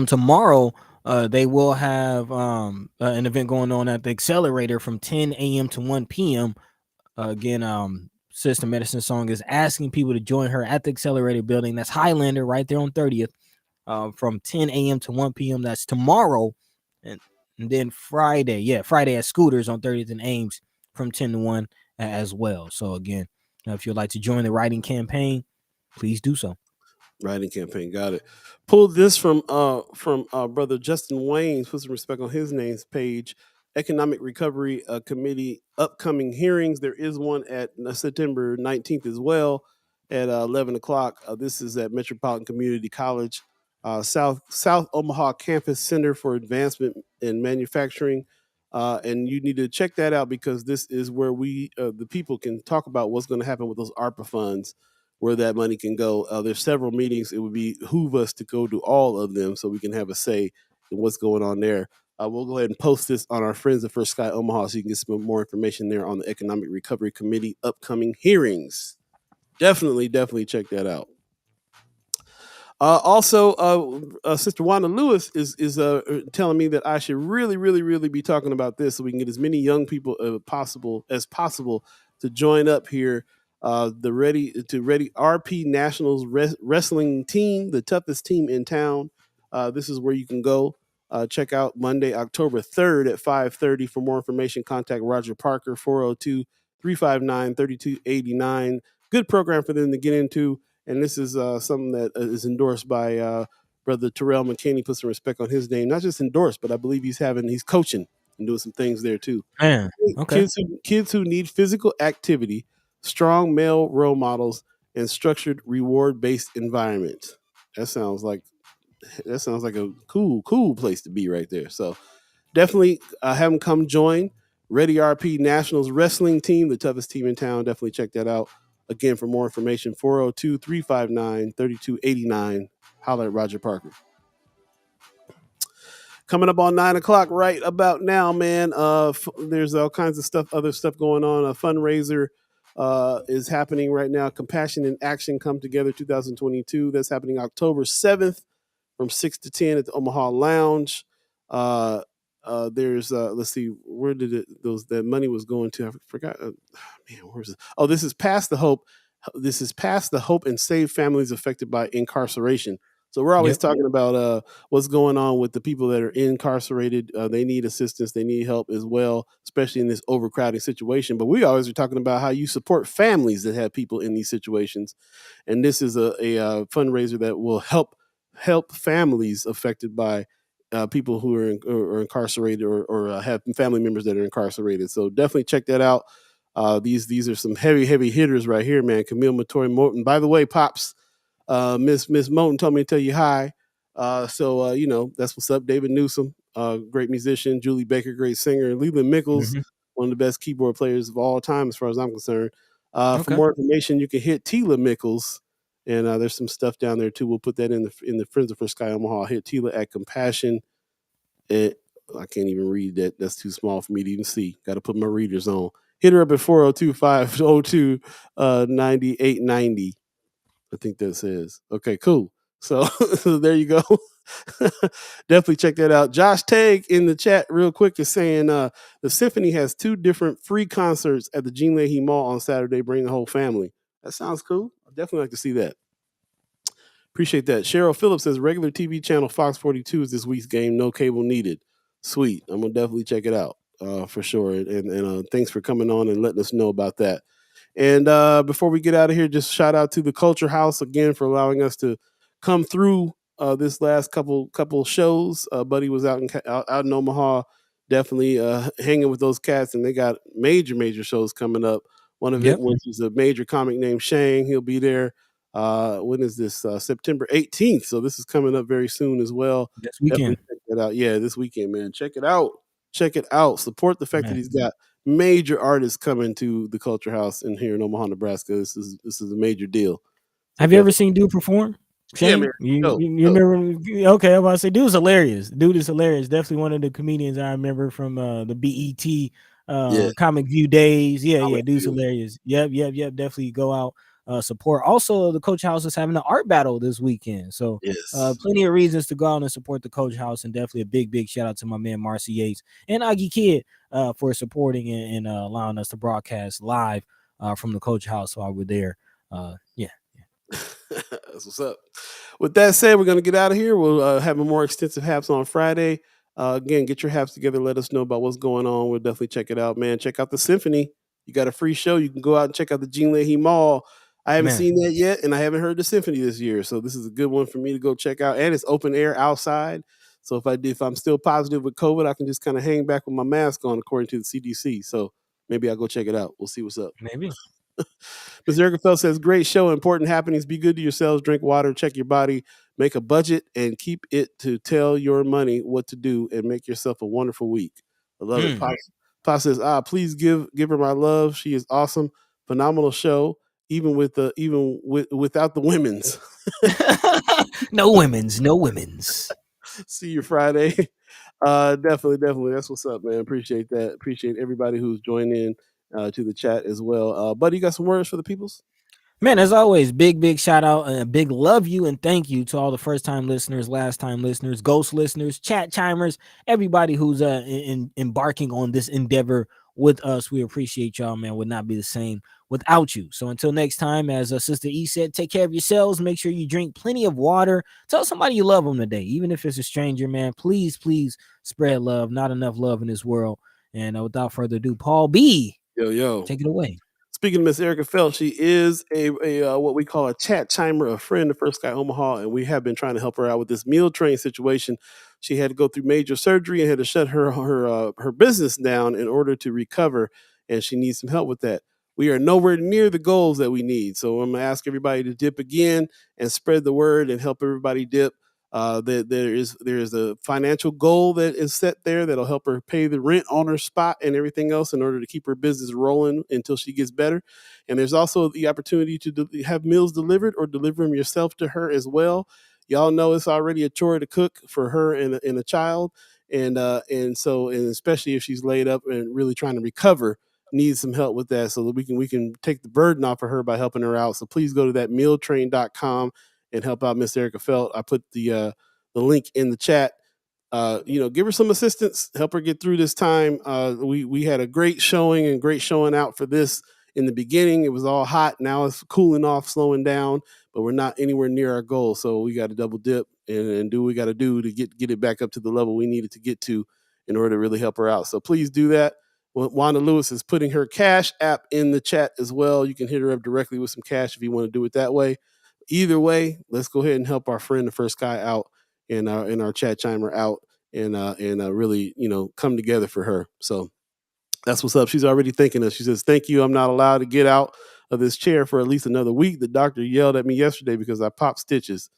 tomorrow they will have an event going on at the Accelerator from 10 a.m. to 1 p.m. Again, Sister Medicine Song is asking people to join her at the Accelerator building. That's Highlander right there on 30th from 10 a.m. to 1 p.m. That's tomorrow. And then Friday at Scooters on 30th and Ames from 10 to 1 as well. So again, if you'd like to join the writing campaign, please do so. Writing campaign, got it. Pulled this from brother Justin Wayne. Put some respect on his name's page. Economic Recovery Committee upcoming hearings. There is one at September 19th as well at 11 o'clock. This is at Metropolitan Community College, South Omaha Campus Center for Advancement in Manufacturing. And you need to check that out because this is where we, the people, can talk about what's going to happen with those ARPA funds, where that money can go. There's several meetings. It would behoove us to go to all of them so we can have a say in what's going on there. We'll go ahead and post this on our friends at First Sky Omaha so you can get some more information there on the Economic Recovery Committee upcoming hearings. Definitely check that out. Also, Sister Wanda Lewis is telling me that I should really be talking about this so we can get as many young people as possible to join up here. The Ready RP Nationals wrestling team, the toughest team in town. This is where you can go. Check out Monday, October 3rd at 5:30. For more information, contact Roger Parker, 402-359-3289. Good program for them to get into. And this is something that is endorsed by Brother Terrell McKinney. Put some respect on his name. Not just endorsed, but I believe he's coaching and doing some things there too. Man, okay. Kids who need physical activity, strong male role models, and structured reward-based environment. That sounds like a cool place to be right there. So definitely have them come join Ready RP Nationals wrestling team, the toughest team in town. Definitely check that out. Again, for more information, 402-359-3289. Holler at Roger Parker. Coming up on 9 o'clock right about now, man. There's all kinds of stuff, other stuff going on. A fundraiser is happening right now. Compassion in Action Come Together 2022. That's happening October 7th from 6 to 10 at the Omaha Lounge. There's let's see, where did that money was going to? I forgot. Man, where's it? Oh, this is Past the Hope. This is Past the Hope and Save Families Affected by Incarceration. So we're always talking about what's going on with the people that are incarcerated. They need assistance. They need help as well, especially in this overcrowding situation. But we always are talking about how you support families that have people in these situations. And this is a fundraiser that will help families affected by people who are incarcerated or have family members that are incarcerated. So definitely check that out. These are some heavy hitters right here, man. Camille Matori Morton. By the way, Pops, Miss Moten told me to tell you hi. So that's what's up. David Newsom, great musician. Julie Baker, great singer. Leland Mickles, one of the best keyboard players of all time, as far as I'm concerned. For more information, you can hit Tila Mickles, and there's some stuff down there too. We'll put that in the Friends of Sky Omaha. Hit Tila at Compassion. And I can't even read that. That's too small for me to even see. Got to put my readers on. Hit her up at 402-502-9890. I think that says. Okay, cool. So there you go. Definitely check that out. Josh Tagg in the chat real quick is saying the Symphony has 2 different free concerts at the Jean Leahy Mall on Saturday. Bring the whole family. That sounds cool. I'd definitely like to see that. Appreciate that. Cheryl Phillips says regular TV channel Fox 42 is this week's game. No cable needed. Sweet. I'm going to definitely check it out for sure. And thanks for coming on and letting us know about that. And before we get out of here, just shout out to the Culture House again for allowing us to come through this last couple shows. Buddy was out in Omaha, definitely hanging with those cats, and they got major shows coming up. One of it, which is a major comic named Shang, he'll be there. When is this? September 18th. So this is coming up very soon as well. This weekend. Check that out. Yeah, this weekend, man. Check it out. Support the fact that he's got major artists coming to the Culture House in here in Omaha, Nebraska. This is a major deal. Have you ever seen dude perform? Shane? Yeah, man. You remember? Okay, I was about to say, dude's hilarious. Dude is hilarious. Definitely one of the comedians I remember from the BET Comic View days. Yeah, dude's hilarious. Yep. Definitely go out. Support. Also, the Coach House is having an art battle this weekend, so plenty of reasons to go out and support the Coach House, and definitely a big shout out to my man Marcy Yates and Aggie Kid for supporting and allowing us to broadcast live from the Coach House while we're there. That's what's up. With that said, we're going to get out of here. We'll have a more extensive Haps on Friday. Again, get your Haps together. Let us know about what's going on. We'll definitely check it out, man. Check out the Symphony. You got a free show. You can go out and check out the Jean Leahy Mall. I haven't seen that yet, and I haven't heard the Symphony this year. So this is a good one for me to go check out. And it's open air outside. So if I'm still positive with COVID, I can just kind of hang back with my mask on, according to the CDC. So maybe I'll go check it out. We'll see what's up. Maybe. Ms. Erica Fell says, great show, important happenings. Be good to yourselves, drink water, check your body, make a budget, and keep it to tell your money what to do and make yourself a wonderful week. I love it. Pop says, please give her my love. She is awesome. Phenomenal show. Even without the women's. No women's. See you Friday. Definitely. That's what's up, man. Appreciate that. Appreciate everybody who's joined in to the chat as well. Buddy, you got some words for the peoples? Man, as always, big shout out and a big love you and thank you to all the first time listeners, last time listeners, ghost listeners, chat chimers, everybody who's embarking on this endeavor with us. We appreciate y'all, man. Would not be the same without you. So until next time, as Sister E said, take care of yourselves. Make sure you drink plenty of water. Tell somebody you love them today, even if it's a stranger, man. Please spread love. Not enough love in this world. And without further ado, Paul B. Yo, take it away. Speaking of Miss Erica Felt, she is a what we call a chat chimer, a friend of First Sky Omaha, and we have been trying to help her out with this meal train situation. She had to go through major surgery and had to shut her business down in order to recover, and she needs some help with that. We are nowhere near the goals that we need, so I'm going to ask everybody to dip again and spread the word and help everybody dip. There is a financial goal that is set there that'll help her pay the rent on her spot and everything else in order to keep her business rolling until she gets better. And there's also the opportunity to have meals delivered or deliver them yourself to her as well. Y'all know it's already a chore to cook for her and a child. And especially if she's laid up and really trying to recover, needs some help with that, so that we can take the burden off of her by helping her out. So please go to that mealtrain.com and help out Miss Erica Felt. I put the link in the chat. Give her some assistance, help her get through this time. We had a great showing and great showing out for this in the beginning. It was all hot. Now it's cooling off, slowing down, but we're not anywhere near our goal. So we got to double dip and do what we got to do to get it back up to the level we needed to get to in order to really help her out. So please do that. Wanda Lewis is putting her Cash app in the chat as well. You can hit her up directly with some cash if you want to do it that way. Either way, let's go ahead and help our friend, the first guy, out and our chat chimer out and really, come together for her. So that's what's up. She's already thanking us. She says, "Thank you. I'm not allowed to get out of this chair for at least another week. The doctor yelled at me yesterday because I popped stitches."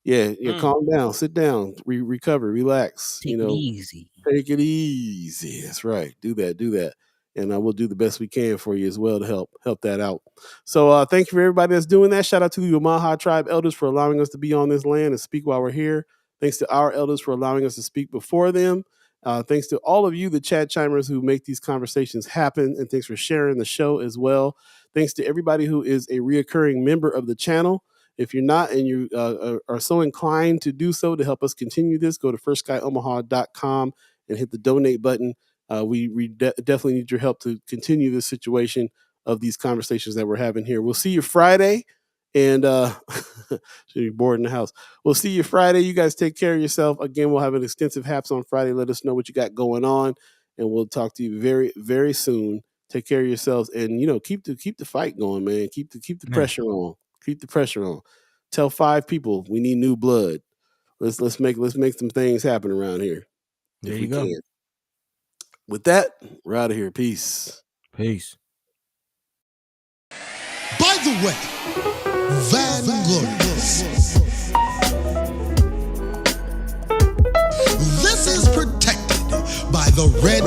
Yeah. Calm down, sit down, recover, relax. Take it easy. Take it easy. That's right. Do that. And we'll do the best we can for you as well to help that out. So thank you for everybody that's doing that. Shout out to the Omaha tribe elders for allowing us to be on this land and speak while we're here. Thanks to our elders for allowing us to speak before them. Thanks to all of you, the chat chimers, who make these conversations happen. And thanks for sharing the show as well. Thanks to everybody who is a reoccurring member of the channel. If you're not and you are so inclined to do so to help us continue this, go to firstskyOmaha.com and hit the donate button. We definitely need your help to continue this situation of these conversations that we're having here. We'll see you Friday. And should be bored in the house. We'll see you Friday. You guys take care of yourself. Again, we'll have an extensive haps on Friday. Let us know what you got going on. And we'll talk to you very, very soon. Take care of yourselves. And, keep the fight going, man. Keep the pressure on. Keep the pressure on. Tell 5 people we need new blood. Let's make some things happen around here. There you go. Can. With that, we're out of here. Peace. Peace. By the way, Vanglorious, this is protected by the red